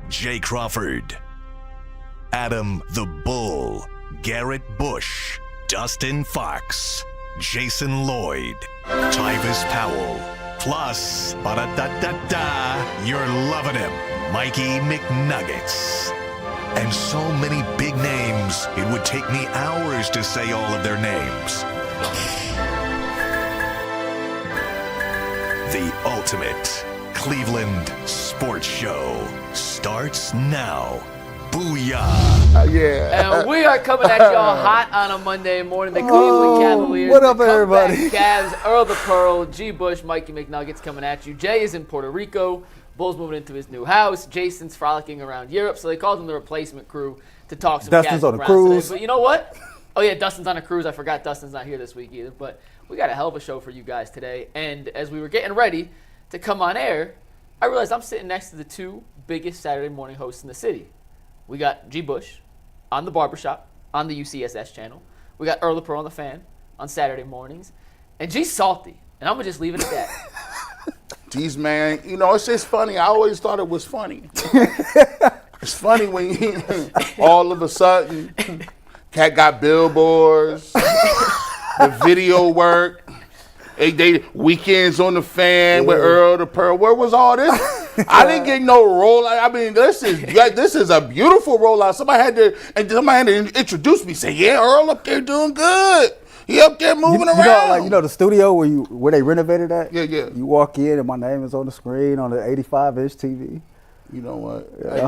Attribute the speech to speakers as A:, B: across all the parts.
A: Jay Crawford, Adam the Bull, Garrett Bush, Dustin Fox, Jason Lloyd, Tyvis Powell, plus, ba-da-da-da-da, you're loving him, Mikey McNuggets. And so many big names, it would take me hours to say all of their names. The ultimate Cleveland sports show starts now. Booyah!
B: Yeah. And we are coming at y'all hot on a Monday morning. The Cleveland Cavaliers.
C: What up, everybody?
B: Cavs, Earl the Pearl, G. Bush, Mikey McNuggets coming at you. Jay is in Puerto Rico. Bull's moving into his new house. Jason's frolicking around Europe, so they called him the replacement crew to talk some
C: Dustin's
B: Cavs
C: on a
B: around
C: cruise.
B: Today. But you know what? Oh, yeah, Dustin's on a cruise. I forgot Dustin's not here this week either. But we got a hell of a show for you guys today. And as we were getting ready to come on air, I realized I'm sitting next to the two biggest Saturday morning hosts in the city. We got G. Bush on the Barbershop on the UCSS channel. We got Earl the Pearl on the Fan on Saturday mornings. And G's salty. And I'm going to just leave it at that.
D: Geez, man, you know, it's just funny. I always thought it was funny. It's funny when all of a sudden, Cat got billboards, the video work, they weekends on the Fan with Earl the Pearl. Where was all this? I didn't get no rollout. I mean, this is a beautiful rollout. Somebody had to introduce me. Say, yeah, Earl up there doing good. He up there moving around.
C: You know the studio where they renovated at?
D: Yeah, yeah.
C: You walk in and my name is on the screen on the 85-inch TV.
D: You know what?
C: Hey,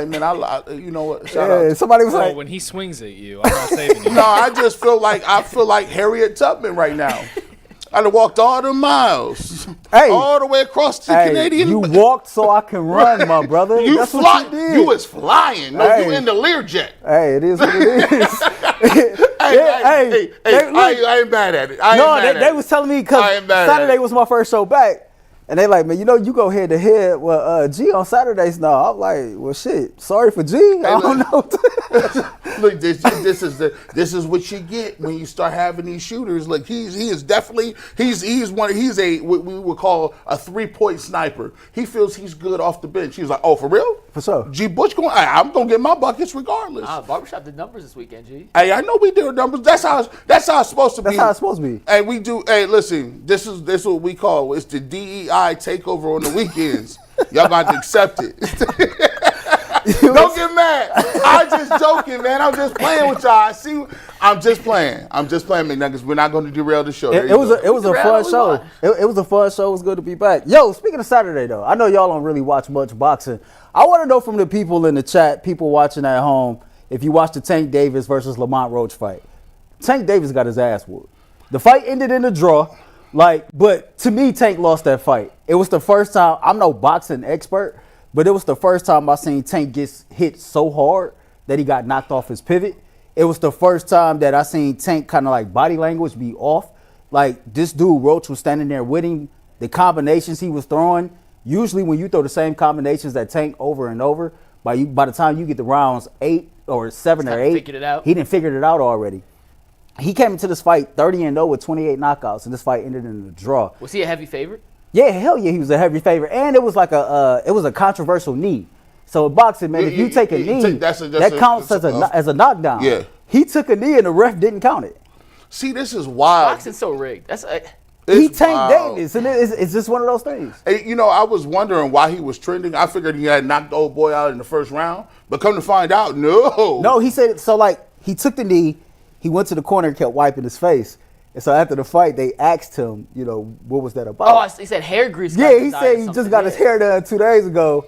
D: man, I you know what?
C: Shout out. Somebody was like,
E: when he swings at you, I'm not saving you.
D: No, I just feel like Harriet Tubman right now. I done walked all the miles, all the way across the Canadian.
C: You walked so I can run, my brother. That's what you did.
D: You was flying. No, you in the Learjet.
C: Hey, it is what it is.
D: Hey, I ain't mad at it.
C: They was telling me because Saturday was my first show back. And they like, man, you know, you go head to head with G on Saturdays now. I'm like, well, shit, sorry for G. I don't know.
D: Look, this is what you get when you start having these shooters. Like he's what we would call a 3-point sniper. He feels he's good off the bench. He's like, oh, for real?
C: For sure.
D: G Bush I'm gonna get my buckets regardless.
B: Barbershop did numbers this weekend, G.
D: Hey, I know we did numbers. That's how it's supposed to be.
C: That's how it's supposed to be.
D: Hey, we do. Hey, listen, this is what we call it's the DEI takeover on the weekends. Y'all got to accept it. Don't get mad. I'm just joking, man. I'm just playing with y'all. I'm just playing, McNuggets. We're not going to derail the show.
C: It was a fun show. It was a fun show. It was good to be back. Yo, speaking of Saturday, though, I know y'all don't really watch much boxing. I want to know from the people in the chat, people watching at home, if you watched the Tank Davis versus Lamont Roach fight. Tank Davis got his ass whooped. The fight ended in a draw. But to me, Tank lost that fight. It was the first time. I'm no boxing expert, but it was the first time I seen Tank get hit so hard that he got knocked off his pivot. It was the first time that I seen Tank kind of like body language be off. Like this dude Roach was standing there with him. The combinations he was throwing. Usually when you throw the same combinations that Tank over and over, by the time you get to rounds 8 or 7 or 8, he done figured it out already. He came into this fight 30-0 with 28 knockouts, and this fight ended in a draw.
B: Was he a heavy favorite?
C: Yeah, hell yeah, he was a heavy favorite, and it was like it was a controversial knee. So in boxing, man, if you take a knee, that counts as a knockdown.
D: Yeah,
C: he took a knee and the ref didn't count it.
D: See, this is wild.
B: Boxing's so rigged.
C: He Tank Davis, and it's just one of those things.
D: Hey, you know, I was wondering why he was trending. I figured he had knocked the old boy out in the first round, but come to find out, no.
C: He said so. Like he took the knee. He went to the corner and kept wiping his face. And so after the fight, they asked him, you know, what was that about?
B: Oh, he said hair grease.
C: Yeah, he said he just got his hair done 2 days ago,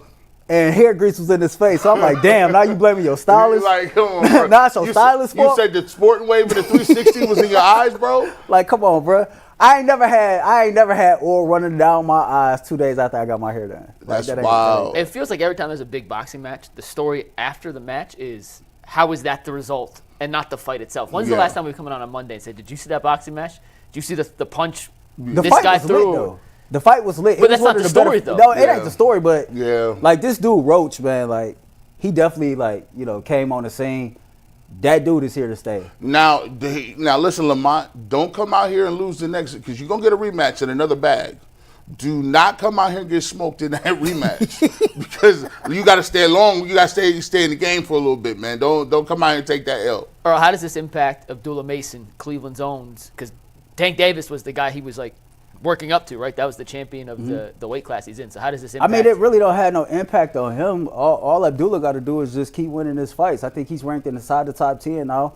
C: and hair grease was in his face. So I'm like, damn, now you blaming your stylist?
D: Like, come on, bro.
C: Now it's your stylist's fault?
D: You said the sporting wave of the 360 was in your eyes, bro?
C: Like, come on, bro. I ain't never had oil running down my eyes 2 days after I got my hair done.
D: That's wild.
B: It feels like every time there's a big boxing match, the story after the match is, how is that the result and not the fight itself? When's the last time we come in on a Monday and said, did you see that boxing match? Did you see the punch this guy threw?
C: Lit, the fight was lit.
B: But that's not the story, though.
C: No, it ain't the story, but
D: yeah,
C: like this dude Roach, man, like he definitely came on the scene. That dude is here to stay.
D: Now listen, Lamont, don't come out here and lose the next, because you're going to get a rematch in another bag. do not come out here and get smoked in that rematch because you got to stay long. You got to stay in the game for a little bit, man. Don't come out here and take that L.
B: Earl, how does this impact Abdullah Mason, Cleveland's own? Because Tank Davis was the guy he was like working up to, right? That was the champion of the weight class he's in. So how does this impact?
C: I mean, it really don't have no impact on him. All Abdullah got to do is just keep winning his fights. I think he's ranked inside the top 10 now.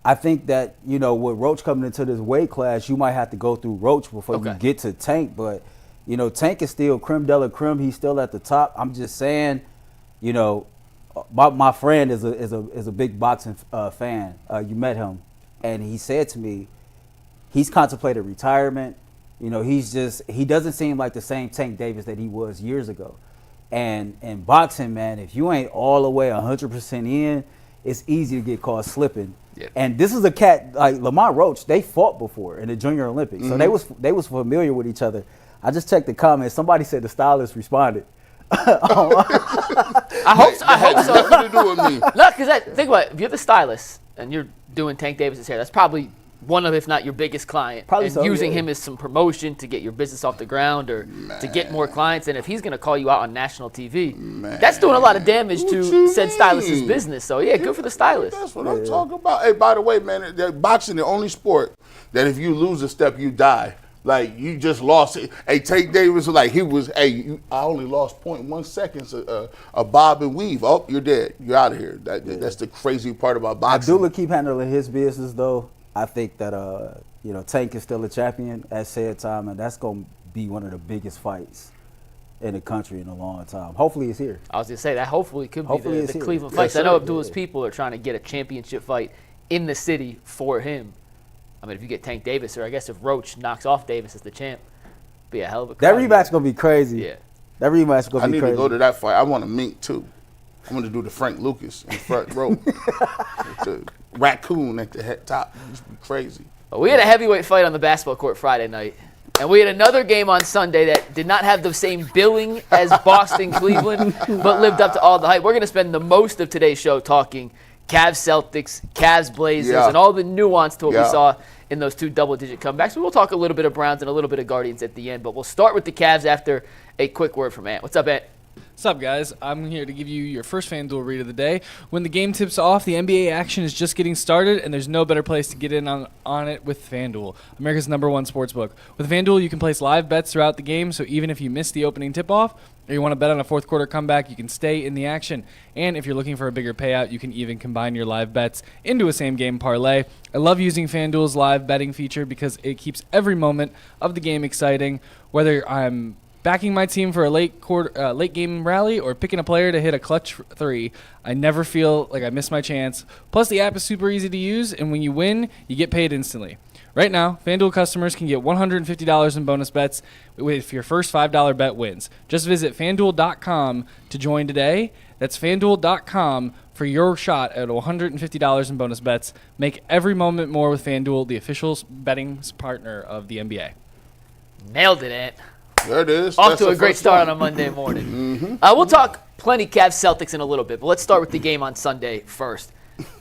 C: I think that, you know, with Roach coming into this weight class, you might have to go through Roach before you get to Tank. But, you know, Tank is still creme de la creme. He's still at the top. I'm just saying, you know, my friend is a big boxing fan. You met him. And he said to me, he's contemplated retirement. You know, he doesn't seem like the same Tank Davis that he was years ago. And in boxing, man, if you ain't all the way 100% in, it's easy to get caught slipping. Yeah. And this is a cat like Lamont Roach. They fought before in the Junior Olympics, so they was familiar with each other. I just checked the comments. Somebody said the stylist responded.
B: I hope so.
D: Nothing to do with me.
B: No, because think about it. If you're the stylist and you're doing Tank Davis's hair, that's probably one of, if not your biggest client,
C: probably
B: and
C: so,
B: using him as some promotion to get your business off the ground or to get more clients. And if he's going to call you out on national TV, that's doing a lot of damage to said stylist's business. So, yeah, good for the stylist.
D: That's what I'm talking about. Hey, by the way, man, boxing the only sport that if you lose a step, you die. Like, you just lost it. Hey, Tank Davis, like, I only lost 0.1 seconds of bob and weave. Oh, you're dead. You're out of here. That's the crazy part about boxing.
C: Abdullah keep handling his business, though. I think that, you know, Tank is still a champion at said time, and that's going to be one of the biggest fights in the country in a long time. Hopefully it's here.
B: I was going to say that hopefully could be the Cleveland fight. I know Abdullah's people are trying to get a championship fight in the city for him. I mean, if you get Tank Davis, or I guess if Roach knocks off Davis as the champ, it'd be a hell of a crowd.
C: That rematch going to be crazy.
B: Yeah.
C: That rematch going to be crazy.
D: I need to go to that fight. I want to mink, too. I want to do the Frank Lucas in front row. The raccoon at the top. It's crazy.
B: Well, we had a heavyweight fight on the basketball court Friday night. And we had another game on Sunday that did not have the same billing as Boston Cleveland, but lived up to all the hype. We're going to spend the most of today's show talking Cavs Celtics, Cavs Blazers, and all the nuance to what we saw in those two double-digit comebacks. We'll talk a little bit of Browns and a little bit of Guardians at the end, but we'll start with the Cavs after a quick word from Ant. What's up, Ant?
E: What's up, guys? I'm here to give you your first FanDuel read of the day. When the game tips off, the NBA action is just getting started, and there's no better place to get in on it with FanDuel, America's #1 sportsbook. With FanDuel, you can place live bets throughout the game, so even if you miss the opening tip-off or you want to bet on a fourth-quarter comeback, you can stay in the action. And if you're looking for a bigger payout, you can even combine your live bets into a same-game parlay. I love using FanDuel's live betting feature because it keeps every moment of the game exciting, whether I'm backing my team for a late game rally or picking a player to hit a clutch three. I never feel like I miss my chance. Plus, the app is super easy to use, and when you win, you get paid instantly. Right now, FanDuel customers can get $150 in bonus bets if your first $5 bet wins. Just visit FanDuel.com to join today. That's FanDuel.com for your shot at $150 in bonus bets. Make every moment more with FanDuel, the official betting partner of the NBA.
B: Nailed it, Ant.
D: There it is.
B: Off to a great start on a Monday morning. We'll talk plenty Cavs Celtics in a little bit, but let's start with the game on Sunday first.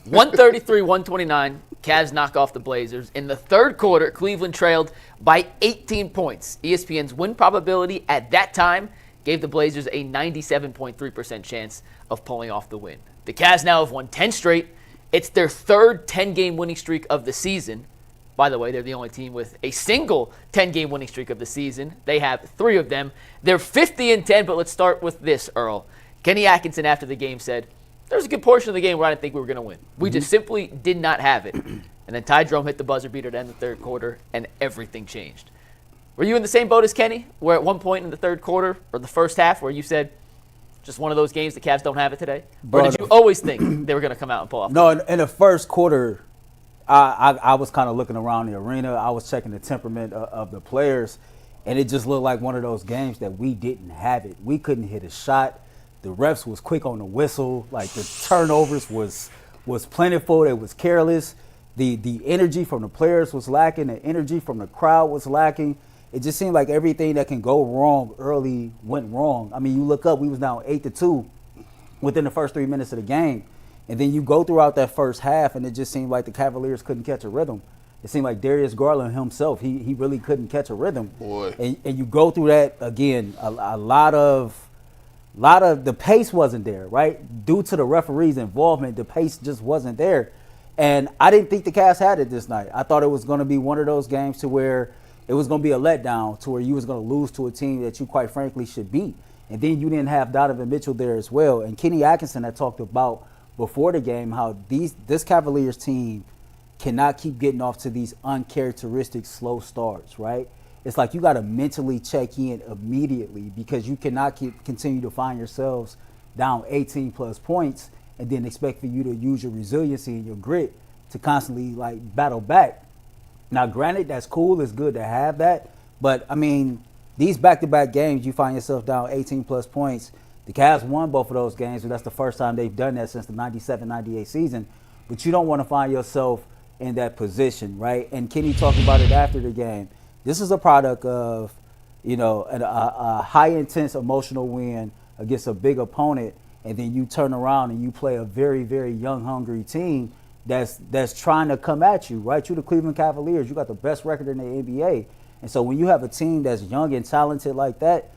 B: 133-129, Cavs knock off the Blazers. In the third quarter, Cleveland trailed by 18 points. ESPN's win probability at that time gave the Blazers a 97.3% chance of pulling off the win. The Cavs now have won 10 straight. It's their third 10-game winning streak of the season. By the way, they're the only team with a single 10-game winning streak of the season. They have 3 of them. They're 50-10, but let's start with this, Earl. Kenny Atkinson, after the game, said, there's a good portion of the game where I didn't think we were going to win. We just simply did not have it. And then Ty Jerome hit the buzzer beater to end the third quarter, and everything changed. Were you in the same boat as Kenny, where at one point in the third quarter, or the first half, where you said, just one of those games the Cavs don't have it today? Or did you always think they were going to come out and pull off?
C: No, in the first quarter, I was kind of looking around the arena. I was checking the temperament of the players, and it just looked like one of those games that we didn't have it. We couldn't hit a shot. The refs was quick on the whistle. Like, the turnovers was plentiful. It was careless. The energy from the players was lacking. The energy from the crowd was lacking. It just seemed like everything that can go wrong early went wrong. I mean, you look up, we was down 8-2 within the first 3 minutes of the game. And then you go throughout that first half, and it just seemed like the Cavaliers couldn't catch a rhythm. it seemed like Darius Garland himself, he really couldn't catch a rhythm.
D: Boy.
C: And you go through that again, a lot of the pace wasn't there, right? Due to the referee's involvement, the pace just wasn't there. And I didn't think the Cavs had it this night. I thought it was going to be one of those games to where it was going to be a letdown, to where you was going to lose to a team that you quite frankly should beat. And then you didn't have Donovan Mitchell there as well. And Kenny Atkinson had talked about before the game how this Cavaliers team cannot keep getting off to these uncharacteristic slow starts, right? It's like you got to mentally check in immediately, because you cannot continue to find yourselves down 18-plus points and then expect for you to use your resiliency and your grit to constantly, like, battle back. Now, granted, that's cool. It's good to have that. But, I mean, these back-to-back games, you find yourself down 18-plus points. The Cavs won both of those games, but that's the first time they've done that since the 97-98 season. But you don't want to find yourself in that position, right? And Kenny talked about it after the game. This is a product of, a high-intense emotional win against a big opponent, and then you turn around and you play a very, very young, hungry team that's trying to come at you, right? You're the Cleveland Cavaliers. You got the best record in the NBA. And so when you have a team that's young and talented like that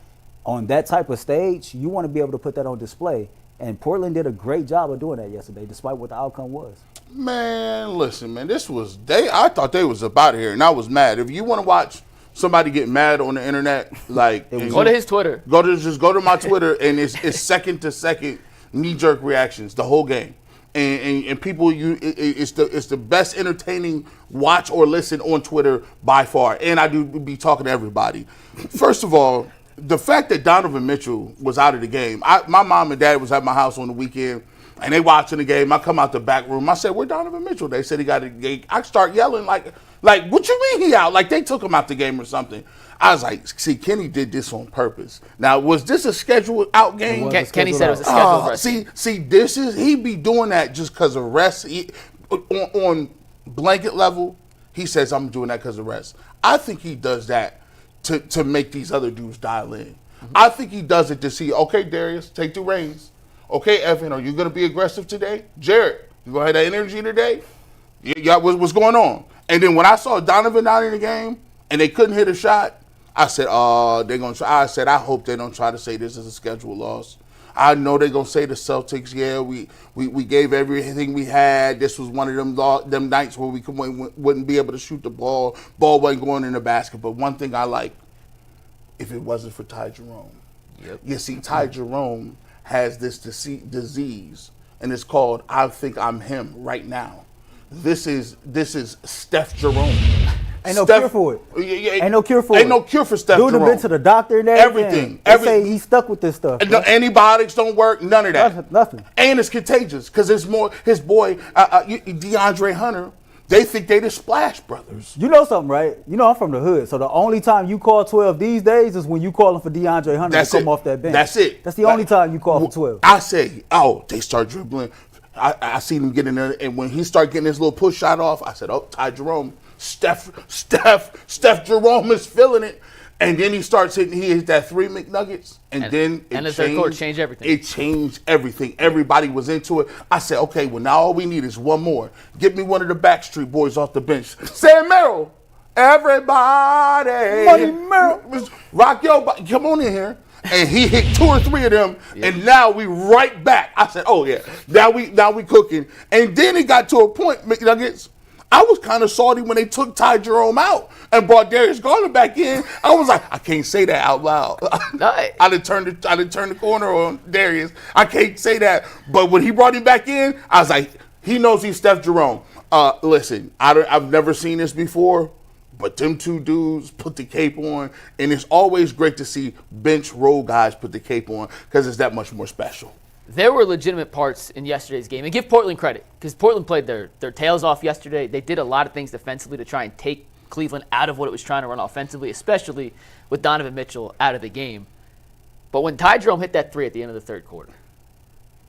C: on that type of stage, you want to be able to put that on display. And Portland did a great job of doing that yesterday, despite what the outcome was.
D: Man, listen, man, I thought they was about here, and I was mad. If you want to watch somebody get mad on the internet, like,
B: go to his Twitter.
D: Go to my Twitter, and it's second to second knee-jerk reactions the whole game. And people, it's the best entertaining watch or listen on Twitter by far. And I do be talking to everybody. First of all, the fact that Donovan Mitchell was out of the game. My mom and dad was at my house on the weekend, and they watching the game. I come out the back room. I said, "Where Donovan Mitchell?" They said he got a game. I start yelling like, what you mean he out? Like they took him out the game or something. I was like, see, Kenny did this on purpose. Now, was this a scheduled out game?
B: Kenny said it was a scheduled rest.
D: See, he be doing that just because of rest. On blanket level, he says, I'm doing that because of rest. I think he does that to make these other dudes dial in. Mm-hmm. I think he does it to see, okay, Darius, take the reins. Okay, Evan, are you going to be aggressive today? Jared, you going to have that energy today? Yeah, what's going on? And then when I saw Donovan out in the game and they couldn't hit a shot, I said, they're going to try. I said, I hope they don't try to say this is a scheduled loss. I know they're going to say the Celtics, yeah, we gave everything we had. This was one of them nights where we wouldn't be able to shoot the ball. Ball wasn't going in the basket. But one thing I like, if it wasn't for Ty Jerome. Yep. You see, Ty Jerome has this disease, and it's called I think I'm him right now. This is Steph Jerome.
C: Ain't no cure for it. Ain't no cure for it.
D: Ain't no cure for Steph Jerome.
C: Dude been to the doctor and everything. They say he's stuck with this stuff.
D: No, antibiotics don't work. None of that.
C: Nothing.
D: And it's contagious because it's more his boy DeAndre Hunter. They think they the Splash Brothers.
C: You know something, right? You know I'm from the hood, so the only time you call 12 these days is when you calling for DeAndre Hunter to come off that bench.
D: That's it.
C: That's the only time you call for 12.
D: I say, they start dribbling. I seen him get in there, and when he started getting his little push shot off, I said, Ty Jerome. Steph Jerome is feeling it. And then he hit that 3 McNuggets, and then
B: the third quarter changed everything.
D: It changed everything. Everybody was into it. I said, okay, well, now all we need is one more. Get me one of the Backstreet Boys off the bench. Sam Merrill. Everybody.
C: Money Merrill.
D: Rock your body. Come on in here. And he hit 2 or 3 of them, and now we right back. I said, oh, yeah, now we cooking. And then it got to a point, McNuggets, I was kind of salty when they took Ty Jerome out and brought Darius Garland back in. I was like, I can't say that out loud. I done turned the corner on Darius. I can't say that. But when he brought him back in, I was like, he knows he's Steph Jerome. Listen, I've never seen this before, but them two dudes put the cape on, and it's always great to see bench role guys put the cape on because it's that much more special.
B: There were legitimate parts in yesterday's game, and give Portland credit, because Portland played their tails off yesterday. They did a lot of things defensively to try and take Cleveland out of what it was trying to run offensively, especially with Donovan Mitchell out of the game. But when Ty Jerome hit that 3 at the end of the third quarter,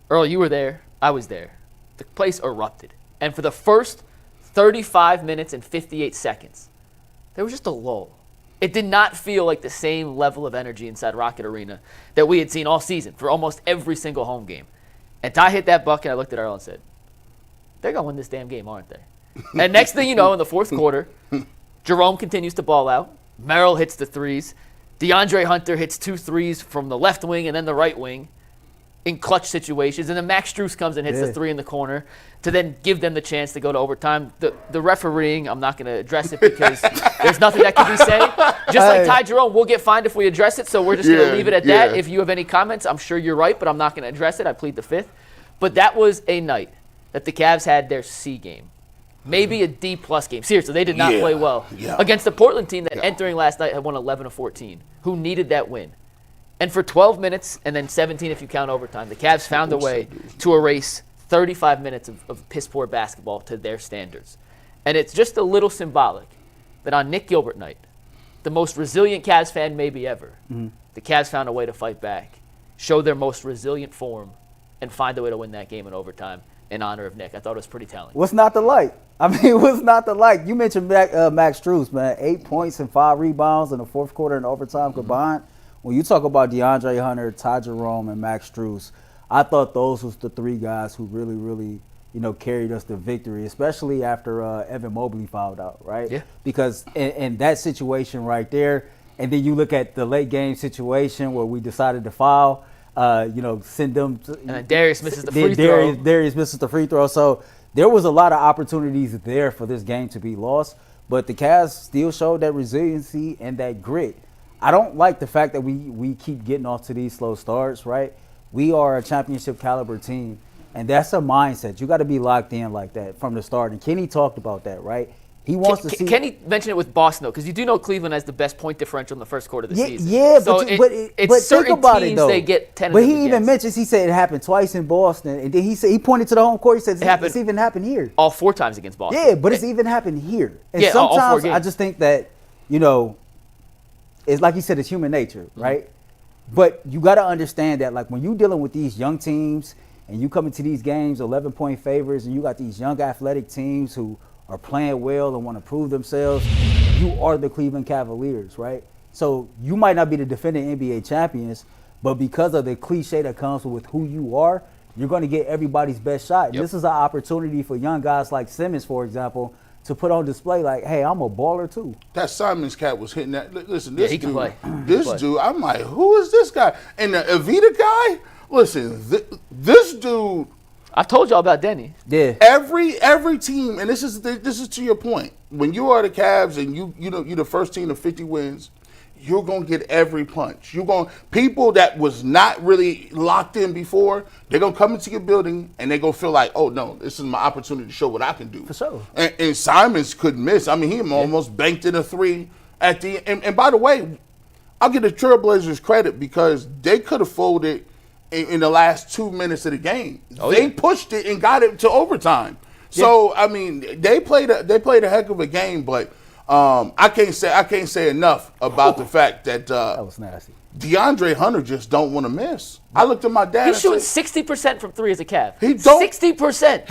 B: Earl, you were there, I was there. The place erupted. And for the first 35 minutes and 58 seconds, there was just a lull. It did not feel like the same level of energy inside Rocket Arena that we had seen all season for almost every single home game. And Ty hit that bucket, and I looked at Earl and said, they're going to win this damn game, aren't they? And next thing you know, in the fourth quarter, Jerome continues to ball out. Merrill hits the threes. DeAndre Hunter hits 2 threes from the left wing and then the right wing in clutch situations. And then Max Strus comes and hits the 3 in the corner to then give them the chance to go to overtime. The refereeing, I'm not going to address it because there's nothing that can be said. Just like Ty Jerome, we'll get fined if we address it, so we're just going to leave it at that. If you have any comments, I'm sure you're right, but I'm not going to address it. I plead the fifth. But that was a night that the Cavs had their C game. Maybe a D-plus game. Seriously, they did not play well against the Portland team that entering last night had won 11-14, who needed that win. And for 12 minutes, and then 17 if you count overtime, the Cavs found a way to erase 35 minutes of piss-poor basketball to their standards. And it's just a little symbolic that on Nick Gilbert night, the most resilient Cavs fan maybe ever, the Cavs found a way to fight back, show their most resilient form, and find a way to win that game in overtime in honor of Nick. I thought it was pretty telling.
C: What's not to like? I mean, what's not to like? You mentioned Max Strus, man. 8 points and 5 rebounds in the fourth quarter and overtime combined. When you talk about DeAndre Hunter, Ty Jerome, and Max Strus, I thought those was the 3 guys who really, really, carried us to victory, especially after Evan Mobley fouled out, right? Yeah. Because in that situation right there, and then you look at the late game situation where we decided to foul, send them.
B: And Darius misses the free throw.
C: Darius misses the free throw. So there was a lot of opportunities there for this game to be lost, but the Cavs still showed that resiliency and that grit. I don't like the fact that we keep getting off to these slow starts, right? We are a championship caliber team, and that's a mindset. You got to be locked in like that from the start. And Kenny talked about that, right? He wants to see.
B: Kenny mentioned it with Boston, though, because you do know Cleveland has the best point differential in the first quarter of the season.
C: Yeah,
B: so
C: but
B: certain
C: think about
B: teams
C: it, though.
B: They get 10.
C: But he even mentions, he said it happened twice in Boston, and then he pointed to the home court. He said it's even happened here.
B: All 4 times against Boston.
C: Yeah, but it's even happened here. And
B: all 4
C: sometimes
B: games.
C: I just think that it's like you said, it's human nature, right? But you got to understand that, like, when you're dealing with these young teams and you come into these games 11-point favors and you got these young athletic teams who are playing well and want to prove themselves, you are the Cleveland Cavaliers, right? So you might not be the defending NBA champions, but because of the cliche that comes with who you are, you're going to get everybody's best shot. Yep. This is an opportunity for young guys like Simmons, for example, to put on display like, hey, I'm a baller too.
D: That Simons cat was hitting that. Listen, this
B: he can play.
D: Dude, I'm like, who is this guy? And the Evita guy, listen, this dude.
B: I told y'all about Denny.
C: Yeah.
D: Every team, and this is to your point. When you are the Cavs and you're the first team to 50 wins, you're gonna get every punch. People that was not really locked in before, they're gonna come into your building and they're gonna feel like, oh no, this is my opportunity to show what I can do.
C: For sure.
D: And Simons couldn't miss. I mean, he almost banked in a 3 at the end. And by the way, I'll give the Trailblazers credit because they could have folded in the last 2 minutes of the game. They pushed it and got it to overtime. So I mean, they played a heck of a game, but. I can't say enough about the fact that
C: that was nasty.
D: DeAndre Hunter just don't want to miss. I looked at my dad.
B: He's shooting 60% from 3 as a Cav.
D: He don't
B: 60%.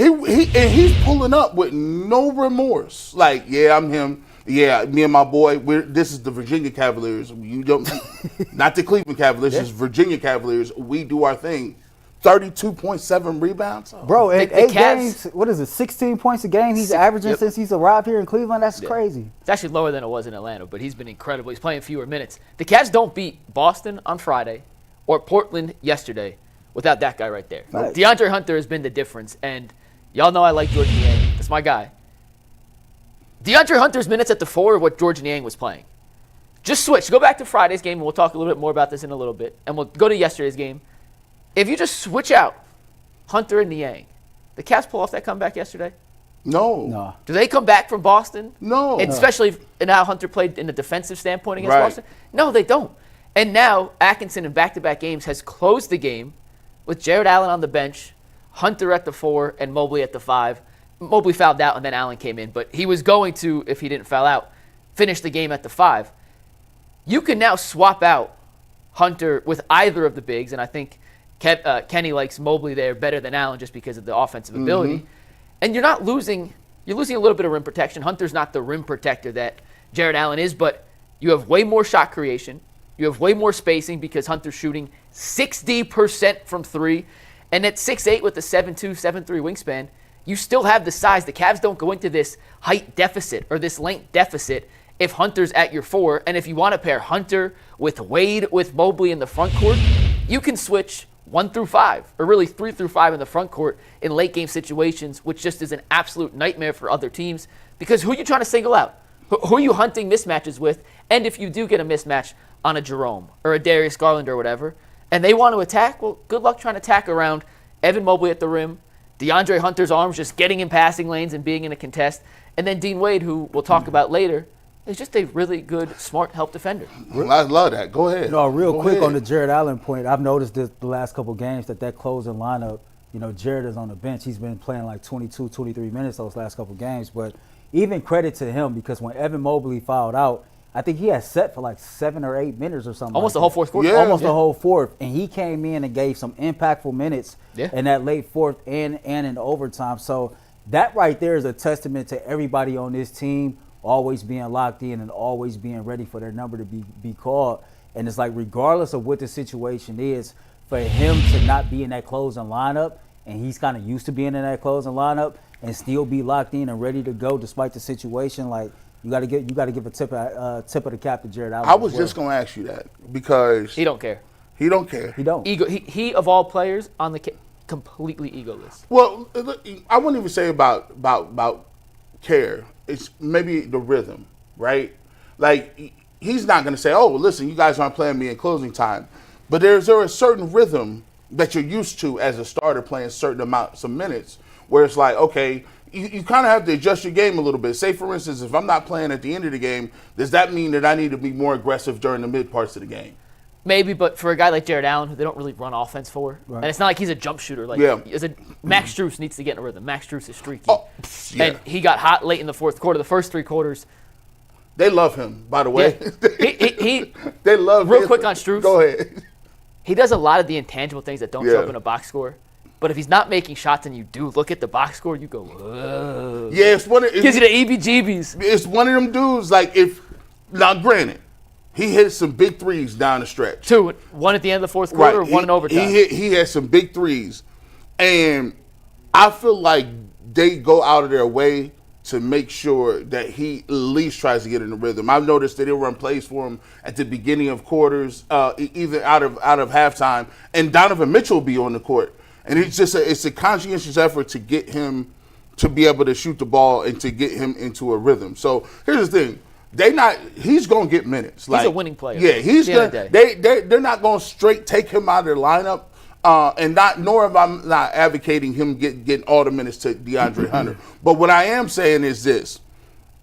D: He's pulling up with no remorse. Like, yeah, I'm him. Yeah, me and my boy. This is the Virginia Cavaliers. You don't, not the Cleveland Cavaliers. This is Virginia Cavaliers. We do our thing. 32.7 rebounds.
C: Bro, in 8 games, what is it, 16 points a game he's averaging since he's arrived here in Cleveland? That's crazy.
B: It's actually lower than it was in Atlanta, but he's been incredible. He's playing fewer minutes. The Cavs don't beat Boston on Friday or Portland yesterday without that guy right there. Right. DeAndre Hunter has been the difference, and y'all know I like George Niang. That's my guy. DeAndre Hunter's minutes at the 4 are what George Niang was playing. Just switch. Go back to Friday's game, and we'll talk a little bit more about this in a little bit, and we'll go to yesterday's game. If you just switch out Hunter and Niang, the Cavs pull off that comeback yesterday?
D: No.
B: Do they come back from Boston?
D: No.
B: Especially in how Hunter played in a defensive standpoint against Boston? No, they don't. And now Atkinson in back-to-back games has closed the game with Jared Allen on the bench, Hunter at the 4, and Mobley at the 5. Mobley fouled out, and then Allen came in. But he was going to, if he didn't foul out, finish the game at the 5. You can now swap out Hunter with either of the bigs, and I think Kenny likes Mobley there better than Allen just because of the offensive ability. And you're not losing – you're losing a little bit of rim protection. Hunter's not the rim protector that Jared Allen is, but you have way more shot creation. You have way more spacing because Hunter's shooting 60% from 3. And at 6'8" with a 7'2", 7'3" wingspan, you still have the size. The Cavs don't go into this height deficit or this length deficit if Hunter's at your 4. And if you want to pair Hunter with Wade, with Mobley in the front court, you can switch 1 through 5, or really 3 through 5 in the front court in late game situations, which just is an absolute nightmare for other teams. Because who are you trying to single out? Who are you hunting mismatches with? And if you do get a mismatch on a Jerome or a Darius Garland or whatever, and they want to attack, well, good luck trying to attack around Evan Mobley at the rim, DeAndre Hunter's arms just getting in passing lanes and being in a contest, and then Dean Wade, who we'll talk about later, is just a really good, smart help defender.
D: I love that. Go ahead.
C: No, real
D: Go
C: quick
D: ahead.
C: on the Jared Allen point, I've noticed this the last couple games that closing lineup, Jared is on the bench. He's been playing like 22, 23 minutes those last couple games. But even credit to him, because when Evan Mobley fouled out, I think he had set for like 7 or 8 minutes or something.
B: Almost
C: like
B: the whole
C: that.
B: fourth quarter.
D: Yeah.
C: Almost the whole fourth. And he came in and gave some impactful minutes in that late fourth and in overtime. So that right there is a testament to everybody on this team always being locked in and always being ready for their number to be called. And it's like, regardless of what the situation is, for him to not be in that closing lineup, and he's kind of used to being in that closing lineup, and still be locked in and ready to go despite the situation, like, you got to give a tip of the cap to Jared Allen.
D: I was just going to ask you that because
B: He don't care.
D: he don't care.
C: He don't.
B: Ego. He of all players on the completely egoless.
D: Well, I wouldn't even say about care. It's maybe the rhythm, right? Like, he's not going to say, oh, well, listen, you guys aren't playing me in closing time. But there's a certain rhythm that you're used to as a starter playing certain amounts of minutes where it's like, okay, you kind of have to adjust your game a little bit. Say, for instance, if I'm not playing at the end of the game, does that mean that I need to be more aggressive during the mid parts of the game?
B: Maybe, but for a guy like Jared Allen, who they don't really run offense for,
C: Right.
B: and it's not like he's a jump shooter. Like, Max Strus needs to get in a rhythm. Max Strus is streaky.
D: Oh, yeah.
B: And he got hot late in the fourth quarter. The first 3 quarters.
D: They love him, by the way.
B: Yeah. He
D: They love
B: real
D: him.
B: quick on Strus.
D: Go ahead.
B: He does a lot of the intangible things that don't show
D: Yeah.
B: up in a box score. But if he's not making shots and you do look at the box score, you go, whoa.
D: Yeah, it's one of
B: Gives you the EBGBs.
D: it's one of them dudes. Like, now, granted, he hit some big threes down the stretch.
B: 2, 1 at the end of the fourth quarter, 1 in overtime.
D: He had some big threes, and I feel like they go out of their way to make sure that he at least tries to get in the rhythm. I've noticed that they'll run plays for him at the beginning of quarters, either out of halftime, and Donovan Mitchell will be on the court. And it's just it's a conscientious effort to get him to be able to shoot the ball and to get him into a rhythm. So here's the thing. He's gonna get minutes.
B: He's a winning player.
D: Yeah, he's
B: At the
D: gonna.
B: end of the
D: They're not gonna straight take him out of their lineup, nor am I not advocating him getting all the minutes to DeAndre Hunter. But what I am saying is this: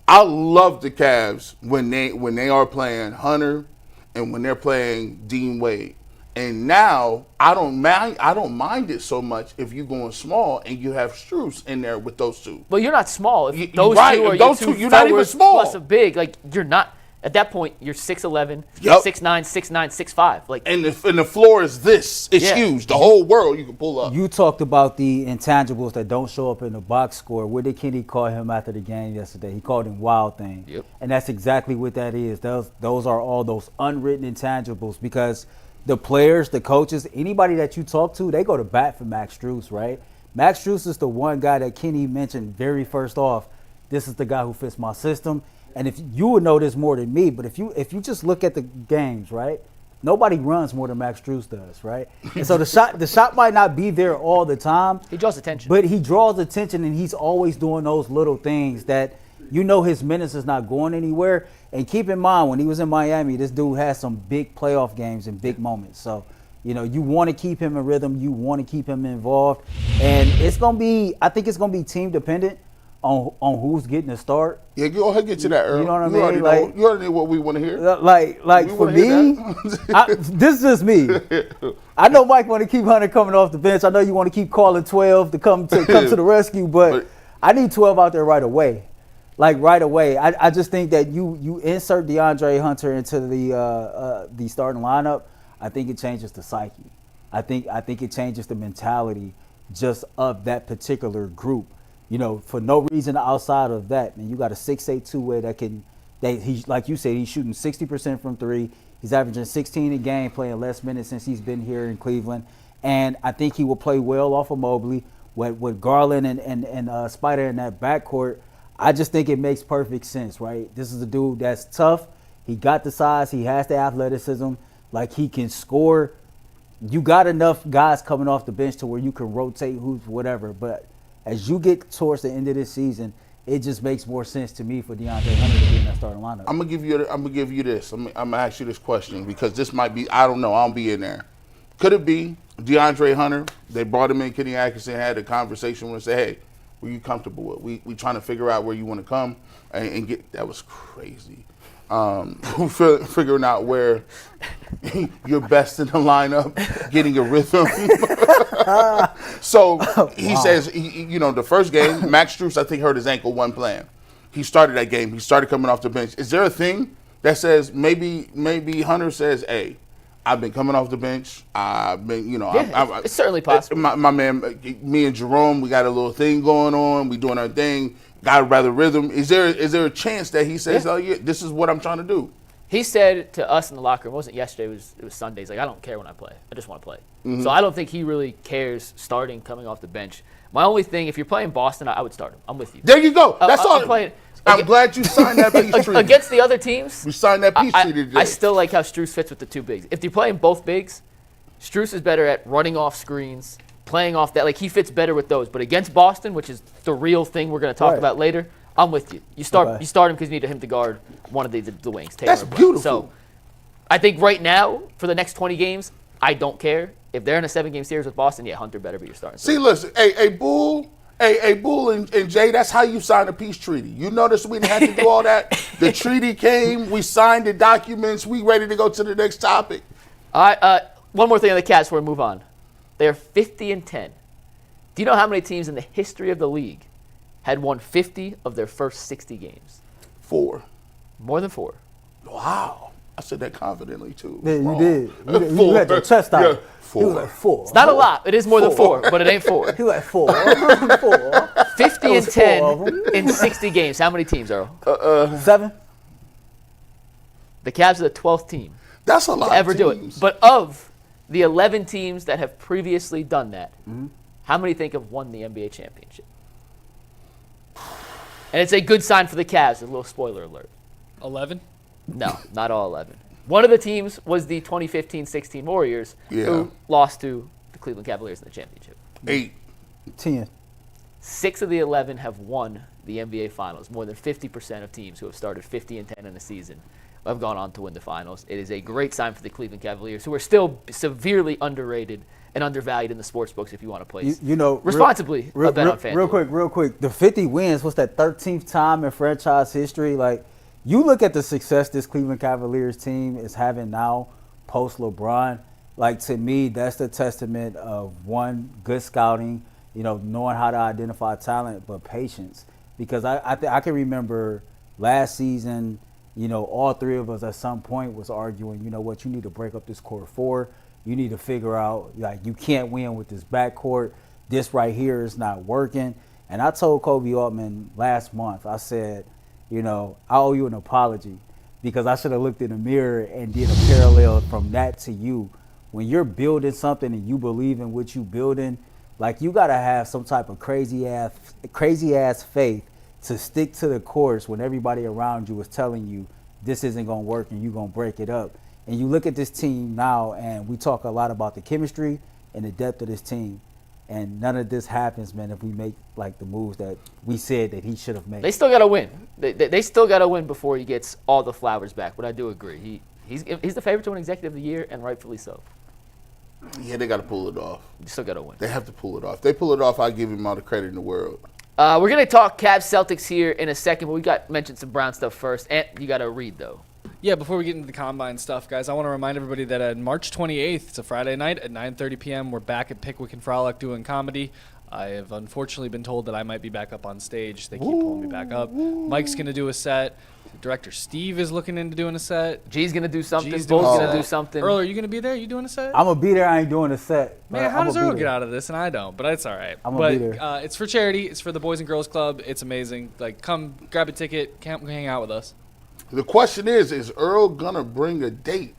D: I love the Cavs when they are playing Hunter and when they're playing Dean Wade. And now I don't mind it so much if you're going small and you have Strus in there with those two.
B: But you're not small. If
D: You-
B: those
D: right,
B: two are
D: if
B: your
D: those
B: two
D: two, you're not even
B: forwards
D: small.
B: plus a big, like, you're not. At that point, you're 6'11",
D: Yup.
B: 6'9", 6'9", 6'5". Like,
D: And the floor is this. It's
B: Yeah.
D: huge. The whole world you can pull up.
C: You talked about the intangibles that don't show up in the box score. What did Kenny call him after the game yesterday? He called him wild thing.
B: Yep.
C: And that's exactly what that is. Those are all those unwritten intangibles, because the players, the coaches, anybody that you talk to, they go to bat for Max Strus, right? Max Strus is the one guy that Kenny mentioned very first off. This is the guy who fits my system. And if you would know this more than me, but if you just look at the games, right? Nobody runs more than Max Strus does, right? And so the shot might not be there all the time.
B: he draws attention.
C: But he draws attention, and he's always doing those little things that his minutes is not going anywhere. And keep in mind, when he was in Miami, this dude has some big playoff games and big moments. So, you want to keep him in rhythm. You want to keep him involved. And I think it's going to be team dependent on who's getting the start.
D: Yeah, go ahead and get to that, Earl.
C: You know what I mean?
D: Already
C: Like-
D: you already know what we want to hear.
C: Like
D: We
C: for
D: wanna hear
C: me,
D: that.
C: this is just me. I know Mike want to keep Hunter coming off the bench. I know you want to keep calling 12 to come to the rescue, but I need 12 out there right away. Like right away. I just think that you insert DeAndre Hunter into the starting lineup, I think it changes the psyche. I think it changes the mentality just of that particular group. For no reason outside of that. And you got a 6'8" two-way he's like you said, he's shooting 60% from 3. He's averaging 16 a game, playing less minutes since he's been here in Cleveland. And I think he will play well off of Mobley. with Garland and Spider in that backcourt, I just think it makes perfect sense, right? This is a dude that's tough. He got the size. He has the athleticism. Like, he can score. You got enough guys coming off the bench to where you can rotate who's whatever. But as you get towards the end of this season, it just makes more sense to me for DeAndre Hunter to be in that starting lineup.
D: I'm gonna give you this. I'm gonna ask you this question because this might be. I don't know. I don't be in there. Could it be DeAndre Hunter? They brought him in. Kenny Atkinson had a conversation with him and said, "Hey, what are you comfortable with? We trying to figure out where you want to come and get." That was crazy. Figuring out where you're best in the lineup, getting a rhythm. So he says, the first game, Max Strus, I think, hurt his ankle one playing. He started that game. He started coming off the bench. Is there a thing that says maybe Hunter says, "Hey, I've been coming off the bench. I've been,
B: it's certainly possible.
D: My man, me and Jerome, we got a little thing going on. We doing our thing. Got a rather rhythm. Is there a chance that he says, "Oh yeah, this is what I'm trying to do"?
B: He said to us in the locker room, it wasn't yesterday, it was Sunday. He's like, "I don't care when I play. I just want to play." So I don't think he really cares starting, coming off the bench. My only thing, if you're playing Boston, I would start him. I'm with you.
D: There you go. That's all. I'm glad you signed that peace treaty.
B: Against the other teams,
D: we signed that peace treaty today.
B: I still like how Strus fits with the two bigs. If you're playing both bigs, Strus is better at running off screens, playing off that. Like, he fits better with those. But against Boston, which is the real thing we're going to talk about later, I'm with you. You start him because you need him to guard one of the wings. Taylor
D: That's beautiful.
B: So I think right now, for the next 20 games, I don't care. If they're in a 7-game series with Boston, Hunter better be your starting.
D: See, listen, a Bull and Jay, that's how you sign a peace treaty. You notice we didn't have to do all that. The treaty came, we signed the documents, we ready to go to the next topic.
B: All right, one more thing on the Cavs before we move on. They're 50-10. Do you know how many teams in the history of the league had won 50 of their first 60 games?
D: 4.
B: More than 4.
D: Wow. I said that confidently, too.
C: Yeah, you did. You had your chest out.
D: Yeah, 4.
C: He was like 4.
B: It's not a lot. It is more than 4, but it ain't 4.
C: He was like 4. 4.
B: 50 and 10 in 60 games. How many teams, Earl?
C: 7.
B: The Cavs are the 12th team
D: That's a lot
B: to ever
D: of
B: do
D: teams.
B: it. But of the 11 teams that have previously done that, how many think have won the NBA championship? And it's a good sign for the Cavs. A little spoiler alert.
E: 11?
B: No, not all 11. One of the teams was the 2015-16 Warriors, who lost to the Cleveland Cavaliers in the championship.
D: 8.
C: 10.
B: 6 of the 11 have won the NBA Finals. More than 50% of teams who have started 50-10 in a season have gone on to win the Finals. It is a great sign for the Cleveland Cavaliers, who are still severely underrated and undervalued in the sports books if you want to place responsibly a bet on FanDuel.
C: Real quick. The 50 wins, what's that, 13th time in franchise history? Like, you look at the success this Cleveland Cavaliers team is having now post LeBron. Like, to me, that's the testament of, one, good scouting, knowing how to identify talent, but patience. Because I can remember last season, all three of us at some point was arguing, you need to break up this core 4. You need to figure out, you can't win with this backcourt. This right here is not working. And I told Kobe Altman last month, I said, I owe you an apology because I should have looked in the mirror and did a parallel from that to you. When you're building something and you believe in what you building, you got to have some type of crazy ass faith to stick to the course when everybody around you is telling you this isn't going to work and you're going to break it up. And you look at this team now, and we talk a lot about the chemistry and the depth of this team. And none of this happens, man, if we make, the moves that we said that he should have made.
B: They still got to win. They still got to win before he gets all the flowers back. But I do agree. He's the favorite to win Executive of the Year, and rightfully so.
D: Yeah, they got to pull it off.
B: You still got to win.
D: They have to pull it off. If they pull it off, I give him all the credit in the world.
B: We're going to talk Cavs Celtics here in a second, but we got mentioned some Brown stuff first. And you got to read, though.
E: Yeah, before we get into the Combine stuff, guys, I want to remind everybody that on March 28th, it's a Friday night at 9:30 p.m., we're back at Pickwick and Frolic doing comedy. I have unfortunately been told that I might be back up on stage. They keep pulling me back up. Mike's going to do a set. Director Steve is looking into doing a set.
B: G's going to do something.
E: G's
B: Bull's
E: doing
B: going to
E: a
B: do
E: set.
B: something.
E: Earl, are you going to be there? You doing a set?
C: I'm going to be there. I ain't doing a set.
E: Man, how does Earl get out of this and I don't? But it's all right.
C: I'm going to be there.
E: It's for charity. It's for the Boys and Girls Club. It's amazing. Come grab a ticket. Come hang out with us.
D: The question is Earl going to bring a date?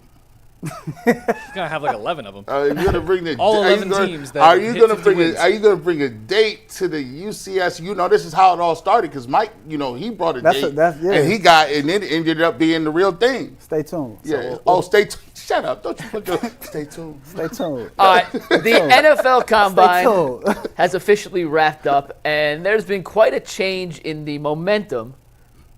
E: He's gonna have like 11 of them.
D: Are you gonna bring the
E: All 11 teams that
D: Are you
E: hit
D: gonna
E: 50
D: bring
E: wins.
D: Are you gonna bring a date to the UCS? You know, this is how it all started because Mike, you know, he brought a date, and he got, and it ended up being the real thing.
C: Stay tuned.
D: Yeah. Stay tuned. Shut up! Don't you put your stay tuned.
C: Stay tuned.
B: All right, the NFL Combine
C: tuned.
B: has officially wrapped up, and there's been quite a change in the momentum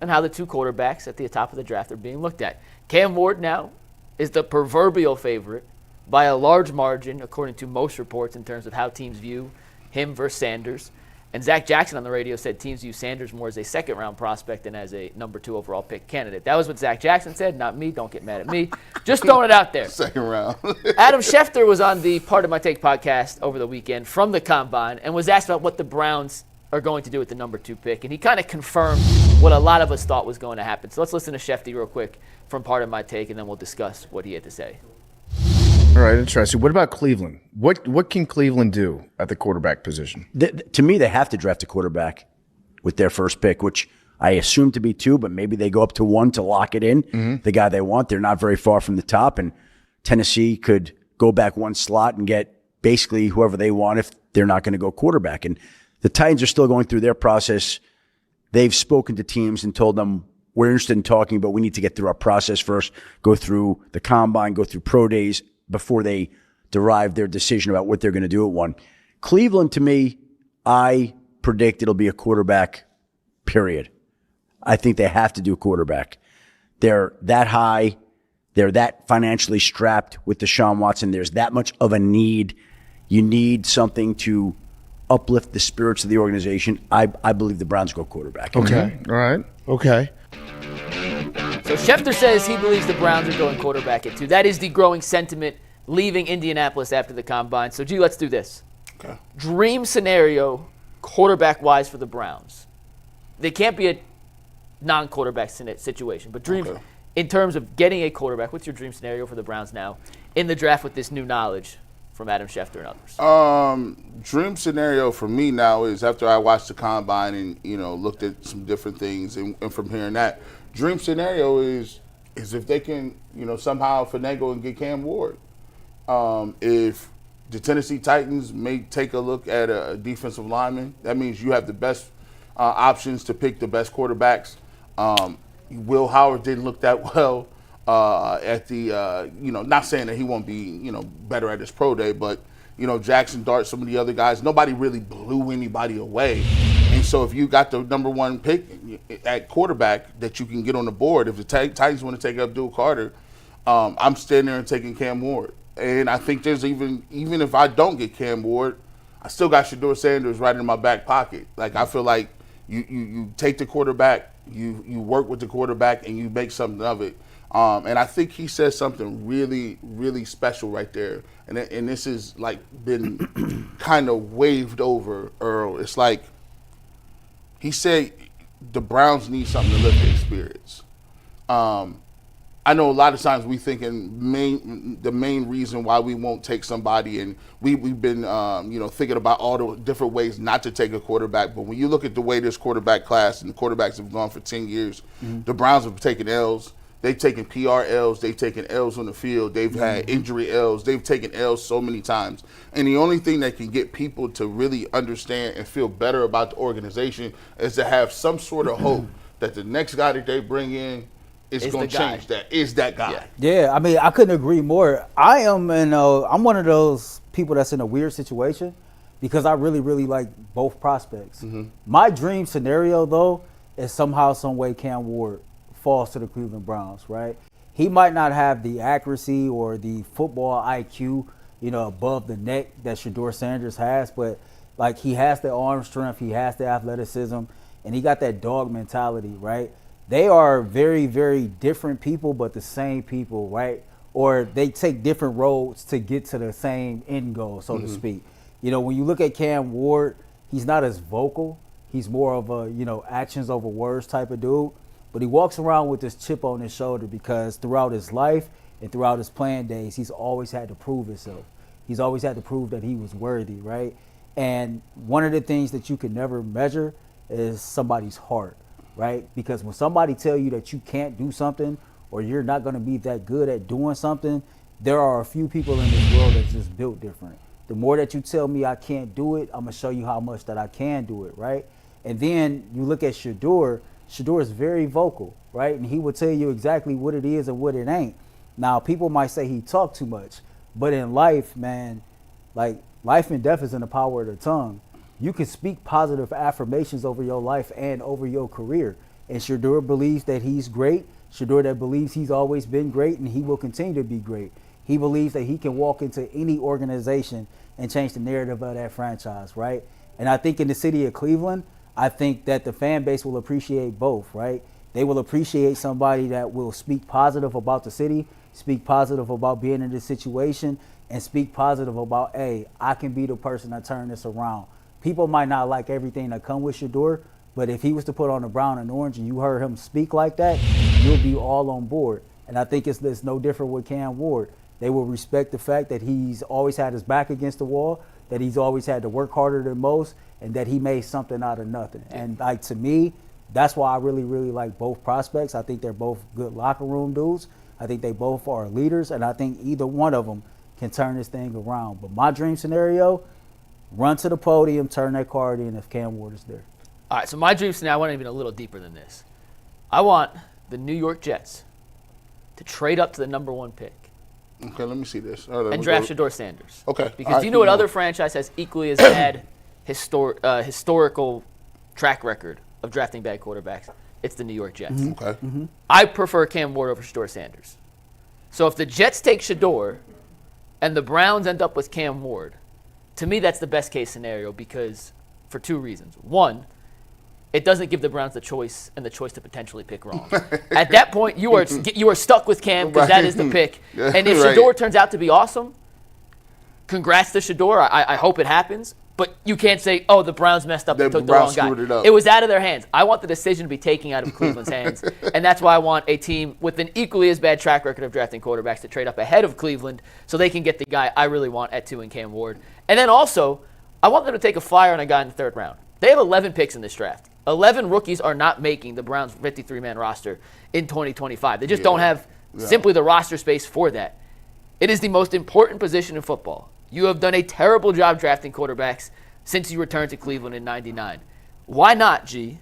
B: and how the two quarterbacks at the top of the draft are being looked at. Cam Ward now is the proverbial favorite by a large margin, according to most reports, in terms of how teams view him versus Sanders. And Zach Jackson on the radio said teams view Sanders more as a second-round prospect than as a number 2 overall pick candidate. That was what Zach Jackson said, not me. Don't get mad at me. Just throwing it out there.
D: Second round.
B: Adam Schefter was on the Part of My Take podcast over the weekend from the Combine and was asked about what the Browns are going to do with the number 2 pick. And he kind of confirmed what a lot of us thought was going to happen. So let's listen to Schefter real quick from Part of My Take, and then we'll discuss what he had to say.
F: All right, interesting. What about Cleveland? What can Cleveland do at the quarterback position?
G: To me, they have to draft a quarterback with their first pick, which I assume to be 2, but maybe they go up to 1 to lock it in, the guy they want. They're not very far from the top, and Tennessee could go back 1 slot and get basically whoever they want if they're not going to go quarterback. And the Titans are still going through their process. They've spoken to teams and told them, we're interested in talking, but we need to get through our process first, go through the combine, go through pro days before they derive their decision about what they're going to do at 1. Cleveland, to me, I predict it'll be a quarterback, period. I think they have to do a quarterback. They're that high. They're that financially strapped with Deshaun Watson. There's that much of a need. You need something to uplift the spirits of the organization. I believe the Browns go quarterback.
F: Okay. All right. Okay.
B: So Schefter says he believes the Browns are going quarterback at 2. That is the growing sentiment leaving Indianapolis after the Combine. So, G, let's do this.
D: Okay.
B: Dream scenario, quarterback-wise for the Browns. They can't be a non-quarterback situation, but dream in terms of getting a quarterback. What's your dream scenario for the Browns now in the draft with this new knowledge from Adam Schefter and others?
D: Dream scenario for me now is after I watched the Combine and, you know, looked at some different things and from hearing that, dream scenario is if they can, you know, somehow finagle and get Cam Ward. If the Tennessee Titans may take a look at a defensive lineman, that means you have the best options to pick the best quarterbacks. Will Howard didn't look that well at the, you know, not saying that he won't be, you know, better at his pro day, but, you know, Jackson Dart, some of the other guys, nobody really blew anybody away. And so if you got the number 1 pick at quarterback that you can get on the board, if the Titans want to take Abdul Carter, I'm standing there and taking Cam Ward. And I think there's even if I don't get Cam Ward, I still got Shedeur Sanders right in my back pocket. Like, I feel like you take the quarterback, you work with the quarterback, and you make something of it. And I think he says something really, really special right there. And this has, like, been kind of waved over, Earl. It's like he said the Browns need something to lift their spirits. I know a lot of times we thinking the main reason why we won't take somebody, and we've been you know, thinking about all the different ways not to take a quarterback. But when you look at the way this quarterback class and the quarterbacks have gone for 10 years, the Browns have taken L's. They've taken PR L's. They've taken L's on the field. They've had injury L's. They've taken L's so many times. And the only thing that can get people to really understand and feel better about the organization is to have some sort of hope that the next guy that they bring in is going to change that. Is that guy?
C: Yeah, I mean, I couldn't agree more. I'm one of those people that's in a weird situation because I really, really like both prospects. My dream scenario, though, is somehow, some way Cam Ward falls to the Cleveland Browns, right? He might not have the accuracy or the football IQ, you know, above the neck that Shedeur Sanders has, but, like, he has the arm strength, he has the athleticism, and he got that dog mentality, right? They are very, very different people, but the same people, right? Or they take different roads to get to the same end goal, so to speak. You know, when you look at Cam Ward, he's not as vocal. He's more of a, you know, actions over words type of dude. But he walks around with this chip on his shoulder because throughout his life and throughout his playing days, he's always had to prove himself. He's always had to prove that he was worthy, right? And one of the things that you can never measure is somebody's heart, right? Because when somebody tell you that you can't do something or you're not going to be that good at doing something, there are a few people in this world that's just built different. The more that you tell me I can't do it, I'm going to show you how much that I can do it, right? And then you look at Shedeur. Shedeur is very vocal, right? And he will tell you exactly what it is and what it ain't. Now, people might say he talked too much, but in life, man, like life and death is in the power of the tongue. You can speak positive affirmations over your life and over your career. And Shedeur believes that he's great. Shedeur that believes he's always been great and he will continue to be great. He believes that he can walk into any organization and change the narrative of that franchise, right? And I think in the city of Cleveland, I think that the fan base will appreciate both, right? They will appreciate somebody that will speak positive about the city, speak positive about being in this situation, and speak positive about, hey, I can be the person that turn this around. People might not like everything that come with Shedeur, but if he was to put on the brown and orange and you heard him speak like that, you'll be all on board. And I think it's no different with Cam Ward. They will respect the fact that he's always had his back against the wall, that he's always had to work harder than most, and that he made something out of nothing. And like to me, that's why I really, really like both prospects. I think they're both good locker room dudes. I think they both are leaders, and I think either one of them can turn this thing around. But my dream scenario, run to the podium, turn that card in if Cam Ward is there.
B: All right, so my dream scenario, I want even a little deeper than this. I want the New York Jets to trade up to the number 1 pick.
D: Okay, let me see this. All right,
B: And draft Shedeur Sanders.
D: Okay.
B: Because do you know what other franchise has equally as bad historical track record of drafting bad quarterbacks? It's the New York Jets.
D: Okay.
B: I prefer Cam Ward over Shedeur Sanders. So if the Jets take Shedeur and the Browns end up with Cam Ward, to me that's the best case scenario because for 2 reasons. One, it doesn't give the Browns the choice and the choice to potentially pick wrong. At that point, you are stuck with Cam because that is the pick. And if Shedeur turns out to be awesome, congrats to Shedeur. I hope it happens. But you can't say, oh, the Browns messed up and took the wrong guy. It was out of their hands. I want the decision to be taken out of Cleveland's hands. And that's why I want a team with an equally as bad track record of drafting quarterbacks to trade up ahead of Cleveland so they can get the guy I really want at 2 in Cam Ward. And then also, I want them to take a flyer on a guy in the 3rd round. They have 11 picks in this draft. 11 rookies are not making the Browns' 53-man roster in 2025. They just don't have simply the roster space for that. It is the most important position in football. You have done a terrible job drafting quarterbacks since you returned to Cleveland in '99. Why not, G?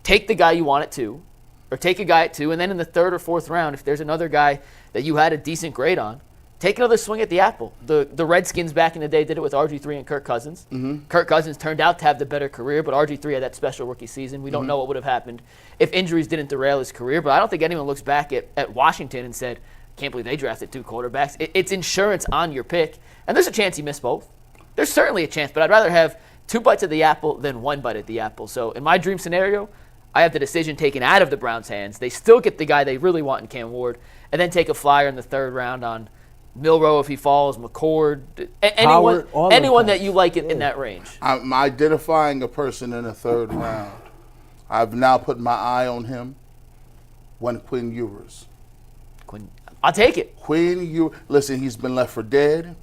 B: Take the guy you want at 2, or take a guy at 2, and then in the 3rd or 4th round, if there's another guy that you had a decent grade on, take another swing at the apple. The Redskins back in the day did it with RG3 and Kirk Cousins. Kirk Cousins turned out to have the better career, but RG3 had that special rookie season. We don't know what would have happened if injuries didn't derail his career, but I don't think anyone looks back at Washington and said, can't believe they drafted 2 quarterbacks. It's insurance on your pick, and there's a chance you miss both. There's certainly a chance, but I'd rather have 2 bites at the apple than 1 bite at the apple. So in my dream scenario, I have the decision taken out of the Browns' hands. They still get the guy they really want in Cam Ward, and then take a flyer in the 3rd round on Milroe if he falls, McCord, anyone that you like in that range.
D: I'm identifying a person in the 3rd round. I've now put my eye on him. Quinn Ewers.
B: I'll take it.
D: Quinn Ewers. Listen, he's been left for dead.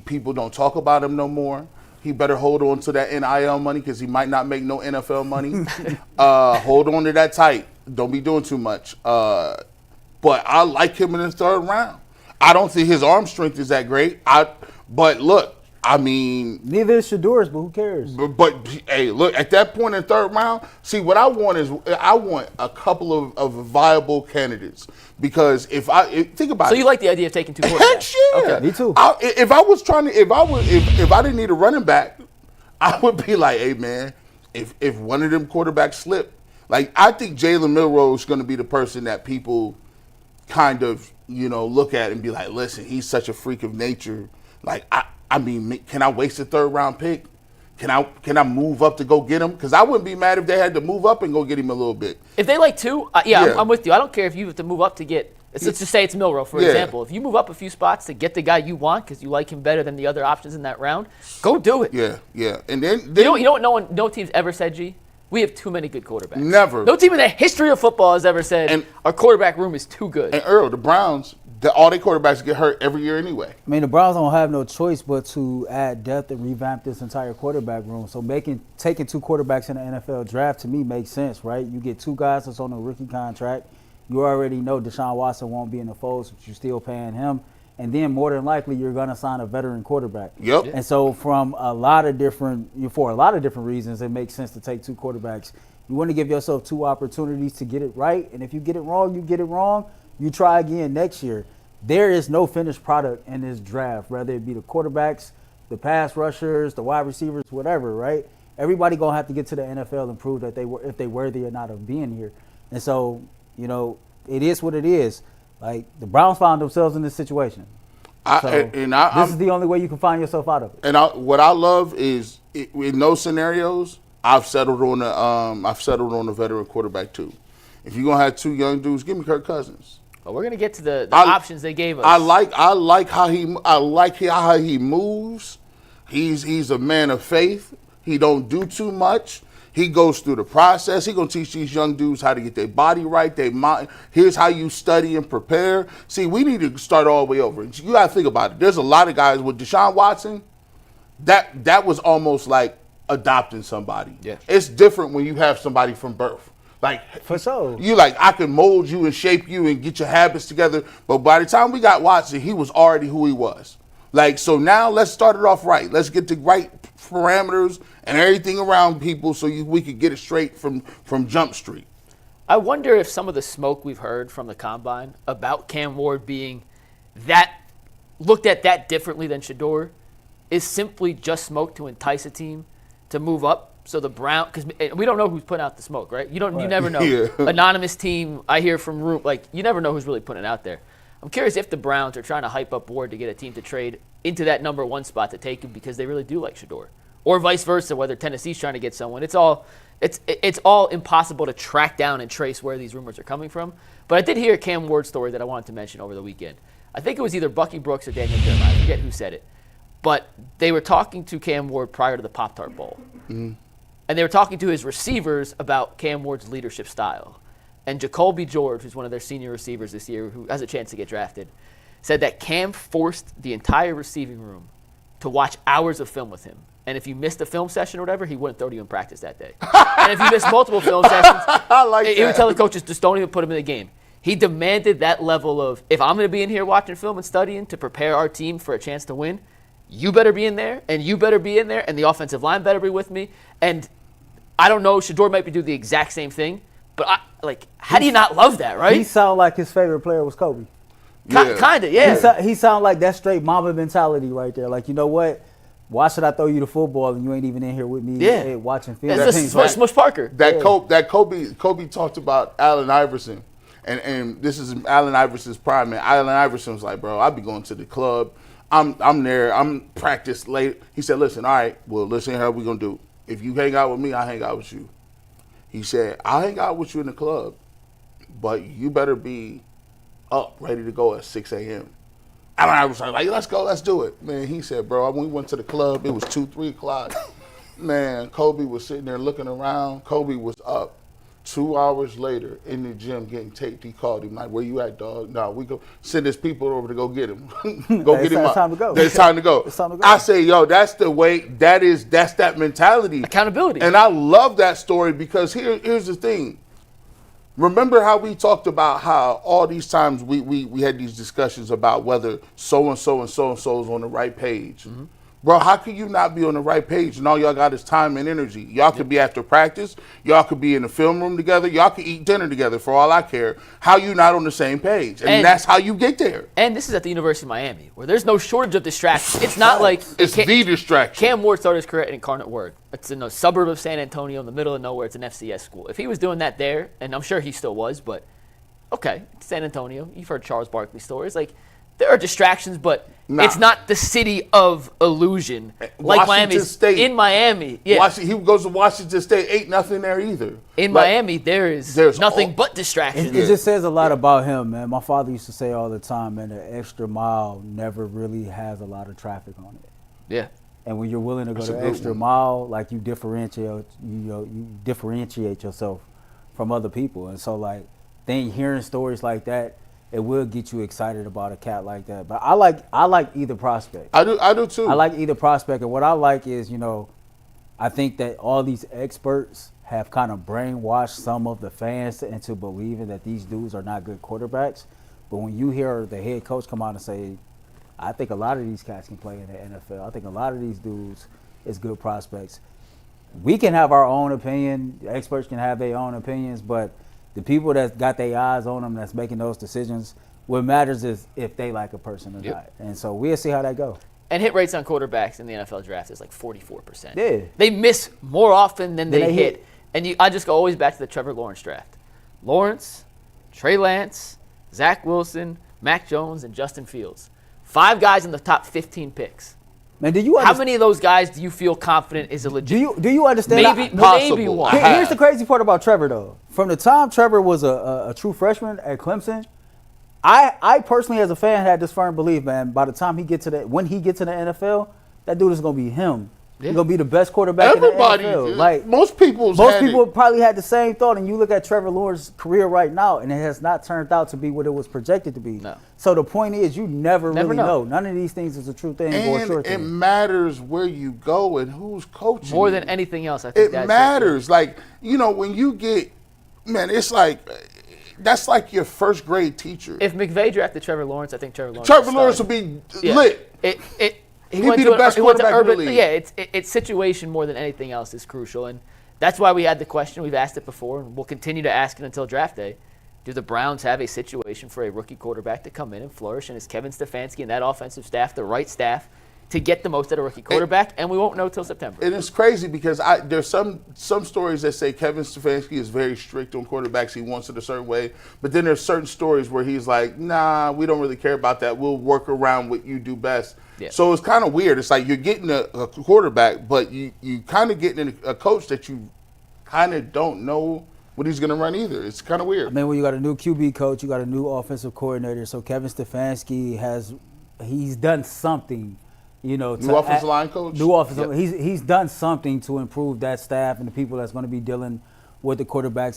D: People don't talk about him no more. He better hold on to that NIL money because he might not make no NFL money. Hold on to that tight. Don't be doing too much. But I like him in the 3rd round. I don't think his arm strength is that great. But look, I mean,
C: neither is Shedeur's, but who cares?
D: But hey, look, at that point in 3rd round, see what I want is a couple of viable candidates because think about it.
B: So you like the idea of taking 2 quarterbacks?
D: Heck yeah.
C: Okay, me too.
D: If I didn't need a running back, I would be like, hey man, if one of them quarterbacks slip, like I think Jalen Milroe is going to be the person that people kind of look at and be like, listen, he's such a freak of nature. Like I mean, can I waste a 3rd round pick? Can I move up to go get him? Because I wouldn't be mad if they had to move up and go get him a little bit.
B: If they like 2, I'm with you. I don't care if you have to move up to get. Let's just say it's Milroe, for example. If you move up a few spots to get the guy you want because you like him better than the other options in that round, go do it.
D: Yeah. And then
B: you know what no team's ever said, G? We have too many good quarterbacks.
D: Never.
B: No team in the history of football has ever said our quarterback room is too good.
D: And Earl, the Browns, all their quarterbacks get hurt every year anyway.
C: I mean, the Browns don't have no choice but to add depth and revamp this entire quarterback room. So taking 2 quarterbacks in the NFL draft to me makes sense, right? You get 2 guys that's on a rookie contract. You already know Deshaun Watson won't be in the fold, but you're still paying him. and then more than likely you're going to sign a veteran quarterback.
D: Yep.
C: And so for a lot of different reasons, it makes sense to take 2 quarterbacks. You want to give yourself 2 opportunities to get it right, and if you get it wrong, you get it wrong. You try again next year. There is no finished product in this draft, whether it be the quarterbacks, the pass rushers, the wide receivers, whatever, right? Everybody going to have to get to the NFL and prove that if they worthy or not of being here. And so, it is what it is. Like, the Browns found themselves in this situation. This is the only way you can find yourself out of it.
D: And what I love is, in those scenarios, I've settled on a veteran quarterback too. If you're gonna have 2 young dudes, give me Kirk Cousins.
B: Well, we're gonna get to the options they gave us.
D: I like how he moves. He's a man of faith. He don't do too much. He goes through the process. He's going to teach these young dudes how to get their body right, their mind. Here's how you study and prepare. See, we need to start all the way over. You got to think about it. There's a lot of guys with Deshaun Watson, that was almost like adopting somebody.
B: Yeah.
D: It's different when you have somebody from birth. Like,
C: for sure.
D: You I can mold you and shape you and get your habits together. But by the time we got Watson, he was already who he was. Like, so now let's start it off right. Let's get the right parameters and everything around people so we could get it straight from Jump Street.
B: I wonder if some of the smoke we've heard from the Combine about Cam Ward being looked at that differently than Shedeur is simply just smoke to entice a team to move up. So the Brown, because we don't know who's putting out the smoke, right? You never know.
D: Yeah.
B: Anonymous team, I hear from room, you never know who's really putting it out there. I'm curious if the Browns are trying to hype up Ward to get a team to trade into that number 1 spot to take him because they really do like Shedeur, or vice versa. Whether Tennessee's trying to get someone, it's all impossible to track down and trace where these rumors are coming from. But I did hear a Cam Ward story that I wanted to mention over the weekend. I think it was either Bucky Brooks or Daniel Jeremiah. I forget who said it, but they were talking to Cam Ward prior to the Pop-Tart Bowl, and they were talking to his receivers about Cam Ward's leadership style. And Jacoby George, who's one of their senior receivers this year, who has a chance to get drafted, said that Cam forced the entire receiving room to watch hours of film with him. And if you missed a film session or whatever, he wouldn't throw to you in practice that day. And if you missed multiple film sessions, he would tell the coaches, just don't even put him in the game. He demanded that level of, if I'm going to be in here watching film and studying to prepare our team for a chance to win, you better be in there, and you better be in there, and the offensive line better be with me. And I don't know, Shedeur might do the exact same thing, but how do you not love that, right?
C: He sounded like his favorite player was Kobe.
B: Kind of, yeah.
C: He sounded like that straight Mamba mentality right there. Like, you know what? Why should I throw you the football and you ain't even in here with me watching film?
B: That's Smush Parker.
D: Kobe talked about Allen Iverson, and this is Allen Iverson's prime, man. Allen Iverson was like, bro, I'll be going to the club. I'm there. I'm practiced late. He said, listen, all right, well, listen here, how we going to do. If you hang out with me, I hang out with you. He said, I'll hang out with you in the club, but you better be up, ready to go at 6 a.m. And I was like, let's go, let's do it. Man, he said, bro, when we went to the club, it was 2, 3 o'clock. Man, Kobe was sitting there looking around. Kobe was up. 2 hours later, in the gym getting taped, he called him, like, where you at, dog? No, we go send his people over to go get him. Get him up.
C: It's time to go.
D: It's time to go.
C: It's time to go.
D: I say, yo, that's the way, that's that mentality.
B: Accountability.
D: And I love that story because here's the thing. Remember how we talked about how all these times we had these discussions about whether so-and-so and so-and-so is on the right page. Mm-hmm. Bro, how can you not be on the right page and all y'all got is time and energy? Y'all could be after practice. Y'all could be in the film room together. Y'all could eat dinner together for all I care. How you not on the same page? And that's how you get there.
B: And this is at the University of Miami, where there's no shortage of distractions. It's not like...
D: It's the distraction.
B: Cam Ward started his career at Incarnate Word. It's in a suburb of San Antonio in the middle of nowhere. It's an FCS school. If he was doing that there, and I'm sure he still was, but okay, San Antonio. You've heard Charles Barkley stories. Like, there are distractions, but it's not the city of illusion like Miami. In Miami, yeah.
D: He goes to Washington State, ain't nothing there either.
B: In Miami, there's nothing but distractions.
C: It just says a lot about him, man. My father used to say all the time, man, the extra mile never really has a lot of traffic on it.
B: Yeah.
C: And when you're willing to go the extra mile, like you differentiate yourself from other people. And so, like, hearing stories like that, it will get you excited about a cat like that. But I like either prospect.
D: I do too.
C: I like either prospect. And what I like is, I think that all these experts have kind of brainwashed some of the fans into believing that these dudes are not good quarterbacks. But when you hear the head coach come out and say, I think a lot of these cats can play in the NFL. I think a lot of these dudes is good prospects. We can have our own opinion. Experts can have their own opinions, but the people that got their eyes on them, that's making those decisions, what matters is if they like a person or not. And so we'll see how that goes.
B: And hit rates on quarterbacks in the NFL draft is like 44%.
C: Yeah.
B: They miss more often than they hit. And I just go always back to the Trevor Lawrence draft. Lawrence, Trey Lance, Zach Wilson, Mac Jones, and Justin Fields. 5 guys in the top 15 picks.
C: Man, do you
B: How many of those guys do you feel confident is a legit?
C: Do you understand?
B: Maybe one.
C: Here's the crazy part about Trevor, though. From the time Trevor was a true freshman at Clemson, I personally, as a fan, had this firm belief, man. By the time when he gets to the NFL, that dude is gonna be him. He's gonna be the best quarterback in the NFL. Like
D: most people
C: probably had the same thought. And you look at Trevor Lawrence's career right now, and it has not turned out to be what it was projected to be.
B: No.
C: So the point is, you never really know. None of these things is a true thing or a sure thing.
D: It matters where you go and who's coaching.
B: More than anything else, I think
D: it matters. Like, when you get, man, it's like. That's like your first grade teacher.
B: If McVay drafted Trevor Lawrence, I think Trevor
D: Lawrence would be lit. He'd be the best quarterback in the league.
B: Yeah, it's situation more than anything else is crucial, and that's why we had the question. We've asked it before, and we'll continue to ask it until draft day. Do the Browns have a situation for a rookie quarterback to come in and flourish? And is Kevin Stefanski and that offensive staff the right staff to get the most out of a rookie quarterback? And we won't know till September.
D: And it's crazy because there's some stories that say Kevin Stefanski is very strict on quarterbacks. He wants it a certain way. But then there's certain stories where he's like, nah, we don't really care about that. We'll work around what you do best. Yeah. So it's kind of weird. It's like you're getting a quarterback, but you kind of getting a coach that you kind of don't know what he's going to run either. It's kind of weird.
C: I mean, when you got a new QB coach, you got a new offensive coordinator. So Kevin Stefanski he's done something.
D: New offensive line coach?
C: New offensive. Yep. He's done something to improve that staff and the people that's going to be dealing with the quarterbacks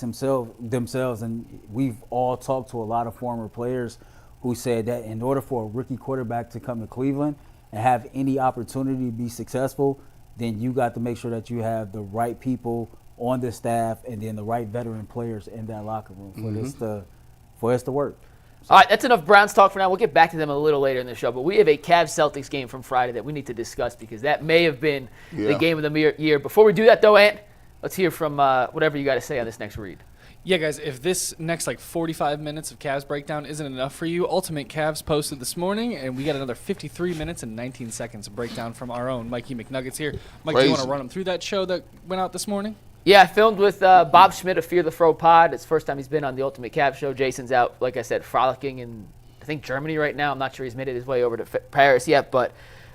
C: themselves. And we've all talked to a lot of former players who said that in order for a rookie quarterback to come to Cleveland and have any opportunity to be successful, then you got to make sure that you have the right people on the staff and then the right veteran players in that locker room for this to work.
B: All right, that's enough Browns talk for now. We'll get back to them a little later in the show, but we have a Cavs-Celtics game from Friday that we need to discuss because that may have been the game of the year. Before we do that, though, Ant, let's hear from whatever you got to say on this next read.
E: Yeah, guys, if this next 45 minutes of Cavs breakdown isn't enough for you, Ultimate Cavs posted this morning, and we got another 53 minutes and 19 seconds of breakdown from our own Mikey McNuggets here. Mike, do you want to run them through that show that went out this morning?
B: Yeah, I filmed with Bob Schmidt of Fear the Fro pod. It's the first time he's been on the Ultimate Cavs show. Jason's out, like I said, frolicking in, I think, Germany right now. I'm not sure he's made it his way over to Paris yet, but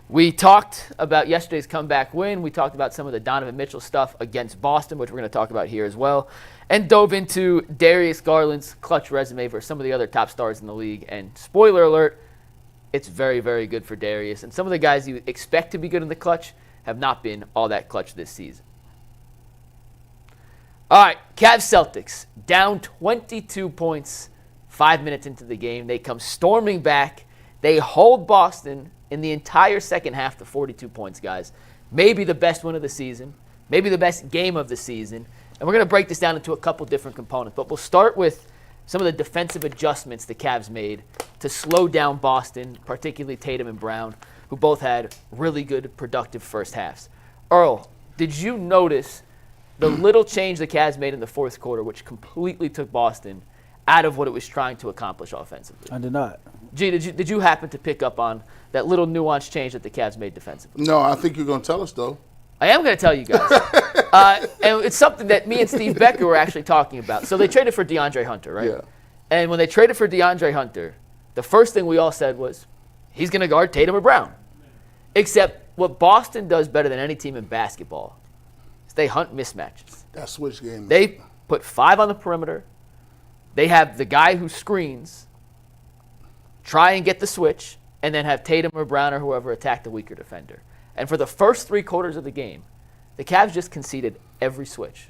B: we talked about yesterday's comeback win. We talked about some of the Donovan Mitchell stuff against Boston, which we're going to talk about here as well, and dove into Darius Garland's clutch resume versus some of the other top stars in the league. And spoiler alert, it's very, very good for Darius. And some of the guys you expect to be good in the clutch have not been all that clutch this season. All right, Cavs-Celtics, down 22 points 5 minutes into the game. They come storming back. They hold Boston in the entire second half to 42 points, guys. Maybe the best win of the season, maybe the best game of the season. And we're going to break this down into a couple different components. But we'll start with some of the defensive adjustments the Cavs made to slow down Boston, particularly Tatum and Brown, who both had really good, productive first halves. Earl, did you notice the little change the Cavs made in the fourth quarter, which completely took Boston out of what it was trying to accomplish offensively?
C: I did not.
B: G, did you happen to pick up on that little nuanced change that the Cavs made defensively?
D: No, I think you're going to tell us, though.
B: I am going to tell you guys. And it's something that me and Steve Becker were actually talking about. So they traded for DeAndre Hunter, right?
D: Yeah.
B: And when they traded for DeAndre Hunter, the first thing we all said was, he's going to guard Tatum or Brown. Except what Boston does better than any team in basketball is they hunt mismatches.
D: That switch game.
B: They put 5 on the perimeter. They have the guy who screens try and get the switch, and then have Tatum or Brown or whoever attack the weaker defender. And for the first 3 quarters of the game, the Cavs just conceded every switch.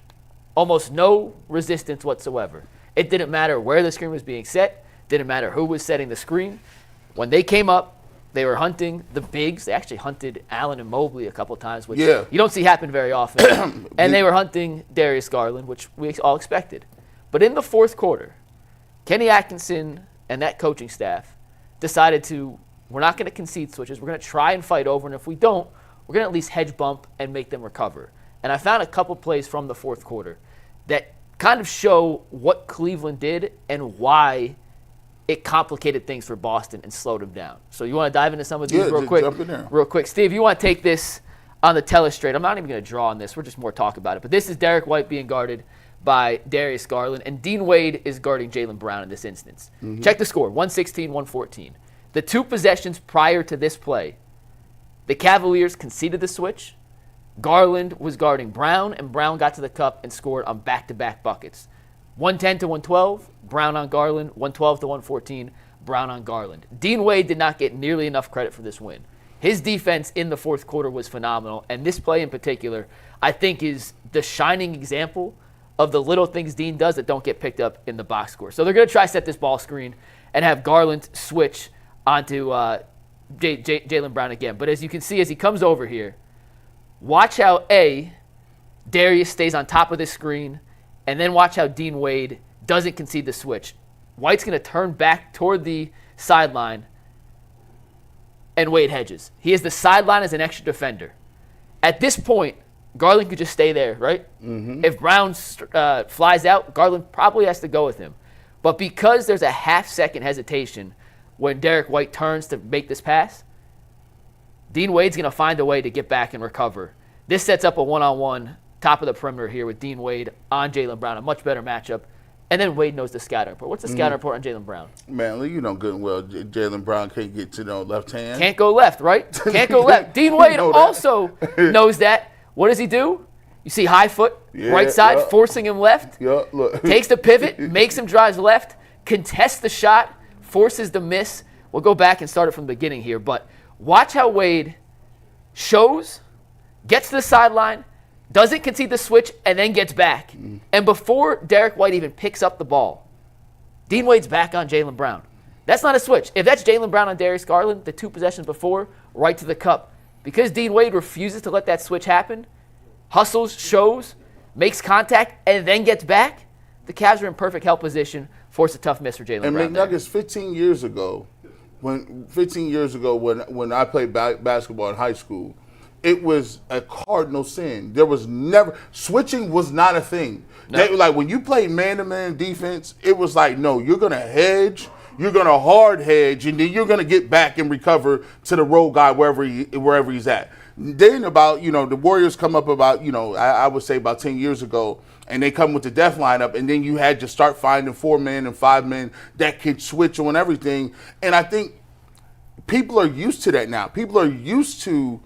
B: Almost no resistance whatsoever. It didn't matter where the screen was being set. Didn't matter who was setting the screen. When they came up, they were hunting the bigs. They actually hunted Allen and Mobley a couple times, which you don't see happen very often. And they were hunting Darius Garland, which we all expected. But in the fourth quarter, Kenny Atkinson and that coaching staff decided to We're not going to concede switches. We're going to try and fight over, and if we don't, we're going to at least hedge bump and make them recover. And I found a couple plays from the fourth quarter that kind of show what Cleveland did and why it complicated things for Boston and slowed them down. So you want to dive into some of these real quick?
D: Jump in there.
B: Real quick. Steve, you want to take this on the telestrate. I'm not even going to draw on this. We're just more talk about it. But this is Derek White being guarded by Darius Garland, and Dean Wade is guarding Jaylen Brown in this instance. Check the score, 116-114. The 2 possessions prior to this play, the Cavaliers conceded the switch. Garland was guarding Brown, and Brown got to the cup and scored on back-to-back buckets. 110-112, Brown on Garland. 112-114, Brown on Garland. Dean Wade did not get nearly enough credit for this win. His defense in the fourth quarter was phenomenal, and this play in particular, I think, is the shining example of the little things Dean does that don't get picked up in the box score. So they're going to try to set this ball screen and have Garland switch onto Jaylen Brown again. But as you can see, as he comes over here, watch how Darius stays on top of this screen, and then watch how Dean Wade doesn't concede the switch. White's going to turn back toward the sideline, and Wade hedges. He has the sideline as an extra defender. At this point, Garland could just stay there, right? If Brown flies out, Garland probably has to go with him. But because there's a half-second hesitation when Derek White turns to make this pass, Dean Wade's going to find a way to get back and recover. This sets up a one-on-one top of the perimeter here with Dean Wade on Jaylen Brown, a much better matchup. And then Wade knows the scatter report. What's the scatter report on Jaylen Brown?
D: Man, you know good and well Jaylen Brown can't get to the left hand.
B: Can't go left, right? Can't go left. Dean Wade also knows that. What does he do? You see high foot, right side, forcing him left.
D: Look.
B: Takes the pivot, makes him drive left, contests the shot, forces the miss. We'll go back and start it from the beginning here. But watch how Wade shows, gets to the sideline, doesn't concede the switch, and then gets back. And before Derek White even picks up the ball, Dean Wade's back on Jaylen Brown. That's not a switch. If that's Jaylen Brown on Darius Garland, the 2 possessions before, right to the cup. Because Dean Wade refuses to let that switch happen, hustles, shows, makes contact, and then gets back, the Cavs are in perfect help position, force a tough miss for Jaylen Brown.
D: And McNuggets, 15 years ago, when I played basketball in high school, it was a cardinal sin. There was never switching was not a thing. No. Like when you play man-to-man defense, it was like, no, you're gonna hedge, you're gonna hard hedge, and then you're gonna get back and recover to the road guy wherever he's at. Then the Warriors come up I would say about 10 years ago, and they come with the death lineup, and then you had to start finding 4 men and 5 men that could switch on everything. And I think people are used to that now. People are used to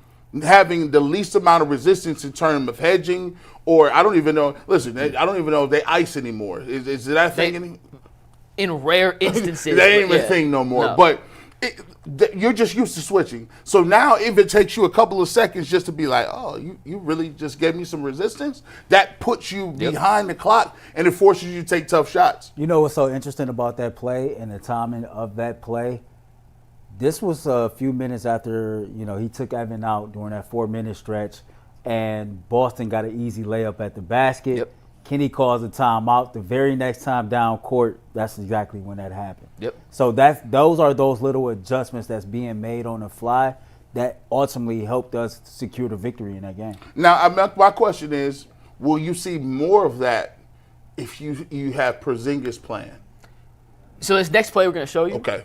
D: having the least amount of resistance in terms of hedging, or I don't even know. Listen, I don't even know if they ice anymore. Is that a thing?
B: In rare instances,
D: that ain't even a thing no more. No. But you're just used to switching. So now, if it takes you a couple of seconds just to be like, oh, you really just gave me some resistance, that puts you behind the clock and it forces you to take tough shots.
C: You know what's so interesting about that play and the timing of that play? This was a few minutes after, he took Evan out during that 4-minute stretch, and Boston got an easy layup at the basket.
B: Yep.
C: Kenny calls a timeout. The very next time down court, that's exactly when that happened.
B: Yep.
C: So those are those little adjustments that's being made on the fly that ultimately helped us secure the victory in that game.
D: Now, my question is, will you see more of that if you have Porzingis playing?
B: So this next play we're going to show you.
D: Okay.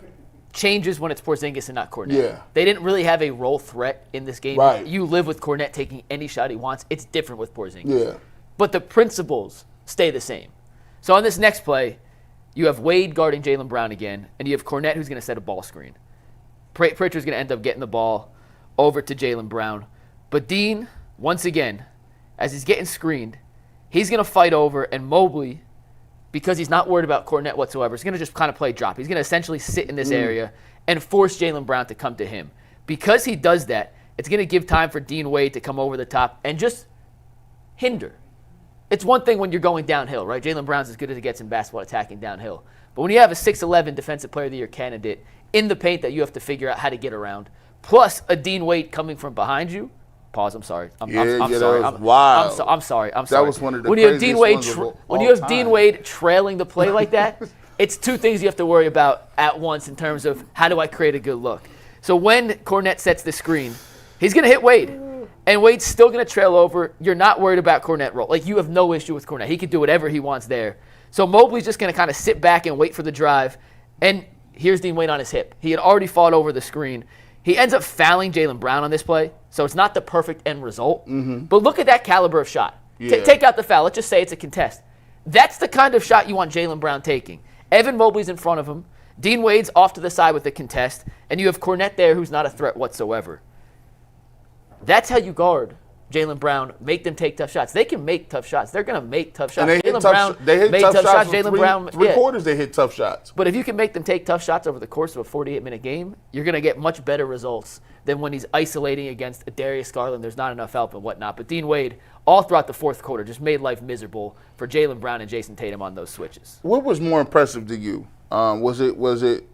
B: Changes when it's Porzingis and not Kornet.
D: Yeah.
B: They didn't really have a role threat in this game.
D: Right.
B: You live with Kornet taking any shot he wants. It's different with Porzingis.
D: Yeah.
B: But the principles stay the same. So on this next play, you have Wade guarding Jaylen Brown again, and you have Kornet who's going to set a ball screen. Pritchard's going to end up getting the ball over to Jaylen Brown. But Dean, once again, as he's getting screened, he's going to fight over, and Mobley, because he's not worried about Kornet whatsoever, he's going to just kind of play drop. He's going to essentially sit in this area and force Jaylen Brown to come to him. Because he does that, it's going to give time for Dean Wade to come over the top and just hinder. It's one thing when you're going downhill, right? Jaylen Brown's as good as it gets in basketball attacking downhill. But when you have a 6'11" Defensive Player of the Year candidate in the paint that you have to figure out how to get around, plus a Dean Wade coming from behind you, pause, I'm sorry. I'm sorry.
D: That was wild.
B: I'm sorry.
D: That was one of the
B: when you have Dean Wade
D: time.
B: Dean Wade trailing the play like that, it's 2 things you have to worry about at once in terms of how do I create a good look. So when Kornet sets the screen, he's going to hit Wade. And Wade's still going to trail over. You're not worried about Kornet roll. Like, you have no issue with Kornet. He can do whatever he wants there. So Mobley's just going to kind of sit back and wait for the drive. And here's Dean Wade on his hip. He had already fought over the screen. He ends up fouling Jaylen Brown on this play. So it's not the perfect end result. But look at that caliber of shot.
D: Yeah.
B: Take out the foul. Let's just say it's a contest. That's the kind of shot you want Jaylen Brown taking. Evan Mobley's in front of him. Dean Wade's off to the side with the contest. And you have Kornet there, who's not a threat whatsoever. That's how you guard Jaylen Brown, make them take tough shots. They can make tough shots. They're going to make tough shots.
D: And they hit tough shots. Jaylen Brown, three quarters, they hit tough shots.
B: But if you can make them take tough shots over the course of a 48-minute game, you're going to get much better results than when he's isolating against a Darius Garland. There's not enough help and whatnot. But Dean Wade, all throughout the fourth quarter, just made life miserable for Jaylen Brown and Jayson Tatum on those switches.
D: What was more impressive to you? Was it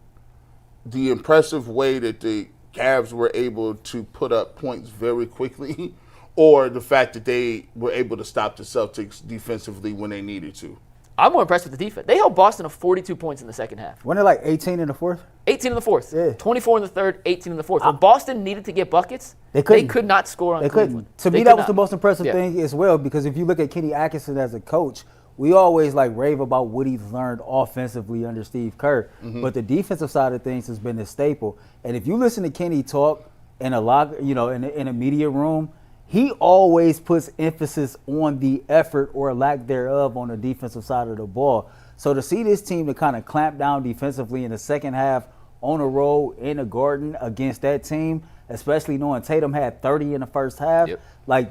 D: the impressive way that the Cavs were able to put up points very quickly, or the fact that they were able to stop the Celtics defensively when they needed to?
B: I'm more impressed with the defense. They held Boston to 42 points in the second half.
C: Weren't it like 18 in the fourth?
B: 18 in the fourth.
C: Yeah.
B: 24 in the third, 18 in the fourth. When Boston needed to get buckets,
C: They
B: could not score on
C: They
B: Cleveland.
C: couldn't. To me, that was the most impressive thing as well, because if you look at Kenny Atkinson as a coach, we always rave about what he's learned offensively under Steve Kerr. But the defensive side of things has been a staple. And if you listen to Kenny talk in in a media room, he always puts emphasis on the effort or lack thereof on the defensive side of the ball. So to see this team to kind of clamp down defensively in the second half on the road in the Garden against that team, especially knowing Tatum had 30 in the first half,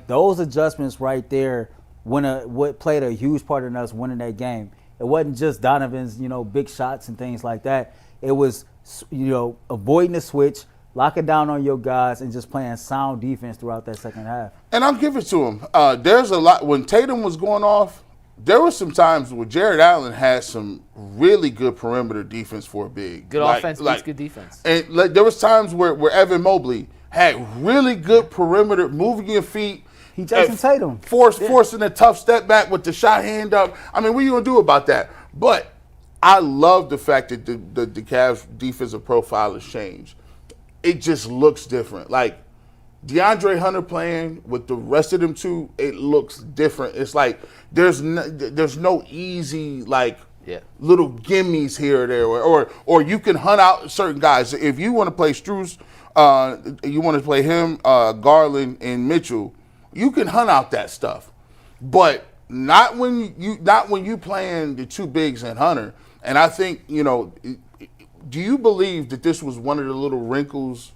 C: those adjustments right there what played a huge part in us winning that game. It wasn't just Donovan's, big shots and things like that. It was, avoiding the switch, locking down on your guys, and just playing sound defense throughout that second half.
D: And I'll give it to him. There's a lot. When Tatum was going off, there were some times where Jared Allen had some really good perimeter defense for a big.
B: Good offense beats good defense.
D: And there was times where Evan Mobley had really good perimeter, moving your feet.
C: He Jayson Tatum.
D: Forcing a tough step back with the shot hand up. I mean, what are you going to do about that? But I love the fact that the Cavs' defensive profile has changed. It just looks different. Like DeAndre Hunter playing with the rest of them two, it looks different. It's like there's no easy little gimmies here or there, or you can hunt out certain guys. If you want to play Strus, you want to play him, Garland, and Mitchell, you can hunt out that stuff, but not when you playing the two bigs and Hunter. And I think, do you believe that this was one of the little wrinkles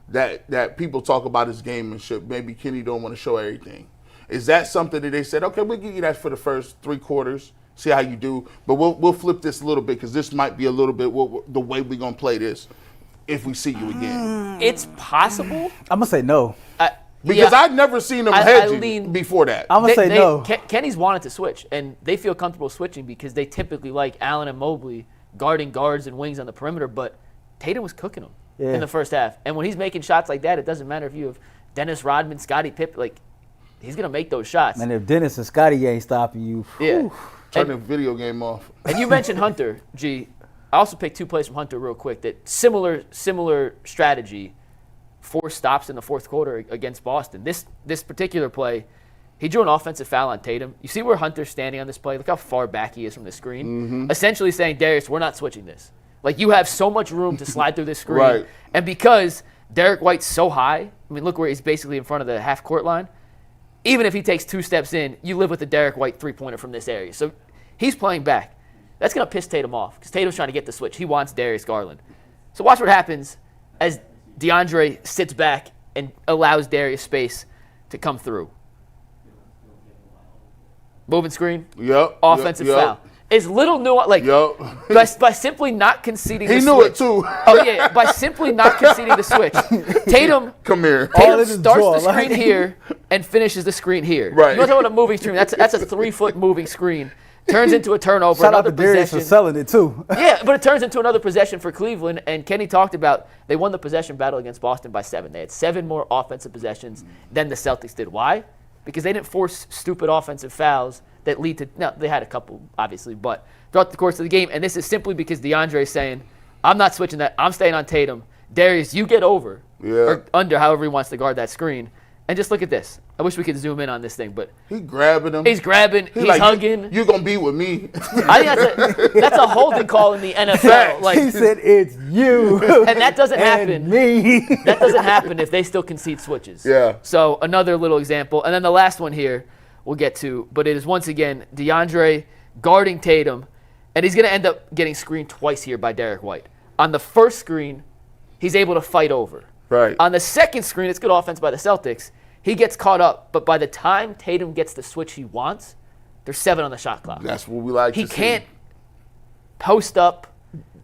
D: that people talk about his gamemanship? Maybe Kenny don't want to show everything. Is that something that they said, okay, we'll give you that for the first 3 quarters, see how you do, but we'll flip this a little bit because this might be a little bit the way we're going to play this if we see you again?
B: It's possible.
C: I'm going to say no.
D: Because I'd never seen them hedging before that.
C: I'm going to say no.
B: Kenny's wanted to switch, and they feel comfortable switching because they typically like Allen and Mobley guarding guards and wings on the perimeter, but Tatum was cooking them in the first half. And when he's making shots like that, it doesn't matter if you have Dennis Rodman, Scottie Pippen, he's going to make those shots.
C: And if Dennis and Scottie ain't stopping you,
D: turn the video game off.
B: And you mentioned Hunter, G. I also picked 2 plays from Hunter real quick that similar strategy, 4 stops in the fourth quarter against Boston. This particular play, he drew an offensive foul on Tatum. You see where Hunter's standing on this play? Look how far back he is from the screen. Essentially saying, Darius, we're not switching this. You have so much room to slide through this screen.
D: Right.
B: And because Derek White's so high, look where he's basically in front of the half-court line. Even if he takes 2 steps in, you live with the Derek White three-pointer from this area. So he's playing back. That's going to piss Tatum off because Tatum's trying to get the switch. He wants Darius Garland. So watch what happens as DeAndre sits back and allows Darius space to come through. Moving screen.
D: Yep.
B: Offensive foul. It's little nuance. By simply not conceding the switch.
D: He knew it too.
B: By simply not conceding the switch. Tatum starts the screen here and finishes the screen here.
D: Right.
B: You know what I'm talking about a moving screen? That's a 3-foot moving screen. Turns into a turnover.
C: Shout out to Darius for selling it too.
B: Yeah, but it turns into another possession for Cleveland. And Kenny talked about they won the possession battle against Boston by 7. They had 7 more offensive possessions than the Celtics did. Why? Because they didn't force stupid offensive fouls that lead to – no, they had a couple, obviously, but throughout the course of the game. And this is simply because DeAndre is saying, I'm not switching that. I'm staying on Tatum. Darius, you get over
D: Yeah.
B: or under, however he wants to guard that screen, and just look at this. I wish we could zoom in on this thing, but
D: He grabbing him.
B: he's grabbing, he's
D: like,
B: hugging.
D: You're going to be with me.
B: I think that's a holding call in the NFL.
C: He
B: Like,
C: said, "It's you."
B: and that doesn't happen.
C: And me.
B: That doesn't happen if they still concede switches.
D: Yeah.
B: So another little example. And then the last one here we'll get to, but it is once again DeAndre guarding Tatum, and he's going to end up getting screened twice here by Derek White. On the first screen, he's able to fight over.
D: Right.
B: On the second screen, it's good offense by the Celtics. He gets caught up, but by the time Tatum gets the switch he wants, there's 7 on the shot clock.
D: That's what we like
B: He
D: to see.
B: can't post up,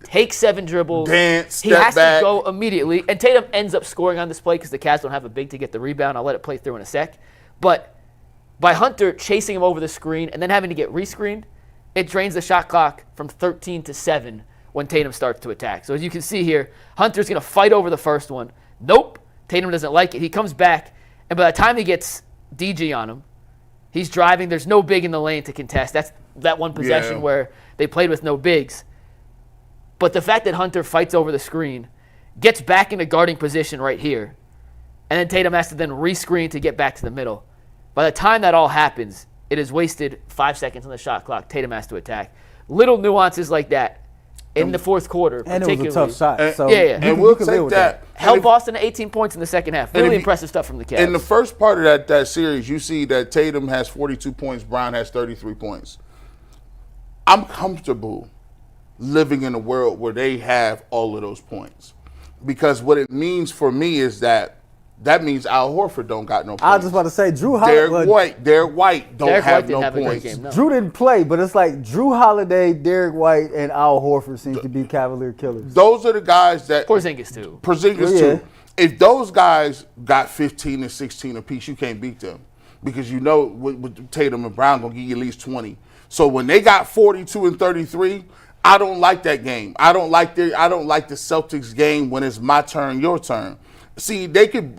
B: take 7 dribbles.
D: Dance,
B: He
D: step
B: has
D: back.
B: to go immediately. And Tatum ends up scoring on this play because the Cavs don't have a big to get the rebound. I'll let it play through in a sec. But by Hunter chasing him over the screen and then having to get rescreened, it drains the shot clock from 13 to 7 when Tatum starts to attack. So as you can see here, Hunter's going to fight over the first one. Nope. Tatum doesn't like it. He comes back, and by the time he gets DG on him, he's driving. There's no big in the lane to contest. That's that one possession where they played with no bigs. But the fact that Hunter fights over the screen, gets back into guarding position right here, and then Tatum has to then rescreen to get back to the middle. By the time that all happens, it has wasted 5 seconds on the shot clock. Tatum has to attack. Little nuances like that in the fourth quarter,
C: And it was a tough shot. So
B: Yeah.
D: And
C: you
D: we'll
C: can live
D: take
C: with
D: that.
B: Held
D: And if-
B: Boston to 18 points in the second half.
D: And
B: Really
D: if you-
B: impressive stuff from the Cavs.
D: In the first part of that series, you see that Tatum has 42 points, Brown has 33 points. I'm comfortable living in a world where they have all of those points. Because what it means for me is that means Al Horford don't got no points.
C: I was just about to say, Drew
D: Derek
C: Holiday.
D: White don't
B: Derek White
D: have
B: didn't
D: no
B: have a great
D: points.
B: game, no.
C: Drew didn't play, but it's like Drew Holiday, Derek White, and Al Horford seems to be Cavalier killers.
D: Those are the guys that
B: Porzingis too.
D: Porzingis
C: Yeah.
D: too. If those guys got 15 and 16 apiece, you can't beat them because you know with Tatum and Brown gonna give you at least 20. So when they got 42 and 33, I don't like that game. I don't like the Celtics game when it's my turn, your turn. See,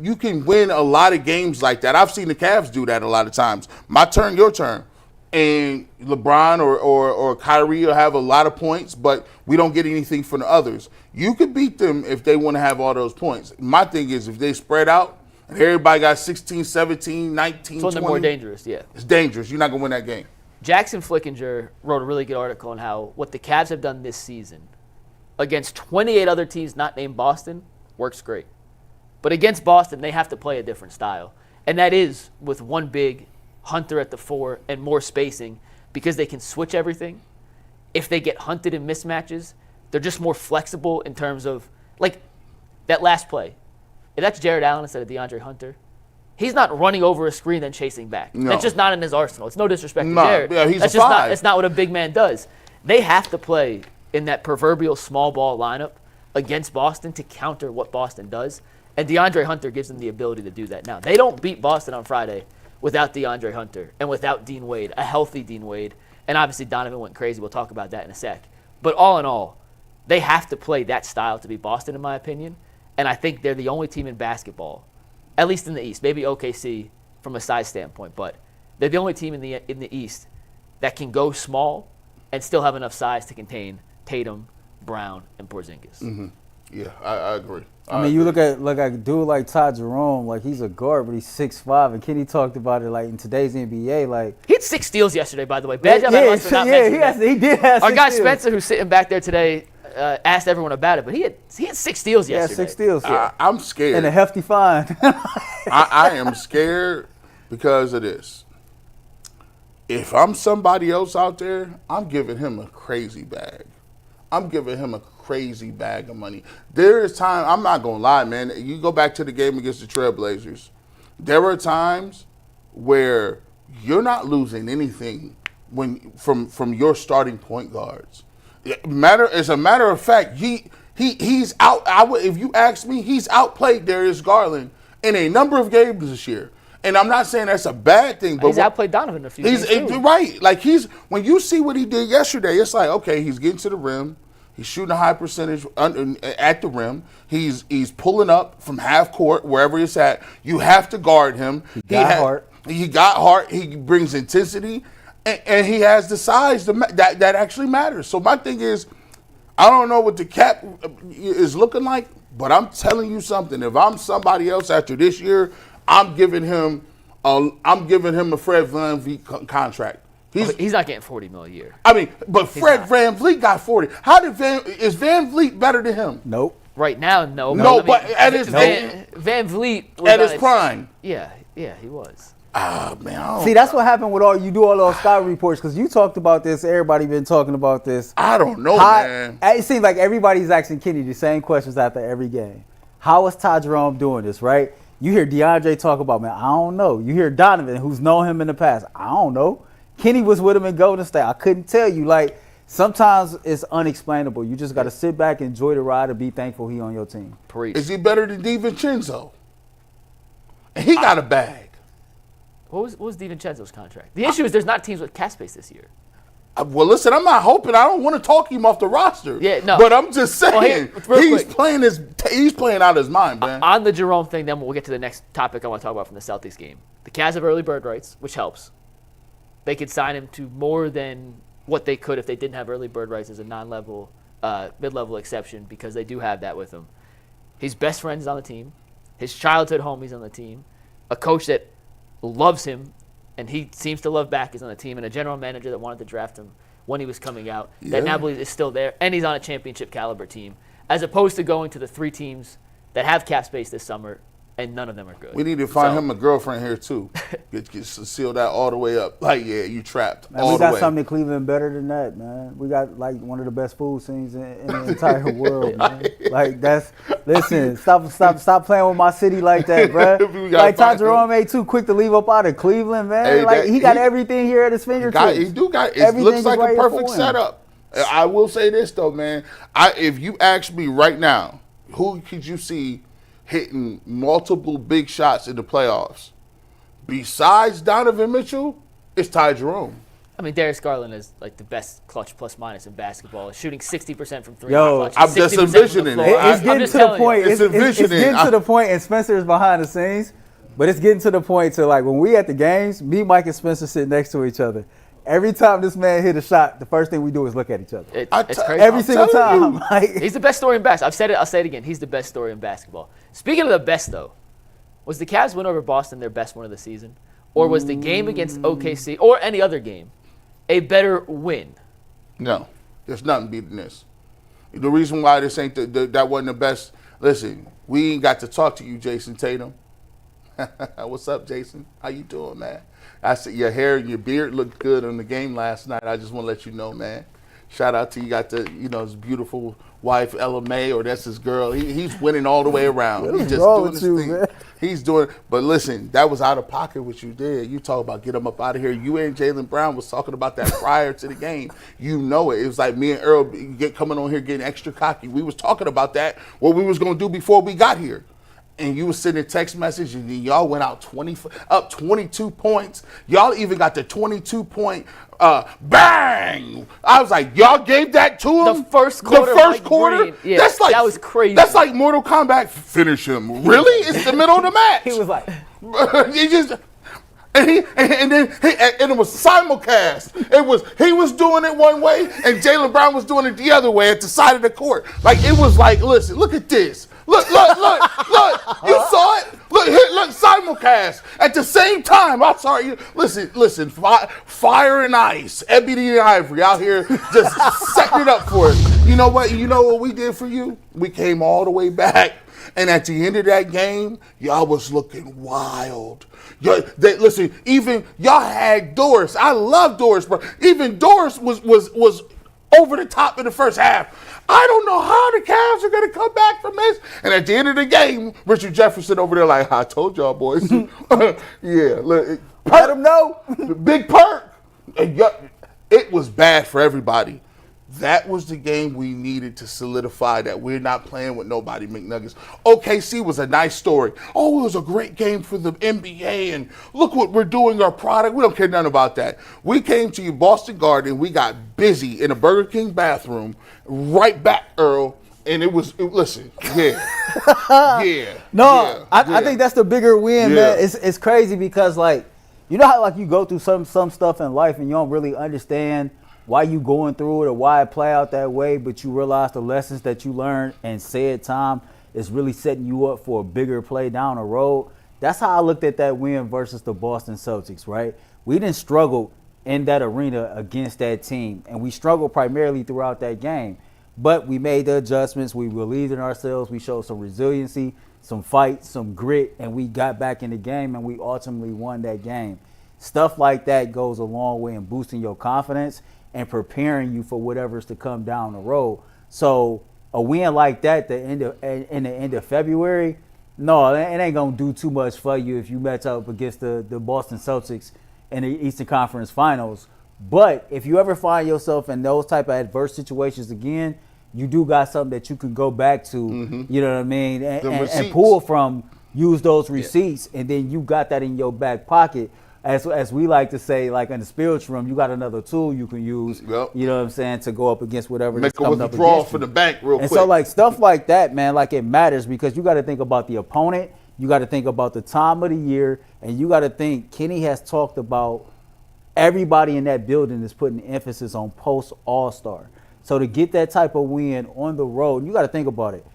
D: you can win a lot of games like that. I've seen the Cavs do that a lot of times. My turn, your turn. And LeBron or Kyrie will have a lot of points, but we don't get anything from the others. You could beat them if they want to have all those points. My thing is if they spread out and everybody got 16, 17, 19,
B: It's one of the
D: 20,
B: more dangerous, yeah.
D: it's dangerous. You're not going to win that game.
B: Jackson Flickinger wrote a really good article on how what the Cavs have done this season against 28 other teams not named Boston works great. But against Boston, they have to play a different style. And that is with one big, Hunter at the 4, and more spacing because they can switch everything. If they get hunted in mismatches, they're just more flexible in terms of, like, that last play. If that's Jared Allen instead of DeAndre Hunter, he's not running over a screen then chasing back.
D: No.
B: That's just not in his arsenal. It's no disrespect to
D: No,
B: Jared.
D: yeah, he's
B: that's
D: a
B: just
D: five.
B: That's not what a big man does. They have to play in that proverbial small ball lineup against Boston to counter what Boston does. And DeAndre Hunter gives them the ability to do that now. They don't beat Boston on Friday without DeAndre Hunter and without Dean Wade, a healthy Dean Wade. And obviously Donovan went crazy. We'll talk about that in a sec. But all in all, they have to play that style to beat Boston, in my opinion. And I think they're the only team in basketball, at least in the East, maybe OKC from a size standpoint, but they're the only team in the East that can go small and still have enough size to contain Tatum, Brown, and Porzingis.
D: Mm-hmm. Yeah, I agree.
C: I mean, you look at a dude like Ty Jerome, like he's a guard, but he's 6'5", and Kenny talked about it like in today's NBA, like
B: He had 6 steals yesterday, by the way. Bad job by us for not mentioning that.
C: he did have
B: Our
C: 6
B: guy
C: steals.
B: Spencer, who's sitting back there today, asked everyone about it, but he had 6 steals
C: Yeah,
B: yesterday.
C: 6 steals.
D: I'm scared.
C: And a hefty fine.
D: I am scared because of this. If I'm somebody else out there, I'm giving him a crazy bag. I'm giving him a crazy bag of money. There is time, I'm not going to lie, man. You go back to the game against the Trailblazers. There were times where you're not losing anything from your starting point guards. As a matter of fact, he's out. If you ask me, he's outplayed Darius Garland in a number of games this year. And I'm not saying that's a bad thing, but
B: He's outplayed Donovan a few games, too.
D: right. Like when you see what he did yesterday, it's like, okay, he's getting to the rim. He's shooting a high percentage at the rim. He's pulling up from half court, wherever it's at. You have to guard him. He got heart. He brings intensity, and he has the size that actually matters. So my thing is, I don't know what the cap is looking like, But I'm telling you something. If I'm somebody else after this year, I'm giving him a Fred VanVleet contract.
B: He's not getting $40 million a year.
D: I mean, but Fred VanVleet got 40. Is VanVleet better than him?
C: Nope.
B: Right now, no.
D: No, but at his
B: VanVleet was
D: at his prime.
B: Yeah, he was.
D: Ah, man.
C: See, that's what happened with all those scout reports, because you talked about this. Everybody been talking about this.
D: I don't know, man.
C: It seems like everybody's asking Kenny the same questions after every game. How is Ty Jerome doing this, right? You hear DeAndre talk about, man, I don't know. You hear Donovan, who's known him in the past. I don't know. Kenny was with him in Golden State. I couldn't tell you. Like, sometimes it's unexplainable. You just got to sit back, enjoy the ride, and be thankful he on your team.
B: Preach.
D: Is he better than DiVincenzo? And he got a bag.
B: What was DiVincenzo's contract? The issue is there's not teams with cap space this year.
D: Well, listen, I'm not hoping. I don't want to talk him off the roster.
B: Yeah, no.
D: But I'm just saying,
B: Well,
D: he's playing out his mind, man.
B: On the Jerome thing, then we'll get to the next topic I want to talk about from the Celtics game. The Cavs have early bird rights, which helps. They could sign him to more than what they could if they didn't have early bird rights as a non-level, mid-level exception, because they do have that with him. His best friend is on the team. His childhood homie's on the team. A coach that loves him, and he seems to love back, is on the team, and a general manager that wanted to draft him when he was coming out, that now believes is still there, and he's on a championship caliber team, as opposed to going to the 3 teams that have cap space this summer, and none of them are good.
D: We need to find him a girlfriend here, too. Get seal that all the way up. Like, yeah, you trapped
C: Man,
D: all the way.
C: We got something in Cleveland better than that, man. We got, like, one of the best food scenes in the entire world, man. Like, listen, stop playing with my city like that, bro. Like, Ty Jerome ain't too quick to leave up out of Cleveland, man.
D: Hey,
C: he got everything here at his fingertips.
D: It looks like a perfect setup. I will say this, though, man. If you ask me right now, who could you see hitting multiple big shots in the playoffs besides Donovan Mitchell? It's Ty Jerome.
B: I mean, Darius Garland is like the best clutch plus minus in basketball, shooting 60% from 3.
C: Yo,
D: I'm just envisioning it.
C: It's getting to the point. It's getting to the point, and Spencer is behind the scenes, but it's getting to the point to, like, when we at the games, me, Mike, and Spencer sit next to each other. Every time this man hit a shot, the first thing we do is look at each other.
B: It's crazy.
C: Every single time. Like,
B: he's the best story in basketball. I've said it. I'll say it again. He's the best story in basketball. Speaking of the best, though, was the Cavs win over Boston their best win of the season? Or was the game against OKC, or any other game, a better win? No.
D: There's nothing beating this. The reason why this ain't that wasn't the best, listen, we ain't got to talk to you, Jayson Tatum. What's up, Jason? How you doing, man? I see your hair and your beard looked good on the game last night. I just want to let you know, man. Shout out to you. Got his beautiful wife, Ella May, or that's his girl. He's winning all the way around. He's just doing his thing. Man? He's doing. But listen, that was out of pocket what you did. You talk about get him up out of here. You and Jaylen Brown was talking about that prior to the game. You know it. It was like me and Earl coming on here getting extra cocky. We was talking about that, what we was going to do before we got here. And you was sending text message, and y'all went out up 22 points. Y'all even got the 22-point bang. I was like, y'all gave that to him?
B: The first quarter? Yeah, that was crazy.
D: That's like Mortal Kombat. Finish him. Really? It's the middle of the match.
C: He was like,
D: And it was simulcast. He was doing it one way, and Jaylen Brown was doing it the other way at the side of the court. Like, it was like, listen, look at this. Look. You saw it? Look, simulcast. At the same time, I'm sorry. Listen, fire and ice, ebony and ivory out here just setting it up for us. You know what? You know what we did for you? We came all the way back. And at the end of that game, y'all was looking wild. Listen, even y'all had Doris. I love Doris, bro. Even Doris was over the top in the first half. I don't know how the Cavs are going to come back from this. And at the end of the game, Richard Jefferson over there like, I told y'all, boys. Yeah, look.
C: let him know.
D: Big perk. It was bad for everybody. That was the game we needed to solidify that we're not playing with nobody, McNuggets. OKC was a nice story. Oh, it was a great game for the NBA, and look what we're doing, our product. We don't care nothing about that. We came to you, Boston Garden, we got busy in a Burger King bathroom, right back, Earl, and listen, yeah.
C: I think that's the bigger win, man. It's crazy because, like, you know how, like, you go through some stuff in life and you don't really understand why you going through it or why it play out that way, but you realize the lessons that you learned and said time. It's really setting you up for a bigger play down the road. That's how I looked at that win versus the Boston Celtics, right? We didn't struggle in that arena against that team, and we struggled primarily throughout that game. But we made the adjustments. We believed in ourselves. We showed some resiliency, some fight, some grit, and we got back in the game, and we ultimately won that game. Stuff like that goes a long way in boosting your confidence and preparing you for whatever's to come down the road. So a win like that in the end of February, no, it ain't going to do too much for you if you match up against the Boston Celtics in the Eastern Conference Finals. But if you ever find yourself in those type of adverse situations again, you do got something that you can go back to, you know what I mean, and pull from, use those receipts, and then you got that in your back pocket. As we like to say, like in the spiritual room, you got another tool you can use, you know what I'm saying, to go up against whatever that's coming up against you. Make a withdrawal
D: for the bank real quick.
C: And so, like, stuff like that, man, like, it matters because you got to think about the opponent, you got to think about the time of the year, and you got to think Kenny has talked about everybody in that building is putting emphasis on post-All-Star. So to get that type of win on the road, you got to think about it.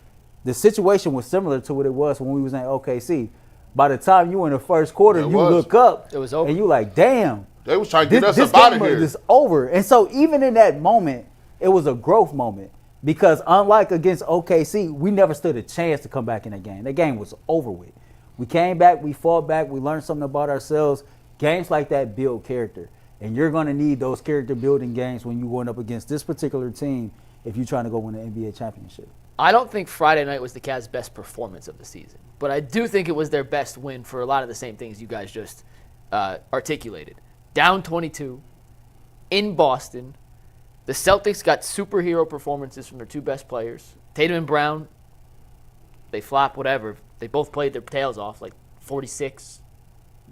C: The situation was similar to what it was when we was in OKC. By the time you were in the first quarter, look up,
B: it was over.
C: And you like, damn.
D: They was trying to get us up out of here.
C: This over. And so even in that moment, it was a growth moment because unlike against OKC, we never stood a chance to come back in that game. That game was over with. We came back, we fought back, we learned something about ourselves. Games like that build character. And you're going to need those character building games when you're going up against this particular team if you're trying to go win the NBA championship.
B: I don't think Friday night was the Cavs' best performance of the season, but I do think it was their best win for a lot of the same things you guys just articulated. Down 22 in Boston. The Celtics got superhero performances from their two best players. Tatum and Brown, they flop, whatever. They both played their tails off, like 46.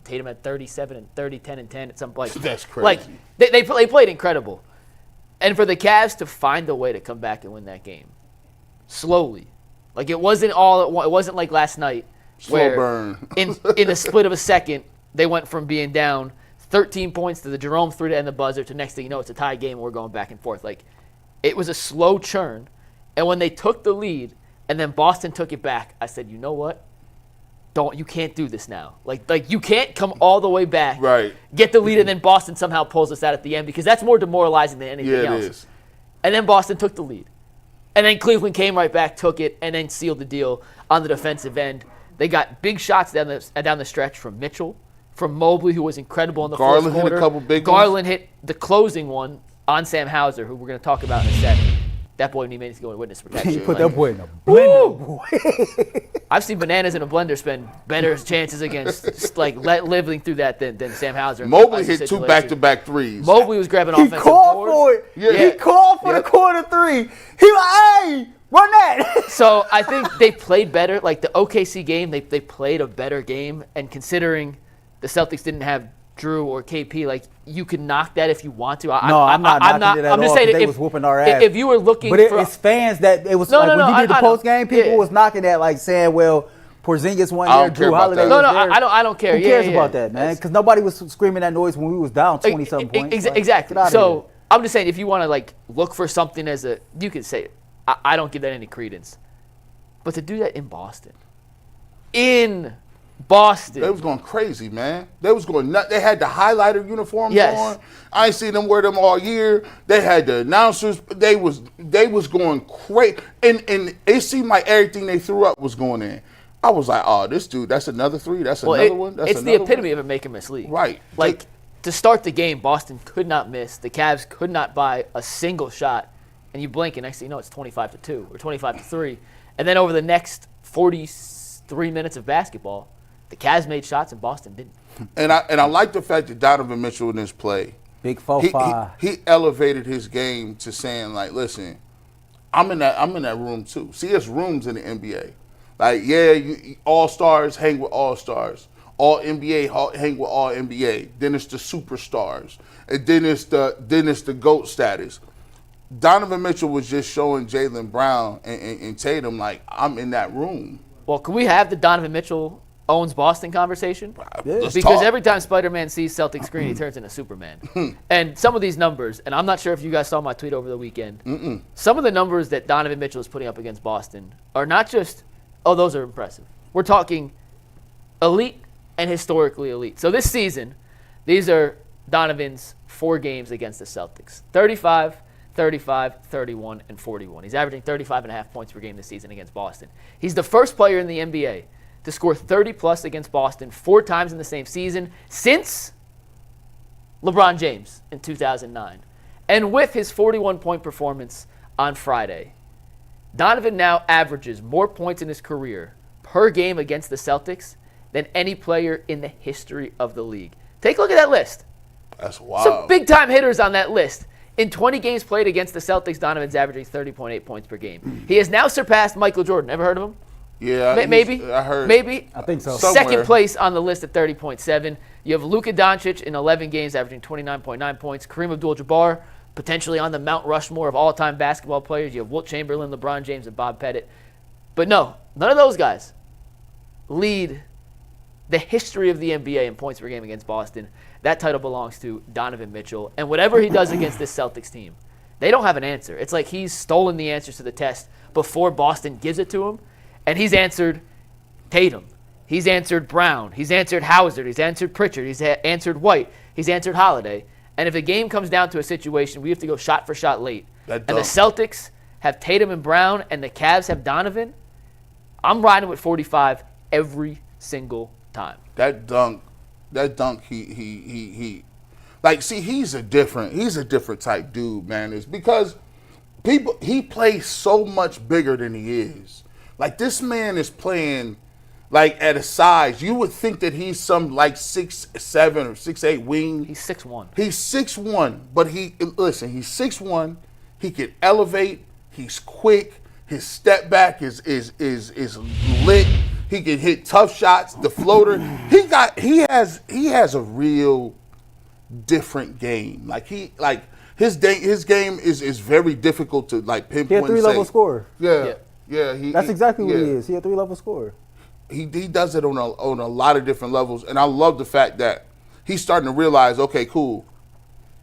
B: Tatum had 37 and 30, 10 and 10 at some point.
D: That's crazy.
B: Like, they played incredible. And for the Cavs to find a way to come back and win that game, slowly. Like, it wasn't like last night where
D: burn.
B: in a split of a second, they went from being down 13 points to the Jerome 3 to end the buzzer to next thing you know, it's a tie game and we're going back and forth. Like, it was a slow churn. And when they took the lead and then Boston took it back, I said, you know what? You can't do this now. Like you can't come all the way back,
D: right?
B: Get the lead, and then Boston somehow pulls us out at the end because that's more demoralizing than anything else.
D: It is.
B: And then Boston took the lead. And then Cleveland came right back, took it, and then sealed the deal on the defensive end. They got big shots down the stretch from Mitchell, from Mobley, who was incredible in the fourth quarter.
D: Garland hit a couple big ones.
B: Garland hit the closing one on Sam Hauser, who we're going to talk about in a second. That boy made me go in witness protection.
C: You put that boy in a blender, boy.
B: I've seen bananas in a blender spend better chances against living through that than Sam Hauser.
D: Mobley hit two back-to-back threes.
B: Mobley was grabbing offensive boards.
C: He called for it. Yeah. He called for the corner three. He like, hey, run that.
B: So I think they played better. Like the OKC game, they played a better game. And considering the Celtics didn't have Drew or KP, like you can knock that if you want to.
C: I'm not knocking it at
B: I'm just
C: all,
B: saying
C: they was whooping our ass.
B: If you were looking
C: but it's fans that it was when you did the post game, people was knocking that, like saying, well, Porzingis wasn't there, Drew Holiday was there.
B: I don't care.
C: Who cares about that, man? Because nobody was screaming that noise when we was down 20-something points.
B: Exactly. So I'm just saying, if you want to like look for something you could say, I don't give that any credence. But to do that in Boston.
D: They was going crazy, man. They was going nuts. They had the highlighter uniforms on. I ain't seen them wear them all year. They had the announcers. They was going crazy. And it seemed like everything they threw up was going in. I was like, oh, this dude, that's another three. That's another one.
B: It's the epitome of a make or miss league.
D: Right.
B: Like, to start the game, Boston could not miss. The Cavs could not buy a single shot. And you blink, and next thing you know, it's 25-2 or 25-3. And then over the next 43 minutes of basketball, the Cavs made shots and Boston didn't.
D: And I like the fact that Donovan Mitchell in this play,
C: big 4-5.
D: He elevated his game to saying, like, listen, I'm in that room too. See, there's rooms in the NBA. Like, all-stars hang with all-stars. All NBA hang with all NBA. Then it's the superstars. And then it's the GOAT status. Donovan Mitchell was just showing Jaylen Brown and Tatum, like, I'm in that room.
B: Well, can we have the Donovan Mitchell owns Boston conversation? Because every time Spider-Man sees Celtic screen, he turns into Superman. And some of these numbers, and I'm not sure if you guys saw my tweet over the weekend, some of the numbers that Donovan Mitchell is putting up against Boston are not just Oh, those are impressive. We're talking elite and historically elite. So this season, these are Donovan's 4 games against the Celtics. 35, 35, 31, and 41. He's averaging 35.5 points per game this season against Boston. He's the first player in the NBA to score 30-plus against Boston 4 times in the same season since LeBron James in 2009. And with his 41-point performance on Friday, Donovan now averages more points in his career per game against the Celtics than any player in the history of the league. Take a look at that list.
D: That's wild.
B: Some big-time hitters on that list. In 20 games played against the Celtics, Donovan's averaging 30.8 points per game. He has now surpassed Michael Jordan. Ever heard of him?
D: Yeah.
B: Maybe.
D: I heard.
B: Maybe.
C: I think so.
D: Somewhere.
B: Second place on the list at 30.7. You have Luka Doncic in 11 games averaging 29.9 points. Kareem Abdul-Jabbar, potentially on the Mount Rushmore of all-time basketball players. You have Wilt Chamberlain, LeBron James, and Bob Pettit. But no, none of those guys lead the history of the NBA in points per game against Boston. That title belongs to Donovan Mitchell. And whatever he does against this Celtics team, they don't have an answer. It's like he's stolen the answers to the test before Boston gives it to him. And he's answered Tatum. He's answered Brown. He's answered Hauser. He's answered Pritchard. He's answered White. He's answered Holiday. And if a game comes down to a situation we have to go shot for shot late, and the Celtics have Tatum and Brown and the Cavs have Donovan, I'm riding with 45 every single time.
D: That dunk, he like, see, he's a different type dude, man. It's because he plays so much bigger than he is. Like, this man is playing like at a size, you would think that he's some like 6'7" or 6'8" wing.
B: He's 6'1".
D: He's 6'1", but he's 6'1". He can elevate. He's quick. His step back is lit. He can hit tough shots. The floater. He has a real different game. His game is very difficult to like pinpoint.
C: He a 3-level scorer.
D: Yeah.
C: That's exactly what he is. He a 3-level scorer.
D: He does it on a lot of different levels, and I love the fact that he's starting to realize, okay, cool,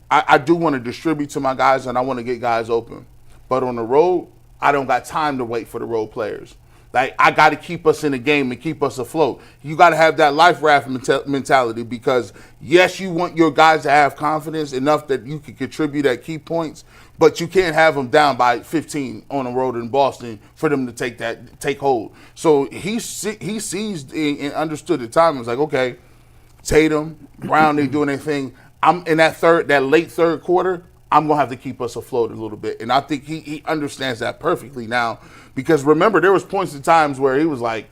D: I do want to distribute to my guys and I want to get guys open, but on the road, I don't got time to wait for the road players. Like, I got to keep us in the game and keep us afloat. You got to have that life raft mentality because, yes, you want your guys to have confidence enough that you can contribute at key points, but you can't have them down by 15 on the road in Boston for them to take hold. So he seized and understood the time. It was like, okay, Tatum, Brown, they doing their thing. I'm in that late third quarter, I'm going to have to keep us afloat a little bit. And I think he understands that perfectly now. Because remember, there was points in times where he was like,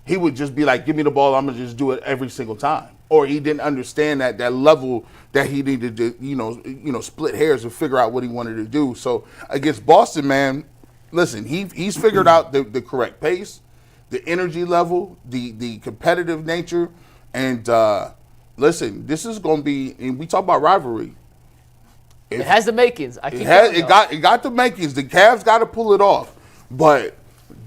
D: he would just be like, give me the ball, I'm going to just do it every single time. Or he didn't understand that level that he needed to, split hairs and figure out what he wanted to do. So against Boston, man, listen, he's figured out the correct pace, the energy level, the competitive nature. And listen, this is going to be, and we talk about rivalry.
B: It has the makings.
D: It got the makings. The Cavs got to pull it off. But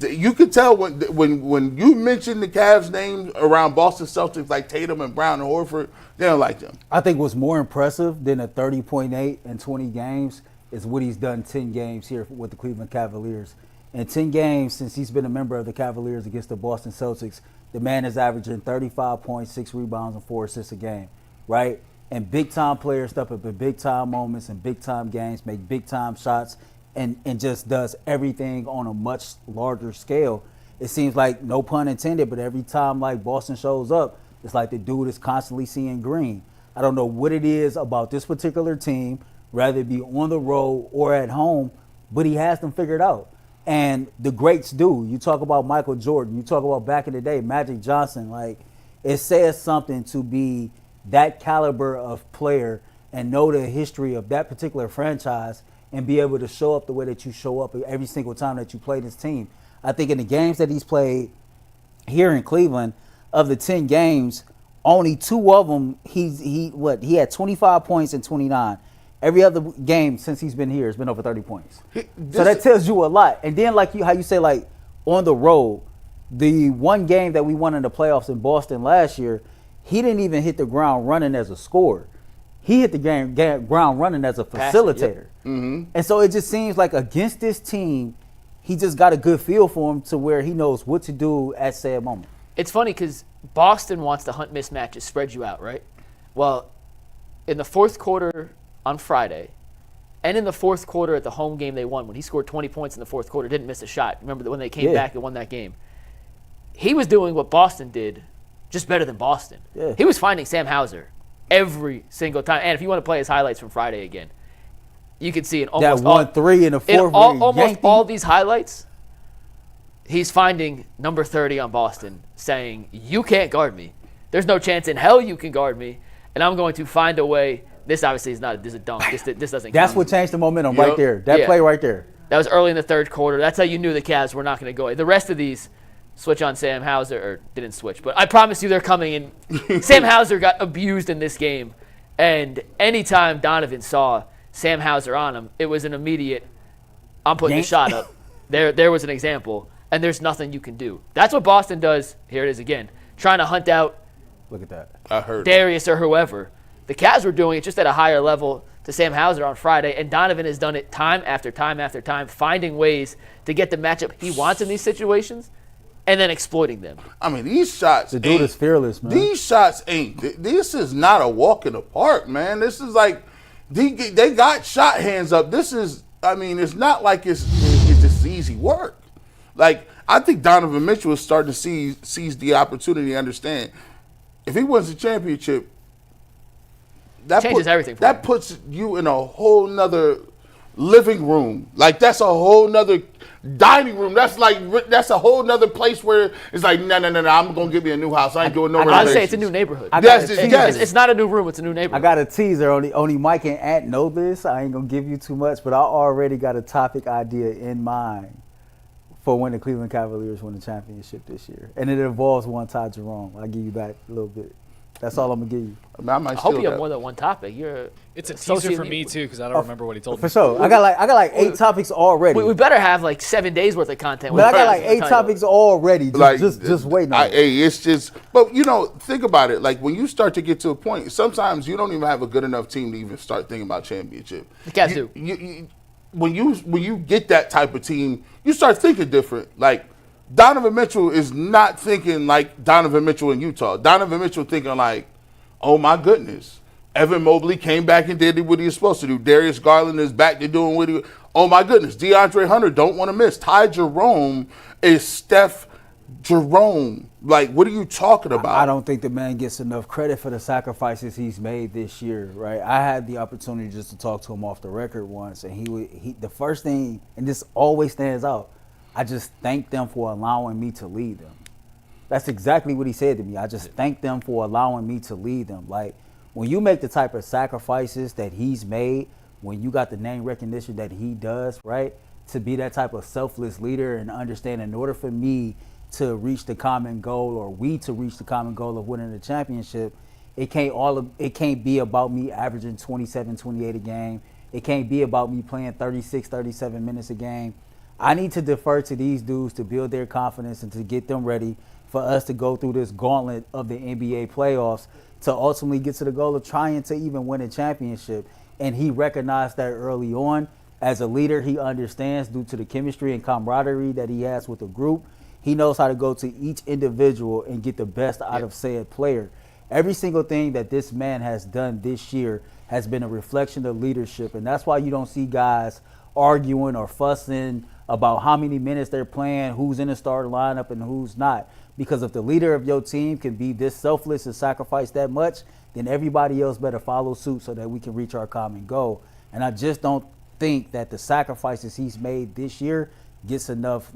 D: you could tell when you mention the Cavs' names around Boston Celtics like Tatum and Brown and Horford, they don't like them.
C: I think what's more impressive than a 30.8 in 20 games is what he's done 10 games here with the Cleveland Cavaliers. In 10 games since he's been a member of the Cavaliers against the Boston Celtics, the man is averaging 35 points, 6 rebounds, and 4 assists a game, right? And big-time players step up in big-time moments and big-time games, make big-time shots, and just does everything on a much larger scale. It seems like, no pun intended, but every time like Boston shows up, it's like the dude is constantly seeing green. I don't know what it is about this particular team, whether it be on the road or at home, but he has them figured out. And the greats do. You talk about Michael Jordan, you talk about back in the day, Magic Johnson, like, it says something to be that caliber of player and know the history of that particular franchise and be able to show up the way that you show up every single time that you play this team. I think in the games that he's played here in Cleveland, of the 10 games, only 2 of them, he had 25 points in 29. Every other game since he's been here has been over 30 points. So that tells you a lot. And then how you say, like, on the road, the one game that we won in the playoffs in Boston last year, he didn't even hit the ground running as a scorer. He hit the ground running as a facilitator.
D: Mm-hmm.
C: And so it just seems like against this team, he just got a good feel for him to where he knows what to do at said moment.
B: It's funny because Boston wants to hunt mismatches, spread you out, right? Well, in the fourth quarter on Friday, and in the fourth quarter at the home game they won, when he scored 20 points in the fourth quarter, didn't miss a shot. Remember when they came back and won that game? He was doing what Boston did, just better than Boston.
C: Yeah.
B: He was finding Sam Hauser every single time. And if you want to play his highlights from Friday again, you can see in almost
C: that 1-3 in the fourth.
B: Almost all these highlights, he's finding number 30 on Boston saying, you can't guard me. There's no chance in hell you can guard me, and I'm going to find a way. This obviously is not this is a dunk. This doesn't
C: That's
B: count.
C: what changed the momentum right there. That play right there.
B: That was early in the third quarter. That's how you knew the Cavs were not going to go. The rest of these switch on Sam Hauser, or didn't switch, but I promise you they're coming in. Sam Hauser got abused in this game, and anytime Donovan saw Sam Hauser on him, it was an immediate, I'm putting the shot up. There was an example, and there's nothing you can do. That's what Boston does. Here it is again, trying to hunt out
C: Look at that.
D: I heard
B: Darius or whoever. The Cavs were doing it just at a higher level to Sam Hauser on Friday, and Donovan has done it time after time after time, finding ways to get the matchup he wants in these situations and then exploiting them.
D: I mean, these shots.
C: The dude is fearless, man.
D: These shots ain't. This is not a walk in the park, man. This is like they got shot hands up. This is. I mean, it's not like it's just easy work. Like, I think Donovan Mitchell is starting to seize the opportunity to understand if he wins the championship. That
B: changes everything for
D: that
B: him.
D: puts you in a whole nother living room. Like, that's a whole nother dining room. That's a whole nother place where it's like, no, I'm gonna give me a new house. I ain't doing no
B: I
D: renovations.
B: say it's a new neighborhood.
D: Yes.
B: It's not a new room. It's a new neighborhood.
C: I got a teaser. Only Mike and Ant know this. I ain't gonna give you too much, but I already got a topic idea in mind for when the Cleveland Cavaliers win the championship this year, and it involves one Ty Jerome. I'll give you back a little bit. That's all I'm gonna give you.
D: I
B: hope you have more than one topic.
E: It's a teaser for me too, because I don't remember what he told me.
C: For sure. I got like 8 topics already.
B: We better have like 7 days worth of content.
C: But I got like 8 topics already. Just waiting on it.
D: Hey, it's just, but think about it. Like, when you start to get to a point, sometimes you don't even have a good enough team to even start thinking about championship.
B: The Cavs do.
D: When you get that type of team, you start thinking different. Like, Donovan Mitchell is not thinking like Donovan Mitchell in Utah. Donovan Mitchell thinking like, oh my goodness, Evan Mobley came back and did what he was supposed to do. Darius Garland is back to doing what he. Oh my goodness, DeAndre Hunter don't want to miss. Ty Jerome is Steph Jerome. Like, what are you talking about?
C: I don't think the man gets enough credit for the sacrifices he's made this year, right? I had the opportunity just to talk to him off the record once, and he the first thing, and this always stands out, I just thank them for allowing me to lead them. That's exactly what he said to me. I just thank them for allowing me to lead them. Like, when you make the type of sacrifices that he's made, when you got the name recognition that he does, right, to be that type of selfless leader and understand in order for me to reach the common goal, or we to reach the common goal of winning the championship, it can't be about me averaging 27, 28 a game. It can't be about me playing 36, 37 minutes a game. I need to defer to these dudes to build their confidence and to get them ready for us to go through this gauntlet of the NBA playoffs to ultimately get to the goal of trying to even win a championship. And he recognized that early on. As a leader, he understands, due to the chemistry and camaraderie that he has with the group, he knows how to go to each individual and get the best out of said player. Every single thing that this man has done this year has been a reflection of leadership, and that's why you don't see guys arguing or fussing about how many minutes they're playing, who's in the starting lineup and who's not. Because if the leader of your team can be this selfless and sacrifice that much, then everybody else better follow suit so that we can reach our common goal. And I just don't think that the sacrifices he's made this year gets enough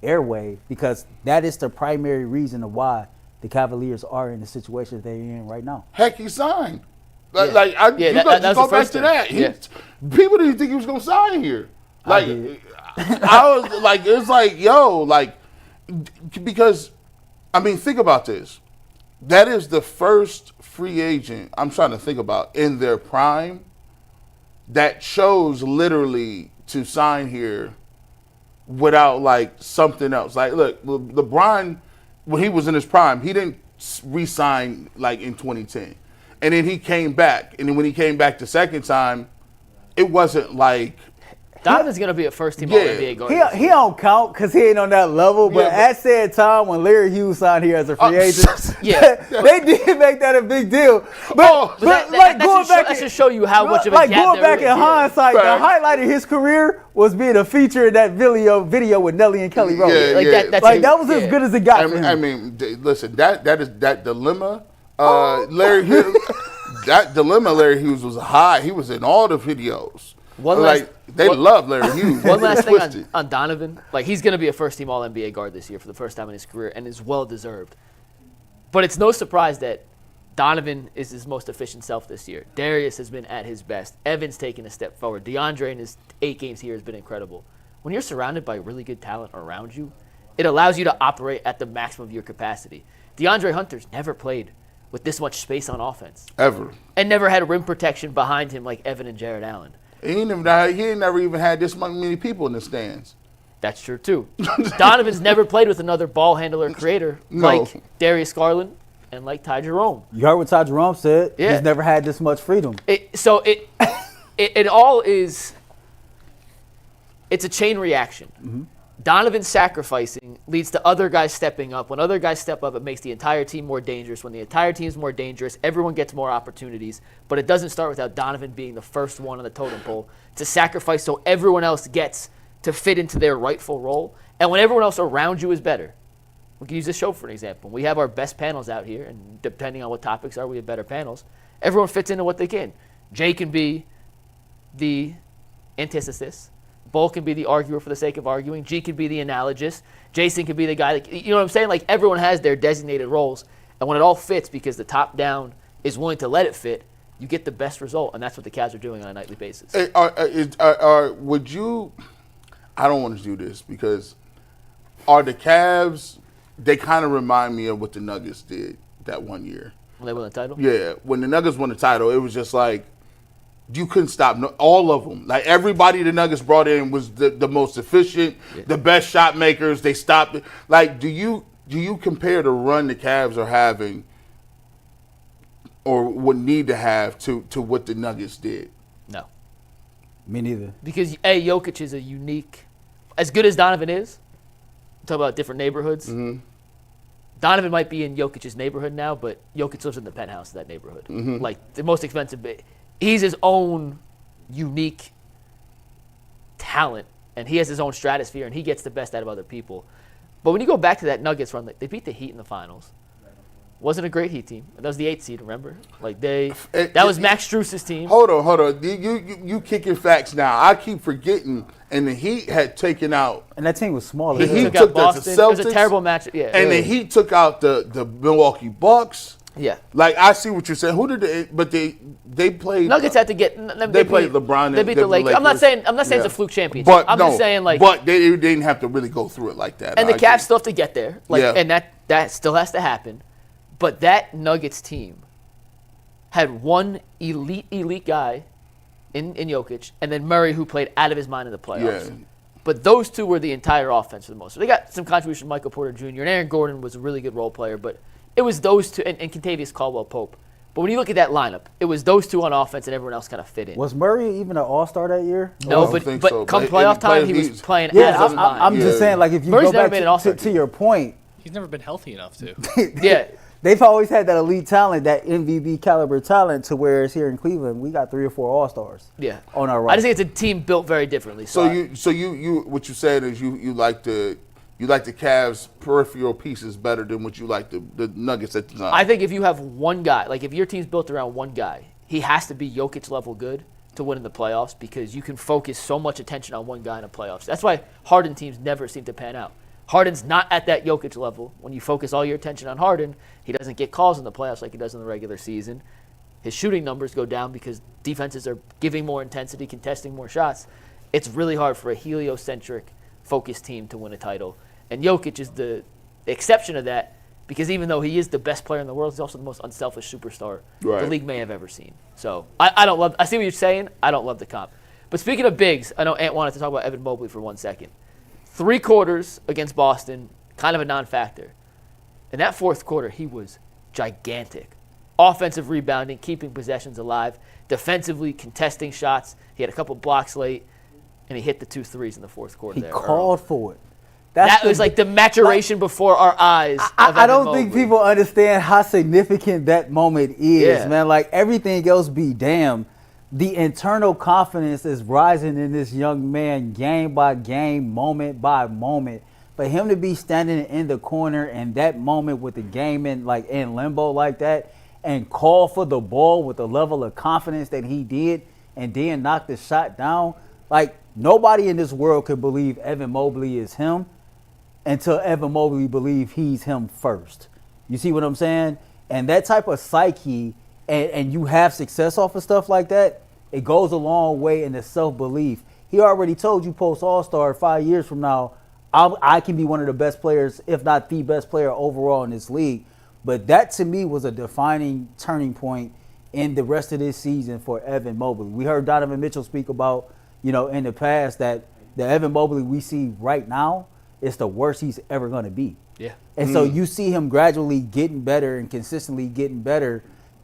C: airway, because that is the primary reason of why the Cavaliers are in the situation they're in right now.
D: Heck, he signed.
B: That's
D: Go back to that. People didn't think he was gonna sign here. I was like, it's like, yo, because, I mean, think about this. That is the first free agent I'm trying to think about in their prime that chose literally to sign here without something else. Like, look, LeBron, when he was in his prime, he didn't re-sign in 2010. And then he came back. And then when he came back the second time, it wasn't
B: Donovan's going to be a first-team All-NBA guard.
C: He don't count because he ain't on that level. But at said time when Larry Hughes signed here as a free agent, they did make that a big deal. But
B: that should show you how much of a gap
C: going back in hindsight,
D: Right.
C: the highlight of his career was being a feature in that video with Nelly and Kelly Rowland. That was as good as it got for him.
D: I mean, listen, that dilemma, Larry Hughes. That dilemma, Larry Hughes was high. He was in all the videos. They love Larry Hughes.
B: One last thing on Donovan. He's going to be a first-team All-NBA guard this year for the first time in his career, and is well-deserved. But it's no surprise that Donovan is his most efficient self this year. Darius has been at his best. Evan's taken a step forward. DeAndre in his 8 games here has been incredible. When you're surrounded by really good talent around you, it allows you to operate at the maximum of your capacity. DeAndre Hunter's never played with this much space on offense.
D: Ever.
B: And never had rim protection behind him like Evan and Jared Allen.
D: He ain't never even had this many people in the stands.
B: That's true, too. Donovan's never played with another ball handler creator like Darius Garland and like Ty Jerome.
C: You heard what Ty Jerome said.
B: Yeah.
C: He's never had this much freedom.
B: It all is – it's a chain reaction. Mm-hmm. Donovan sacrificing leads to other guys stepping up. When other guys step up, it makes the entire team more dangerous. When the entire team is more dangerous, everyone gets more opportunities. But it doesn't start without Donovan being the first one on the totem pole to sacrifice so everyone else gets to fit into their rightful role. And when everyone else around you is better. We can use this show for an example. We have our best panels out here, and depending on what topics are, we have better panels. Everyone fits into what they can. Jay can be the antithesis. Bull can be the arguer for the sake of arguing. G can be the analogist. Jason can be the guy that, you know what I'm saying? Everyone has their designated roles. And when it all fits because the top down is willing to let it fit, you get the best result. And that's what the Cavs are doing on a nightly basis.
D: Would you, I don't want to do this because are the Cavs, they kind of remind me of what the Nuggets did that one year.
B: When they won the title?
D: Yeah. When the Nuggets won the title, it was just like, you couldn't stop all of them. Everybody the Nuggets brought in was the most efficient, the best shot makers. They stopped it. Do you compare the run the Cavs are having or would need to have to what the Nuggets did?
B: No.
C: Me neither.
B: Because, Jokic is a unique, as good as Donovan is, talk about different neighborhoods. Mm-hmm. Donovan might be in Jokic's neighborhood now, but Jokic lives in the penthouse of that neighborhood. Mm-hmm. The most expensive. He's his own unique talent, and he has his own stratosphere, and he gets the best out of other people. But when you go back to that Nuggets run, they beat the Heat in the finals. Wasn't a great Heat team. That was the 8th seed, remember? That was Max Strus's team.
D: Hold on. You kicking facts now. I keep forgetting, and the Heat had taken out.
C: And that team was smaller.
D: The Heat
B: took out
D: the
B: Boston.
D: Celtics.
B: It was a terrible match. Yeah.
D: And the Heat took out the Milwaukee Bucks.
B: Yeah.
D: I see what you're saying. Who did they played?
B: Nuggets had to get.
D: They played LeBron.
B: They beat the Lakers. I'm not saying it's a fluke championship.
D: But
B: I'm just saying
D: But they didn't have to really go through it like that.
B: And the Cavs still have to get there. And that still has to happen. But that Nuggets team had one elite guy in Jokic, and then Murray, who played out of his mind in the playoffs. Yeah. But those two were the entire offense for the most. So they got some contribution from Michael Porter Jr. and Aaron Gordon was a really good role player, but it was those two and Kentavious Caldwell-Pope. But when you look at that lineup, it was those two on offense and everyone else kind of fit in.
C: Was Murray even an all-star that year?
B: No, but come playoff time, he was playing out of his mind.
C: I'm just saying, if you
B: Murray's
C: go back to your point.
E: He's never been healthy enough to.
B: Yeah.
C: They've always had that elite talent, that MVP caliber talent, to where it's here in Cleveland, we got 3 or 4 all-stars.
B: Yeah.
C: On our roster.
B: I just think it's a team built very differently.
D: So you what you said is you like the Cavs' peripheral pieces better than what you like the Nuggets at the time.
B: I think if you have one guy, if your team's built around one guy, he has to be Jokic level good to win in the playoffs because you can focus so much attention on one guy in the playoffs. That's why Harden teams never seem to pan out. Harden's not at that Jokic level. When you focus all your attention on Harden, he doesn't get calls in the playoffs like he does in the regular season. His shooting numbers go down because defenses are giving more intensity, contesting more shots. It's really hard for a heliocentric, focused team to win a title. And Jokic is the exception of that because even though he is the best player in the world, he's also the most unselfish superstar the league may have ever seen. So I see what you're saying. I don't love the comp. But speaking of bigs, I know Ant wanted to talk about Evan Mobley for 1 second. 3 quarters against Boston, kind of a non-factor. In that 4th quarter, he was gigantic. Offensive rebounding, keeping possessions alive, defensively contesting shots. He had a couple blocks late. and he hit the 2 threes in the fourth quarter.
C: He
B: there
C: called for it.
B: That was like the maturation before our eyes.
C: I don't think people understand how significant that moment is, man. Like, everything else be damned. The internal confidence is rising in this young man game by game, moment by moment. For him to be standing in the corner in that moment with the game in limbo like that and call for the ball with the level of confidence that he did and then knock the shot down, like, nobody in this world could believe Evan Mobley is him until Evan Mobley believe he's him first. You see what I'm saying? And that type of psyche, and you have success off of stuff like that, it goes a long way in the self-belief. He already told you post All-Star 5 years from now, I can be one of the best players, if not the best player overall in this league. But that, to me, was a defining turning point in the rest of this season for Evan Mobley. We heard Donovan Mitchell speak about, in the past, that the Evan Mobley we see right now is the worst he's ever going to be.
B: Yeah.
C: And so you see him gradually getting better and consistently getting better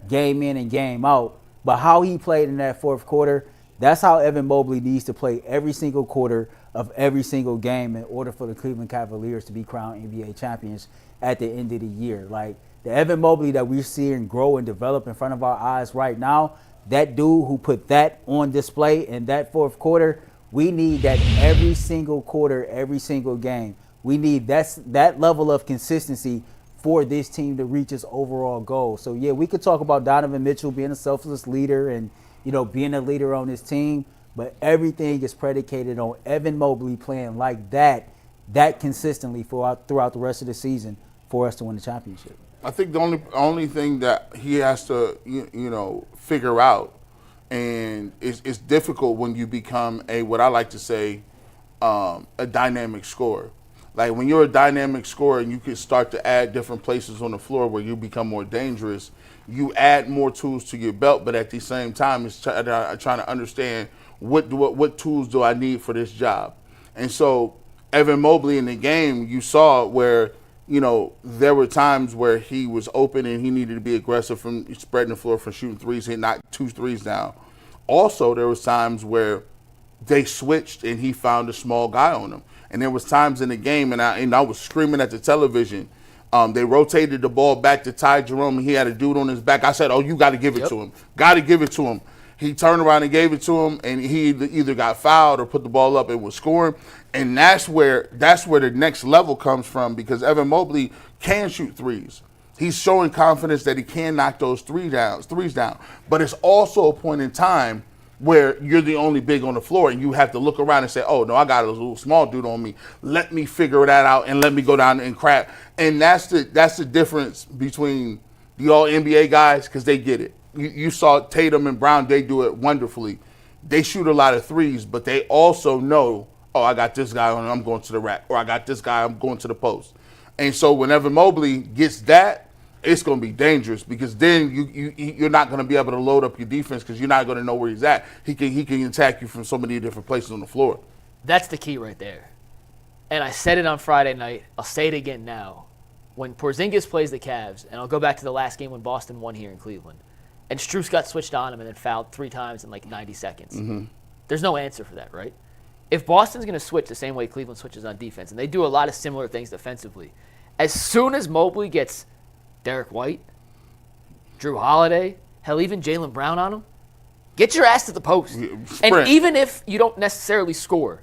C: game in and game out. But how he played in that fourth quarter, that's how Evan Mobley needs to play every single quarter of every single game in order for the Cleveland Cavaliers to be crowned NBA champions at the end of the year. Like, the Evan Mobley that we're seeing grow and develop in front of our eyes right now, that dude who put that on display in that fourth quarter, we need that every single quarter, every single game. We need that level of consistency for this team to reach its overall goal. So, yeah, we could talk about Donovan Mitchell being a selfless leader and, being a leader on this team, but everything is predicated on Evan Mobley playing like that consistently throughout the rest of the season for us to win the championship.
D: I think the only thing that he has to, figure out, and it's difficult when you become what I like to say, a dynamic scorer. Like, when you're a dynamic scorer and you can start to add different places on the floor where you become more dangerous, you add more tools to your belt, but at the same time, it's trying to understand what tools do I need for this job. And so Evan Mobley in the game, you saw where, there were times where he was open and he needed to be aggressive from spreading the floor for shooting threes. He knocked 2 threes down. Also, there was times where they switched and he found a small guy on him. And there was times in the game, and I was screaming at the television. They rotated the ball back to Ty Jerome, and he had a dude on his back. I said, you got to give it to him. Got to give it to him. He turned around and gave it to him, and he either got fouled or put the ball up and was scoring. And that's where the next level comes from, because Evan Mobley can shoot threes. He's showing confidence that he can knock those threes down. But it's also a point in time where you're the only big on the floor and you have to look around and say, oh, no, I got a little small dude on me. Let me figure that out and let me go down and crap. And that's the difference between the all-NBA guys, because they get it. You saw Tatum and Brown, they do it wonderfully. They shoot a lot of threes, but they also know, I got this guy on, I'm going to the rack, or I got this guy, I'm going to the post. And so whenever Mobley gets that, it's going to be dangerous, because then you're not going to be able to load up your defense because you're not going to know where he's at. He can attack you from so many different places on the floor.
B: That's the key right there. And I said it on Friday night. I'll say it again now. When Porzingis plays the Cavs, and I'll go back to the last game when Boston won here in Cleveland, and Strus got switched on him and then fouled 3 times in 90 seconds. Mm-hmm. There's no answer for that, right? If Boston's going to switch the same way Cleveland switches on defense, and they do a lot of similar things defensively, as soon as Mobley gets Derek White, Drew Holiday, hell, even Jaylen Brown on him, get your ass to the post. And even if you don't necessarily score,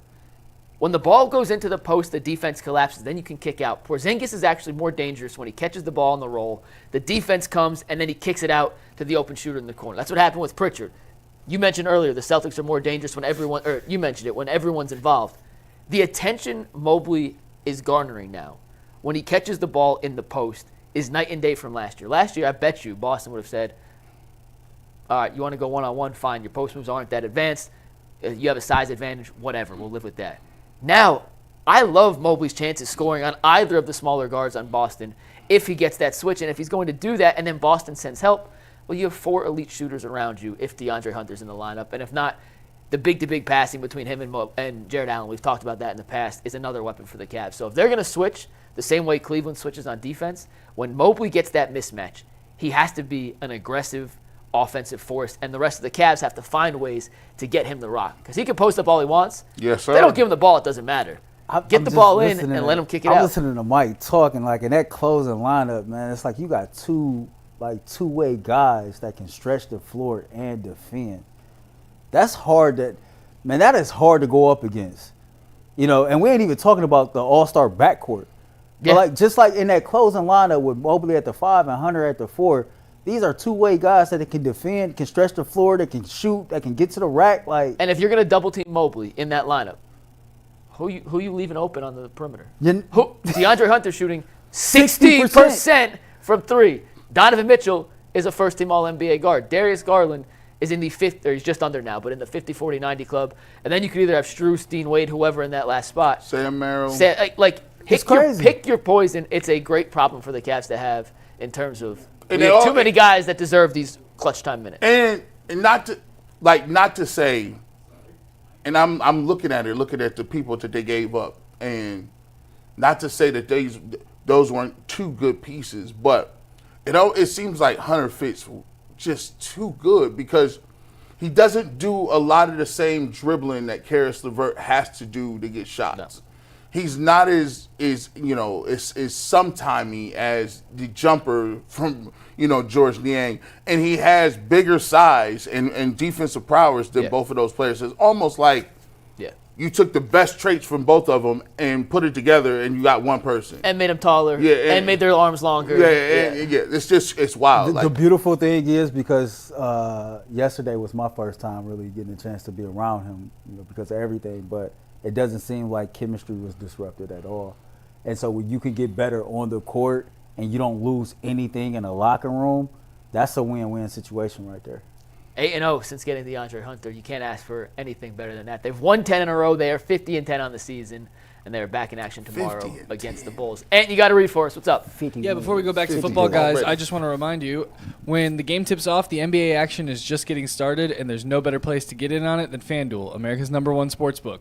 B: when the ball goes into the post, the defense collapses, then you can kick out. Porzingis is actually more dangerous when he catches the ball on the roll. The defense comes, and then he kicks it out to the open shooter in the corner. That's what happened with Pritchard. You mentioned earlier the Celtics are more dangerous when everyone's involved. The attention Mobley is garnering now, when he catches the ball in the post, is night and day from last year. Last year, I bet you Boston would have said, all right, you want to go one-on-one, fine. Your post moves aren't that advanced. You have a size advantage, whatever. We'll live with that. Now, I love Mobley's chances scoring on either of the smaller guards on Boston if he gets that switch. And if he's going to do that and then Boston sends help, well, you have 4 elite shooters around you if DeAndre Hunter's in the lineup. And if not, the big-to-big passing between him and Jared Allen, we've talked about that in the past, is another weapon for the Cavs. So if they're going to switch the same way Cleveland switches on defense, when Mobley gets that mismatch, he has to be an aggressive, offensive force, and the rest of the Cavs have to find ways to get him the rock. Because he can post up all he wants.
D: Yes, sir.
B: If they don't give him the ball, it doesn't matter. Get the ball in and let him kick it out.
C: I'm listening to Mike talking, like, in that closing lineup, man, it's like you got two-way guys that can stretch the floor and defend. That's hard that is hard to go up against. You know, and we ain't even talking about the all-star backcourt.
B: Yeah.
C: But just like in that closing lineup with Mobley at the 5 and Hunter at the 4, these are two-way guys that can defend, can stretch the floor, that can shoot, that can get to the rack.
B: And if you're going to double-team Mobley in that lineup, who you leaving open on the perimeter? DeAndre Hunter shooting 60% from 3. Donovan Mitchell is a first-team All-NBA guard. Darius Garland is in the fifth, or he's just under now, but in the 50, 40, 90 club. And then you could either have Strus, Dean Wade, whoever in that last spot.
D: Sam Merrill.
B: Pick your poison. It's a great problem for the Cavs to have in terms of we have too many guys that deserve these clutch time minutes.
D: And not to say, and I'm looking at the people that they gave up, and not to say that those weren't two good pieces, but it seems like Hunter fits just too good because he doesn't do a lot of the same dribbling that Karis LeVert has to do to get shots. No. He's not as sometimey as the jumper from George Niang, and he has bigger size and defensive prowess than both of those players. It's almost like you took the best traits from both of them and put it together, and you got one person.
B: And made them taller. And made their arms longer.
D: It's wild.
C: The beautiful thing is because yesterday was my first time really getting a chance to be around him, because of everything. But it doesn't seem like chemistry was disrupted at all. And so when you can get better on the court and you don't lose anything in the locker room, that's a win-win situation right there.
B: 8-0 since getting DeAndre Hunter. You can't ask for anything better than that. They've won 10 in a row. They are 50-10 on the season, and they're back in action tomorrow against the Bulls. And you got to read for us. What's up?
E: Yeah, before we go back to football, guys, I just want to remind you, when the game tips off, the NBA action is just getting started, and there's no better place to get in on it than FanDuel, America's #1 sportsbook.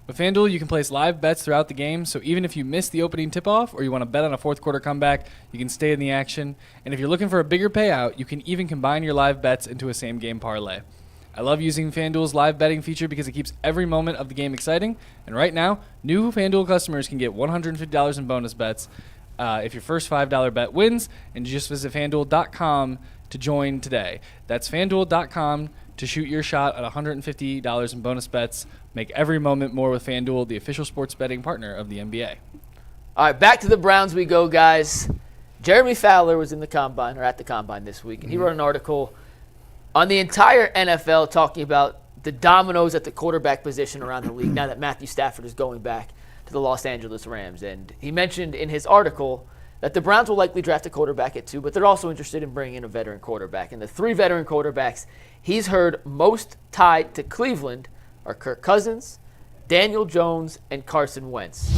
E: With FanDuel, you can place live bets throughout the game, so even if you miss the opening tip-off or you want to bet on a fourth-quarter comeback, you can stay in the action. And if you're looking for a bigger payout, you can even combine your live bets into a same-game parlay. I love using FanDuel's live betting feature because it keeps every moment of the game exciting. And right now, new FanDuel customers can get $150 in bonus bets if your first $5 bet wins, and just visit FanDuel.com to join today. That's FanDuel.com to shoot your shot at $150 in bonus bets. Make every moment more with FanDuel, the official sports betting partner of the NBA.
B: All right, back to the Browns we go, guys. Jeremy Fowler was in the Combine, or at the Combine this week, and he wrote an article on the entire NFL talking about the dominoes at the quarterback position around the league now that Matthew Stafford is going back to the Los Angeles Rams. And he mentioned in his article that the Browns will likely draft a quarterback at 2, but they're also interested in bringing in a veteran quarterback. And the 3 veteran quarterbacks he's heard most tied to Cleveland are Kirk Cousins, Daniel Jones, and Carson Wentz.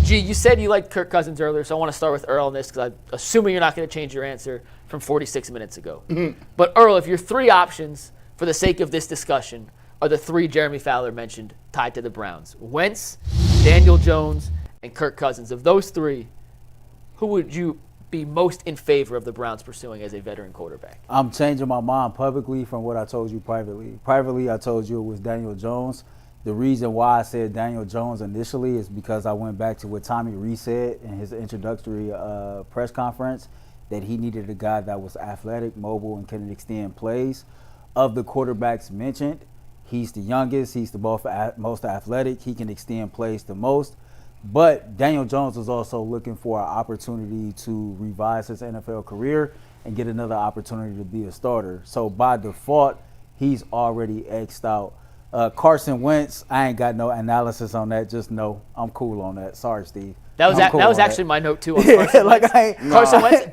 B: G, you said you liked Kirk Cousins earlier, so I want to start with Earl on this because I'm assuming you're not going to change your answer from 46 minutes ago. But Earl, if your 3 options for the sake of this discussion are the 3 Jeremy Fowler mentioned tied to the Browns, Wentz, Daniel Jones, and Kirk Cousins, of those 3, who would you be most in favor of the Browns pursuing as a veteran quarterback?
C: I'm changing my mind publicly from what I told you privately. Privately, I told you it was Daniel Jones. The reason why I said Daniel Jones initially is because I went back to what Tommy Rees said in his introductory press conference, that he needed a guy that was athletic, mobile, and can extend plays. Of the quarterbacks mentioned, he's the youngest, he's the most athletic, he can extend plays the most. But Daniel Jones was also looking for an opportunity to revise his NFL career and get another opportunity to be a starter. So by default, he's already X'd out. Carson Wentz, I ain't got no analysis on that. Just know I'm cool on that. Sorry, Steve.
B: That was actually my note too. On Carson Wentz. Carson Wentz.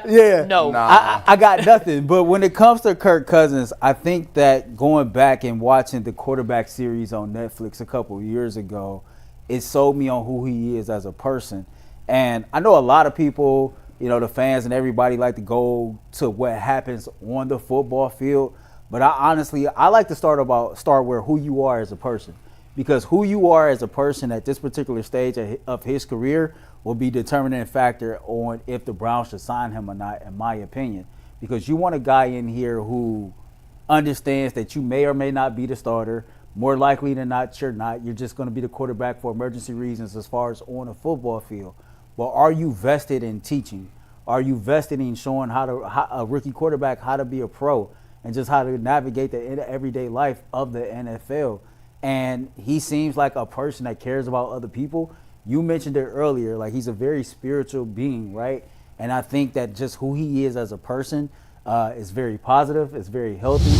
C: Yeah.
B: No.
C: I got nothing. But when it comes to Kirk Cousins, I think that going back and watching the quarterback series on Netflix a couple of years ago, it sold me on who he is as a person. And I know a lot of people, the fans and everybody like to go to what happens on the football field. But I like to start where who you are as a person. Because who you are as a person at this particular stage of his career will be determining factor on if the Browns should sign him or not, in my opinion. because you want a guy in here who understands that you may or may not be the starter. More likely than not, you're not. You're just going to be the quarterback for emergency reasons as far as on a football field. But are you vested in teaching? Are you vested in showing how a rookie quarterback how to be a pro and just how to navigate the everyday life of the NFL? And he seems like a person that cares about other people. You mentioned it earlier, like he's a very spiritual being, right? And I think that just who he is as a person is very positive, it's very healthy,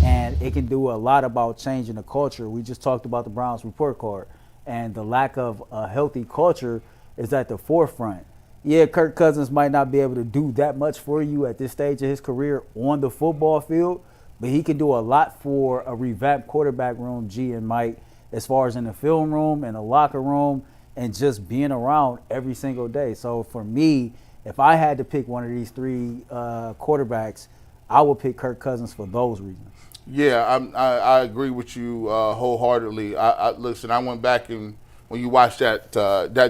C: and it can do a lot about changing the culture. We just talked about the Browns report card, and the lack of a healthy culture is at the forefront. Yeah, Kirk Cousins might not be able to do that much for you at this stage of his career on the football field, but he can do a lot for a revamped quarterback room, G and Mike, as far as in the film room and the locker room and just being around every single day. So for me, if I had to pick one of these three quarterbacks, I would pick Kirk Cousins for those reasons.
D: Yeah, I agree with you wholeheartedly. Listen, I went back and when you watched that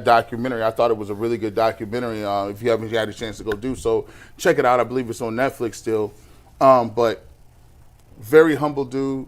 D: documentary, I thought it was a really good documentary. If you haven't had a chance to go do so, check it out. I believe it's on Netflix still. But very humble dude.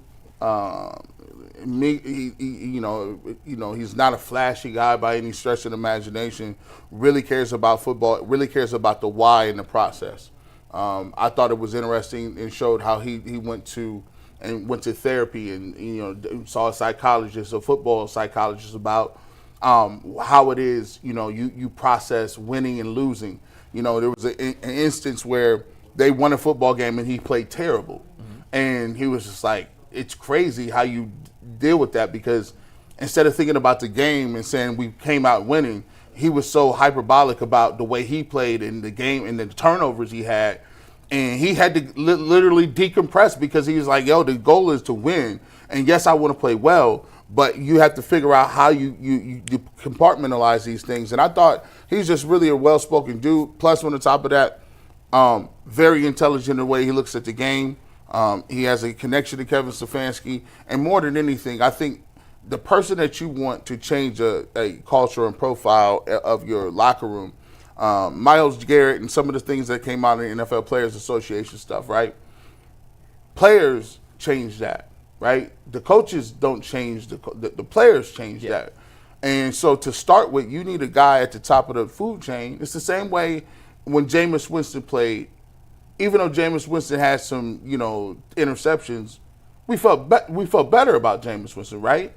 D: He's not a flashy guy by any stretch of the imagination. Really cares about football. Really cares about the why in the process. I thought it was interesting and showed how he went to therapy and saw a psychologist, a football psychologist, about how it is you process winning and losing. There was an instance where they won a football game and he played terrible, and he was just like, it's crazy how you deal with that, because instead of thinking about the game and saying we came out winning, he was so hyperbolic about the way he played in the game and the turnovers he had. And he had to literally decompress, because he was like, yo, the goal is to win. And yes, I want to play well, but you have to figure out how you compartmentalize these things. And I thought he's just really a well-spoken dude. Plus, on the top of that, very intelligent in the way he looks at the game. He has a connection to Kevin Stefanski. And more than anything, I think the person that you want to change a culture and profile of your locker room, Myles Garrett and some of the things that came out in the NFL Players Association stuff, right? Players change that, right? The coaches don't change, the players change that. And so to start with, you need a guy at the top of the food chain. It's the same way when Jameis Winston played. Even though Jameis Winston had some, interceptions, we felt better about Jameis Winston, right?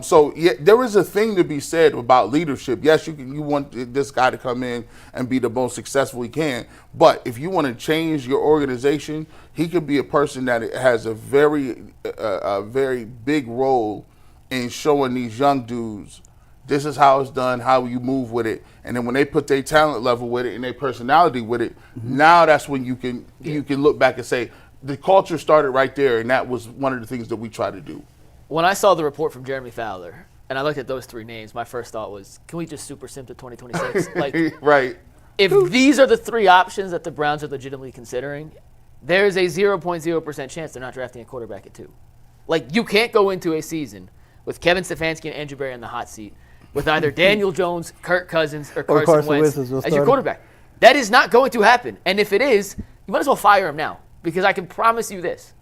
D: So yeah, there is a thing to be said about leadership. Yes, you want this guy to come in and be the most successful he can, but if you want to change your organization, he could be a person that has a very big role in showing these young dudes this is how it's done, how you move with it, and then when they put their talent level with it and their personality with it, now that's when you can look back and say the culture started right there, and that was one of the things that we try to do.
B: When I saw the report from Jeremy Fowler and I looked at those three names, my first thought was, can we just super sim to 2026? Like,
D: right.
B: If these are the three options that the Browns are legitimately considering, there's a 0.0% chance they're not drafting a quarterback at 2. Like, you can't go into a season with Kevin Stefanski and Andrew Berry in the hot seat with either Daniel Jones, Kirk Cousins, or Carson Wentz as your quarterback. That is not going to happen. And if it is, you might as well fire him now, because I can promise you this.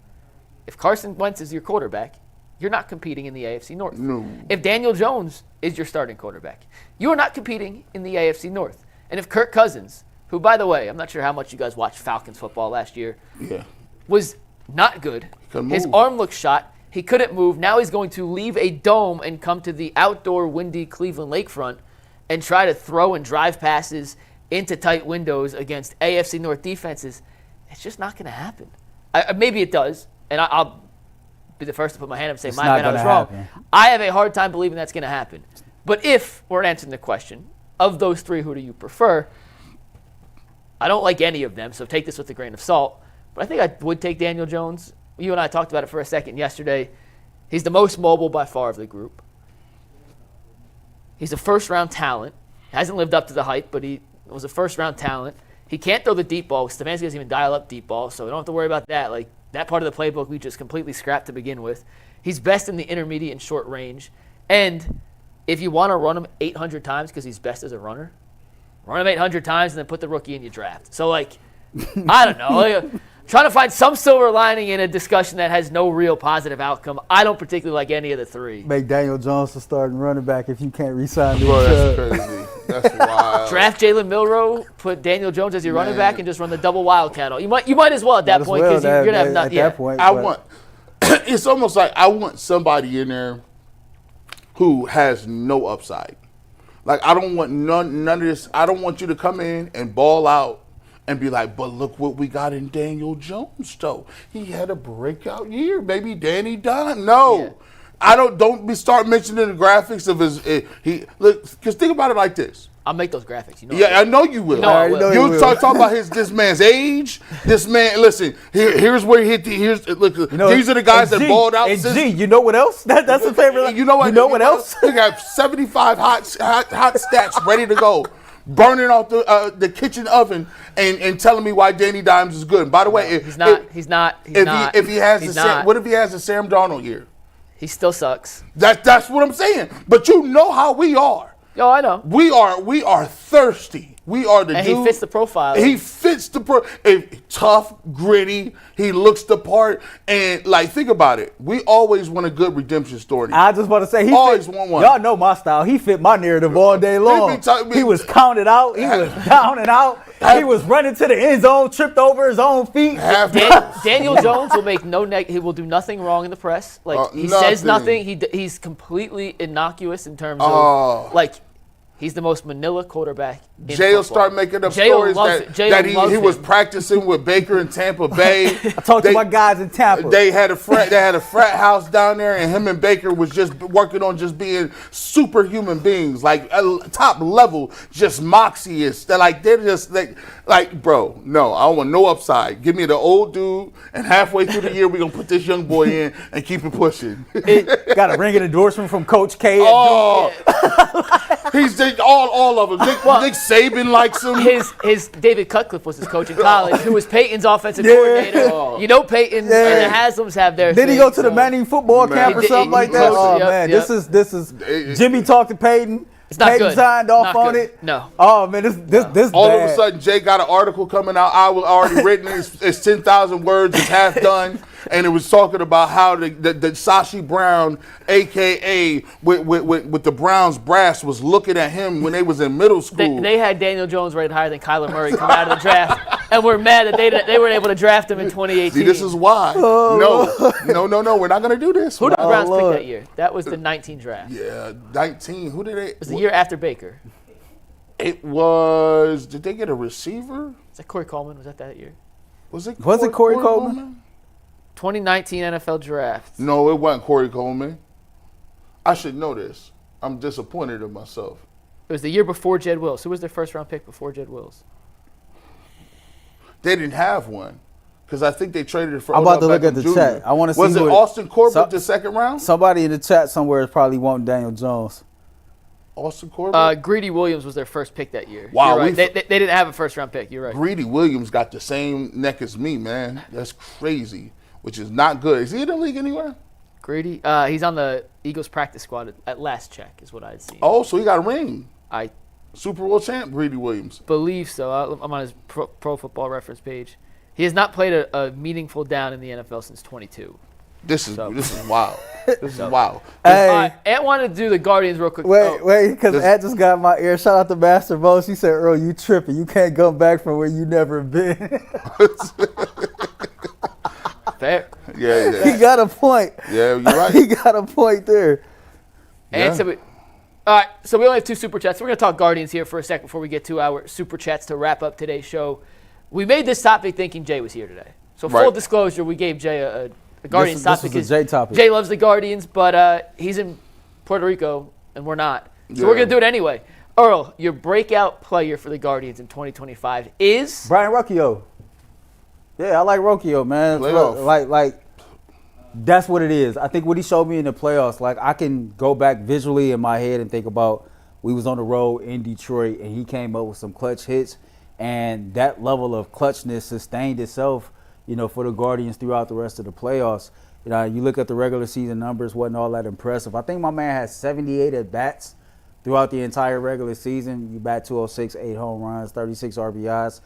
B: If Carson Wentz is your quarterback, you're not competing in the AFC North.
D: No.
B: If Daniel Jones is your starting quarterback, you are not competing in the AFC North. And if Kirk Cousins, who, by the way, I'm not sure how much you guys watched Falcons football last year, was not good. His arm looked shot. He couldn't move. Now he's going to leave a dome and come to the outdoor, windy Cleveland lakefront and try to throw and drive passes into tight windows against AFC North defenses. It's just not going to happen. Maybe it does, and I'll be the first to put my hand up and say, my man, I was wrong. I have a hard time believing that's going to happen. But if we're answering the question, of those three, who do you prefer? I don't like any of them, so take this with a grain of salt. But I think I would take Daniel Jones. You and I talked about it for a second yesterday. He's the most mobile by far of the group. He's a first-round talent. Hasn't lived up to the hype, but he was a first-round talent. He can't throw the deep ball. Stefanski doesn't even dial up deep ball, so we don't have to worry about that. Like, that part of the playbook we just completely scrapped to begin with. He's best in the intermediate and short range. And if you want to run him 800 times because he's best as a runner, run him 800 times and then put the rookie in your draft. So, like, I don't know. Like, trying to find some silver lining in a discussion that has no real positive outcome. I don't particularly like any of the three.
C: Make Daniel Jones the starting running back if you can't re-sign him.
D: Bro, that's crazy. That's wild.
B: Draft Jalen Milroe, put Daniel Jones as your running back, and just run the double wildcat. You might as well at that point because you're gonna have nothing.
C: That point,
D: it's almost like I want somebody in there who has no upside. Like I don't want none of this. I don't want you to come in and ball out and be like, but look what we got in Daniel Jones, though. He had a breakout year, baby. Danny Don. No. Yeah. I don't start mentioning the graphics of his look, because think about it like this.
B: I'll make those graphics. You know.
D: Yeah, I know you will. You start talking about this man's age. This man, listen. Here's where he hit. These are the guys that balled out.
C: And G, you know what else? That's a favorite.
D: You know what?
C: You know what else?
D: He got 75 hot stats ready to go. Burning off the kitchen oven and telling me why Danny Dimes is good. And by the way,
B: he's not.
D: If he has a Sam Darnold year?
B: He still sucks.
D: That's what I'm saying. But you know how we are.
B: Oh, I know.
D: We are thirsty. We are the
B: and
D: dude.
B: He fits the profile.
D: He fits the tough, gritty. He looks the part. And like, think about it. We always want a good redemption story.
C: I just want to say
D: want one.
C: Y'all know my style. He fit my narrative all day long. He was counted out. He was down and out. He was running to the end zone, tripped over his own feet.
B: Daniel Jones will make he will do nothing wrong in the press. Like he says nothing. He's completely innocuous in terms of like. He's the most Manila quarterback in
D: Jay will
B: football.
D: start making up stories that he was practicing with Baker in Tampa Bay.
C: I talked to my guys in Tampa.
D: They had a frat house down there, and him and Baker was just working on just being superhuman beings, like top level, just moxie-ish. They're just like, bro, no, I don't want no upside. Give me the old dude, and halfway through the year we're gonna put this young boy in and keep it pushing.
C: Got a ringing endorsement from Coach K.
D: He's all of them. Nick Saban likes him.
B: His David Cutcliffe was his coach in college, who was Peyton's offensive coordinator. You know Peyton and the Haslam's have their.
C: Did he go to the Manning football camp or something like that? Oh man, this is Jimmy talked to Peyton.
B: It's not
C: Peyton
B: good.
C: signed off on it.
B: No.
C: Oh man, this
D: all
C: bad.
D: of a sudden Jay got an article coming out. I was already written. It's 10,000 words. It's half done. And it was talking about how the Sashi Brown, a.k.a. with the Browns brass, was looking at him when they was in middle school.
B: They had Daniel Jones rated higher than Kyler Murray come out of the draft. And we're mad that they weren't able to draft him in 2018.
D: See, this is why. No, we're not going to do this.
B: Who did the Browns pick that year? That was the 19 draft.
D: Yeah, 19. Who did they?
B: It was the year after Baker.
D: It was. Did they get a receiver?
B: Is that Corey Coleman? Was that year?
C: Was it Corey Coleman?
B: 2019 NFL draft.
D: No, it wasn't Corey Coleman. I should know this. I'm disappointed in myself.
B: It was the year before Jed Wills. Who was their first round pick before Jed Wills?
D: They didn't have one because I think they traded it for.
C: I'm about to look at the chat. I want to see.
D: Was it Austin Corbett the second round?
C: Somebody in the chat somewhere is probably wanting Daniel Jones.
D: Austin Corbett?
B: Greedy Williams was their first pick that year.
D: Wow.
B: Right. They didn't have a first round pick. You're right.
D: Greedy Williams got the same neck as me, man. That's crazy, which is not good. Is he in the league anywhere?
B: Greedy? He's on the Eagles practice squad at last check is what I had seen.
D: Oh, so he got a ring.
B: I
D: Super Bowl champ, Greedy Williams.
B: Believe so. I'm on his pro Football Reference page. He has not played a meaningful down in the NFL since 22.
D: This is wild. This is wild.
C: Hey,
B: Ant wanted to do the Guardians real quick.
C: Wait, because Ant just got my ear. Shout out to Master Bose. He said, Earl, you tripping. You can't come back from where you never been.
B: Fair.
D: Yeah.
C: He got a point.
D: Yeah, you're right.
C: He got a point there.
B: And all right, so we only have 2 super chats. We're going to talk Guardians here for a second before we get to our super chats to wrap up today's show. We made this topic thinking Jay was here today. So full disclosure, we gave Jay a Guardians topic because Jay loves the Guardians, but he's in Puerto Rico and we're not. So we're going to do it anyway. Earl, your breakout player for the Guardians in 2025 is?
C: Brian Rocchio. Yeah, I like Rocchio, man. Like that's what it is. I think what he showed me in the playoffs, like I can go back visually in my head and think about we was on the road in Detroit and he came up with some clutch hits, and that level of clutchness sustained itself, for the Guardians throughout the rest of the playoffs. You look at the regular season numbers, wasn't all that impressive. I think my man has 78 at-bats throughout the entire regular season. You bat 206, 8 home runs, 36 RBIs.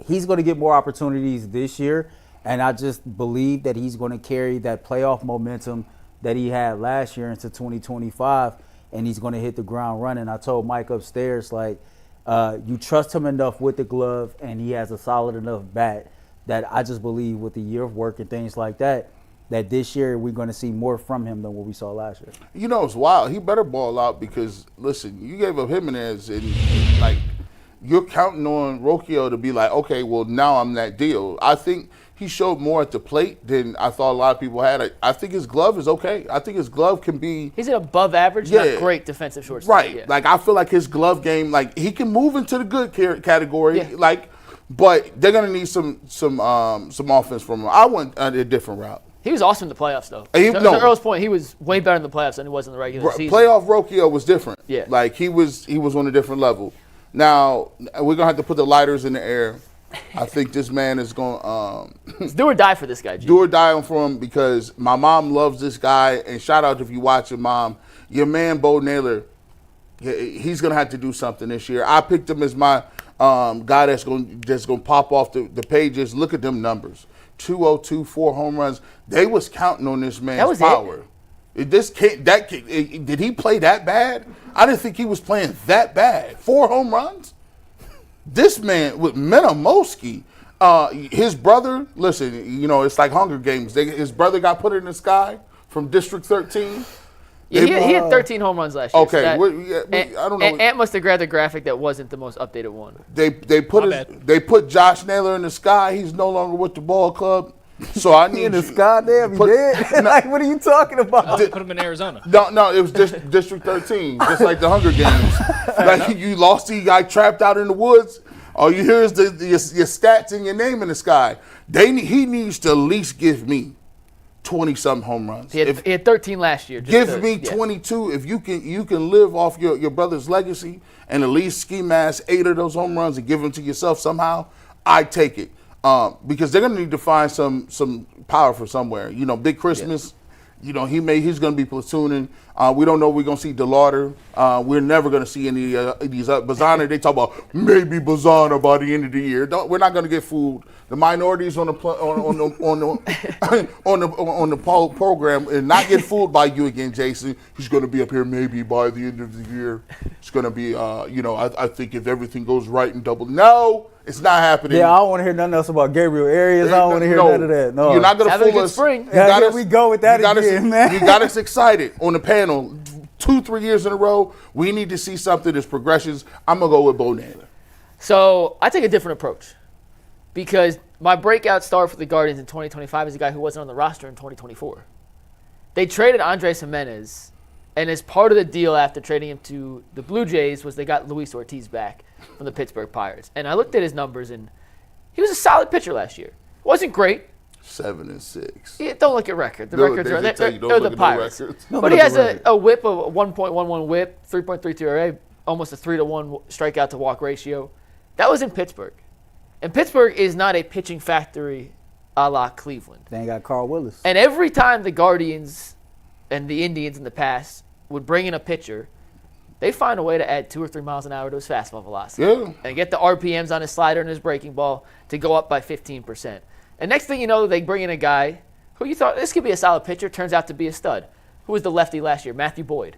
C: He's going to get more opportunities this year, and I just believe that he's going to carry that playoff momentum that he had last year into 2025, and he's going to hit the ground running. I told Mike upstairs, like, you trust him enough with the glove, and he has a solid enough bat that I just believe with the year of work and things like that, that this year we're going to see more from him than what we saw last year.
D: You know, it's wild. He better ball out because, listen, you gave up Jimenez and like, you're counting on Rocio to be like, okay, well, now I'm that deal. I think he showed more at the plate than I thought a lot of people had. I think his glove is okay. I think his glove can be.
B: He's an above average, not great defensive shortstop.
D: Right. Yeah. Like, I feel like his glove game, like, he can move into the good category. Yeah. Like, but they're going to need some offense from him. I went a different route.
B: He was awesome in the playoffs, though. To Earl's point, he was way better in the playoffs than he was in the regular season.
D: Playoff Rocio was different.
B: Yeah.
D: Like, he was on a different level. Now, we're going to have to put the lighters in the air. I think this man is going to
B: it's do or die for this guy, G.
D: Do or die for him because my mom loves this guy. And shout out if you watch your mom. Your man, Bo Naylor, he's going to have to do something this year. I picked him as my guy that's going to pop off the pages. Look at them numbers. 202, 4 home runs. They was counting on this man's power. Did he play that bad? I didn't think he was playing that bad. 4 home runs? This man with Menamoski, his brother, listen, you know, it's like Hunger Games. His brother got put in the sky from District 13.
B: Yeah, he had 13 home runs last year.
D: Okay,
B: So
D: I don't know.
B: Ant must have grabbed a graphic that wasn't the most updated one.
D: They put Josh Naylor in the sky. He's no longer with the ball club. So I need
C: in the sky, damn, he dead? Like, what are you talking about?
E: Put him in Arizona.
D: No, it was just District 13, just like the Hunger Games. Like, you lost, he got trapped out in the woods. All you hear is your stats and your name in the sky. He needs to at least give me 20-something home runs.
B: He had 13 last year.
D: Give me 22. If you can live off your brother's legacy and at least ski mask 8 of those home runs and give them to yourself somehow, I take it. Because they're going to need to find some power for somewhere. You know, Big Christmas, you know, he's going to be platooning. We don't know if we're going to see DeLauder. We're never going to see any of these. Bazana, they talk about maybe Bazana by the end of the year. We're not going to get fooled. The minorities on the program and not get fooled by you again, Jason. He's going to be up here maybe by the end of the year. It's going to be, I think if everything goes right and double. No, it's not happening.
C: Yeah, I don't want to hear nothing else about Gabriel Arias. I don't want to hear none of that. No,
D: you're not going to fool us.
B: Spring.
C: Here we go with that again, man.
D: You got us excited on the panel 2-3 years in a row. We need to see something that's progressions. I'm going to go with Bo Naylor.
B: So I take a different approach because my breakout star for the Guardians in 2025 is a guy who wasn't on the roster in 2024. They traded Andres Jimenez, and as part of the deal after trading him to the Blue Jays was they got Luis Ortiz back from the Pittsburgh Pirates. And I looked at his numbers, and he was a solid pitcher last year. Wasn't great.
D: 7-6.
B: Yeah, don't look at records. The records are they're the Pirates.
D: No,
B: but he has a whip of a 1.11 whip, 3.32 ERA, almost a 3-to-1 strikeout to walk ratio. That was in Pittsburgh. And Pittsburgh is not a pitching factory a la Cleveland.
C: They ain't got Carl Willis.
B: And every time the Guardians and the Indians in the past would bring in a pitcher, they find a way to add 2 or 3 miles an hour to his fastball velocity.
D: Yeah.
B: And get the RPMs on his slider and his breaking ball to go up by 15%. And next thing you know, they bring in a guy who you thought this could be a solid pitcher, turns out to be a stud. Who was the lefty last year? Matthew Boyd.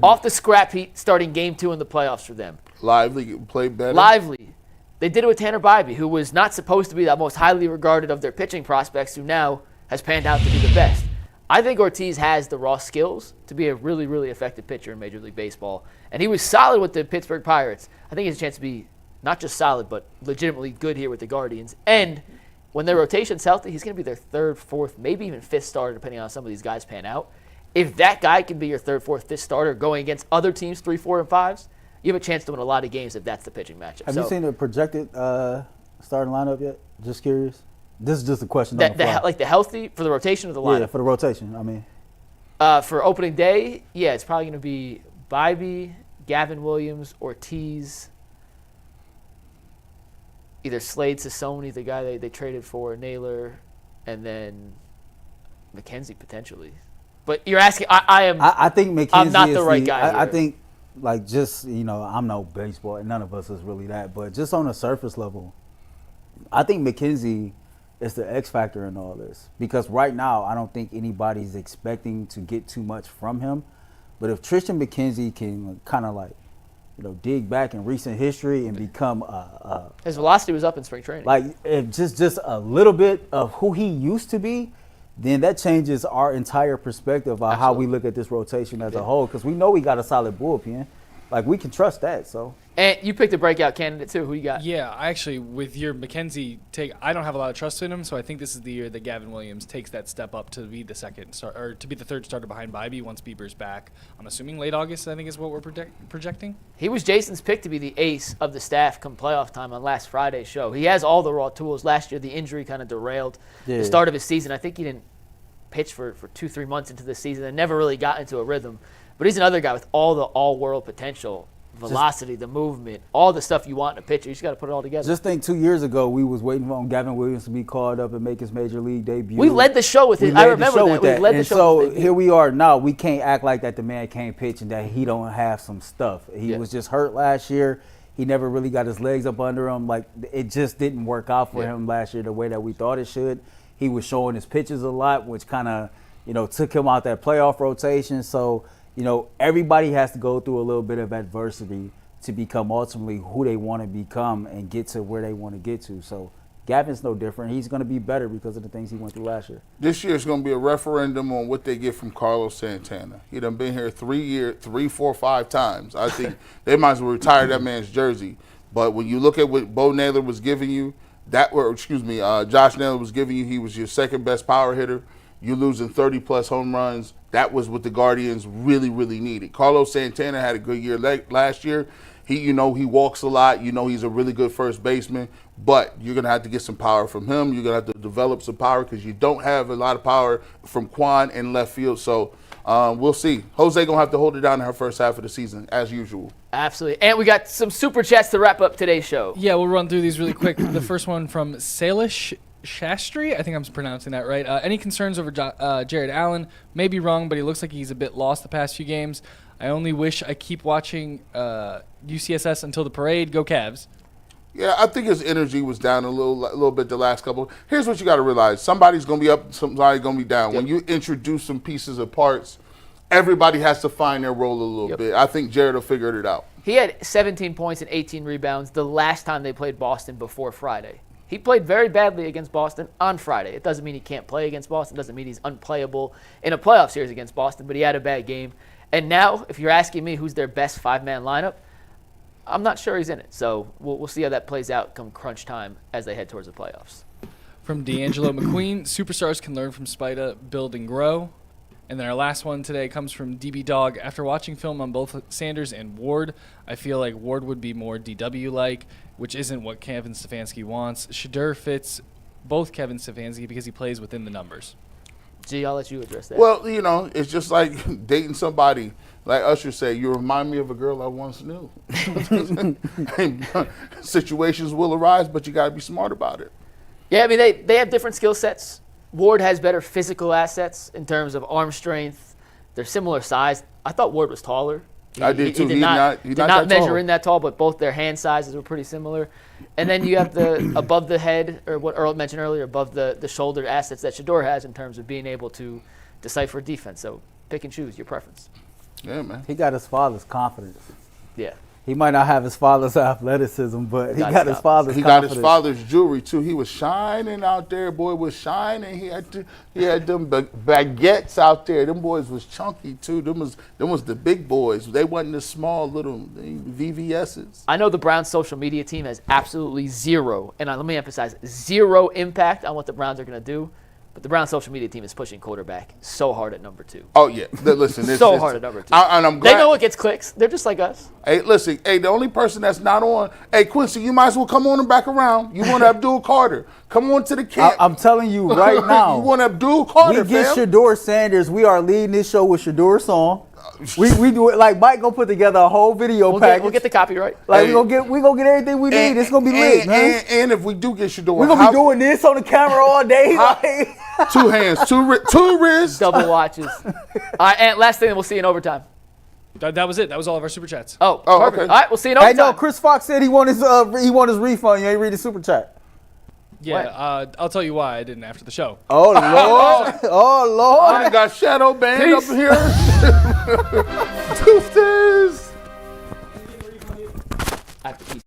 B: Off the scrap heap, starting game 2 in the playoffs for them.
D: Lively played better.
B: Lively. They did it with Tanner Bybee, who was not supposed to be the most highly regarded of their pitching prospects, who now has panned out to be the best. I think Ortiz has the raw skills to be a really, really effective pitcher in Major League Baseball. And he was solid with the Pittsburgh Pirates. I think he has a chance to be not just solid, but legitimately good here with the Guardians. And when their rotation's healthy, he's going to be their 3rd, 4th, maybe even 5th starter, depending on how some of these guys pan out. If that guy can be your 3rd, 4th, 5th starter going against other teams, 3, 4, and 5s, you have a chance to win a lot of games if that's the pitching matchup.
C: Have you seen the projected starting lineup yet? Just curious. This is just a question. On the fly.
B: Like the healthy for the rotation of the lineup?
C: Yeah, for the rotation. I mean,
B: for opening day, yeah, it's probably going to be Bybee, Gavin Williams, Ortiz, either Slade Sassoni, the guy they traded for, Naylor, and then McKenzie potentially. But you're asking,
C: I think McKenzie
B: I'm not
C: is
B: the right guy.
C: I think, like, just, I'm no baseball, and none of us is really that, but just on a surface level, I think McKenzie is the X factor in all this because right now I don't think anybody's expecting to get too much from him. But if Tristan McKenzie can kind of like, dig back in recent history and become
B: his velocity was up in spring training.
C: Like if just a little bit of who he used to be, then that changes our entire perspective on how we look at this rotation as a whole. Because we know we got a solid bullpen, like we can trust that. So.
B: And you picked a breakout candidate too. Who you got?
E: Yeah, I actually, with your McKenzie take, I don't have a lot of trust in him, so I think this is the year that Gavin Williams takes that step up to be the third starter behind Bibee once Bieber's back. I'm assuming late August, I think is what we're projecting.
B: He was Jason's pick to be the ace of the staff come playoff time on last Friday's show. He has all the raw tools. Last year, the injury kind of derailed the start of his season. I think he didn't pitch for 2-3 months into the season and never really got into a rhythm. But he's another guy with all the all-world potential. Velocity, the movement, all the stuff you want in a pitcher. You just got to put it all together.
C: Just think 2 years ago, we was waiting on Gavin Williams to be called up and make his major league debut.
B: We led the show with it. I remember that. We led the show with it.
C: So here we are now. We can't act like that the man can't pitch and that he don't have some stuff. He was just hurt last year. He never really got his legs up under him. Like, it just didn't work out for him last year the way that we thought it should. He was showing his pitches a lot, which kind of, took him out that playoff rotation. So, everybody has to go through a little bit of adversity to become ultimately who they want to become and get to where they want to get to. So Gavin's no different. He's going to be better because of the things he went through last year.
D: This year is going to be a referendum on what they get from Carlos Santana. He done been here 3, 4, 5 times. I think they might as well retire that man's jersey. But when you look at what Josh Naylor was giving you, he was your second best power hitter. You're losing 30-plus home runs. That was what the Guardians really, really needed. Carlos Santana had a good year last year. He walks a lot. He's a really good first baseman. But you're going to have to get some power from him. You're going to have to develop some power because you don't have a lot of power from Quan in left field. So we'll see. Jose going to have to hold it down in her first half of the season, as usual.
B: Absolutely. And we got some super chats to wrap up today's show.
E: Yeah, we'll run through these really quick. The first one from Salish Shastri, I think I'm pronouncing that right. Any concerns over Jared Allen? May be wrong, but he looks like he's a bit lost the past few games. I only wish I keep watching UCSS until the parade. Go Cavs.
D: Yeah, I think his energy was down a little bit the last couple. Here's what you got to realize. Somebody's going to be up, somebody's going to be down. Yep. When you introduce some pieces of parts, everybody has to find their role a little bit. I think Jared will figure it out.
B: He had 17 points and 18 rebounds the last time they played Boston before Friday. He played very badly against Boston on Friday. It doesn't mean he can't play against Boston. It doesn't mean he's unplayable in a playoff series against Boston, but he had a bad game. And now, if you're asking me who's their best five-man lineup, I'm not sure he's in it. So we'll see how that plays out come crunch time as they head towards the playoffs.
E: From D'Angelo McQueen, superstars can learn from Spida, build and grow. And then our last one today comes from DB Dog. After watching film on both Sanders and Ward, I feel like Ward would be more DW-like, which isn't what Kevin Stefanski wants. Shedeur fits both Kevin Stefanski because he plays within the numbers.
B: G, I'll let you address that.
D: Well, it's just like dating somebody. Like Usher said, you remind me of a girl I once knew. Situations will arise, but you got to be smart about it.
B: Yeah, I mean, they have different skill sets. Ward has better physical assets in terms of arm strength. They're similar size. I thought Ward was taller.
D: I did too.
B: He did not measure
D: tall.
B: in that tall, but both their hand sizes were pretty similar. And then you have the above the head, or what Earl mentioned earlier, above the shoulder assets that Shedeur has in terms of being able to decipher defense. So pick and choose your preference.
D: Yeah, man.
C: He got his father's confidence.
B: Yeah.
C: He might not have his father's athleticism, but he got his father's confidence.
D: He got his father's jewelry, too. He was shining out there. Boy was shining. He had them baguettes out there. Them boys was chunky, too. Them was the big boys. They wasn't the small little VVS's.
B: I know the Browns' social media team has absolutely zero, and let me emphasize, zero impact on what the Browns are going to do. But the Browns' social media team is pushing quarterback so hard at number 2.
D: Oh, yeah. Listen.
B: So hard at number 2.
D: And I'm glad.
B: They know it gets clicks. They're just like us.
D: Hey, listen. Hey, the only person that's not on. Hey, Quincy, you might as well come on and back around. You want Abdul Carter. Come on to the camp.
C: I'm telling you right now.
D: You want Abdul Carter,
C: we get Shedeur Sanders. We are leading this show with Shedeur's song. We do it like Mike gonna put together a whole video package.
B: We'll get the copyright.
C: Like we gonna get everything we need. It's gonna be lit, man.
D: And if we do get Shedeur,
C: we're gonna be doing this on the camera all day.
D: Two hands, two wrists,
B: double watches. All right, and last thing, we'll see you in overtime.
E: That was it. That was all of our super chats.
B: Oh, perfect.
D: Okay.
B: All right, we'll see you in overtime.
C: Hey, no, Chris Fox said he won his refund. You ain't read the super chat.
E: Yeah, I'll tell you why I didn't after the show.
C: Oh Lord! Oh Lord!
D: I got shadow banned up
B: Peace.
D: here. Deuces.
B: I have to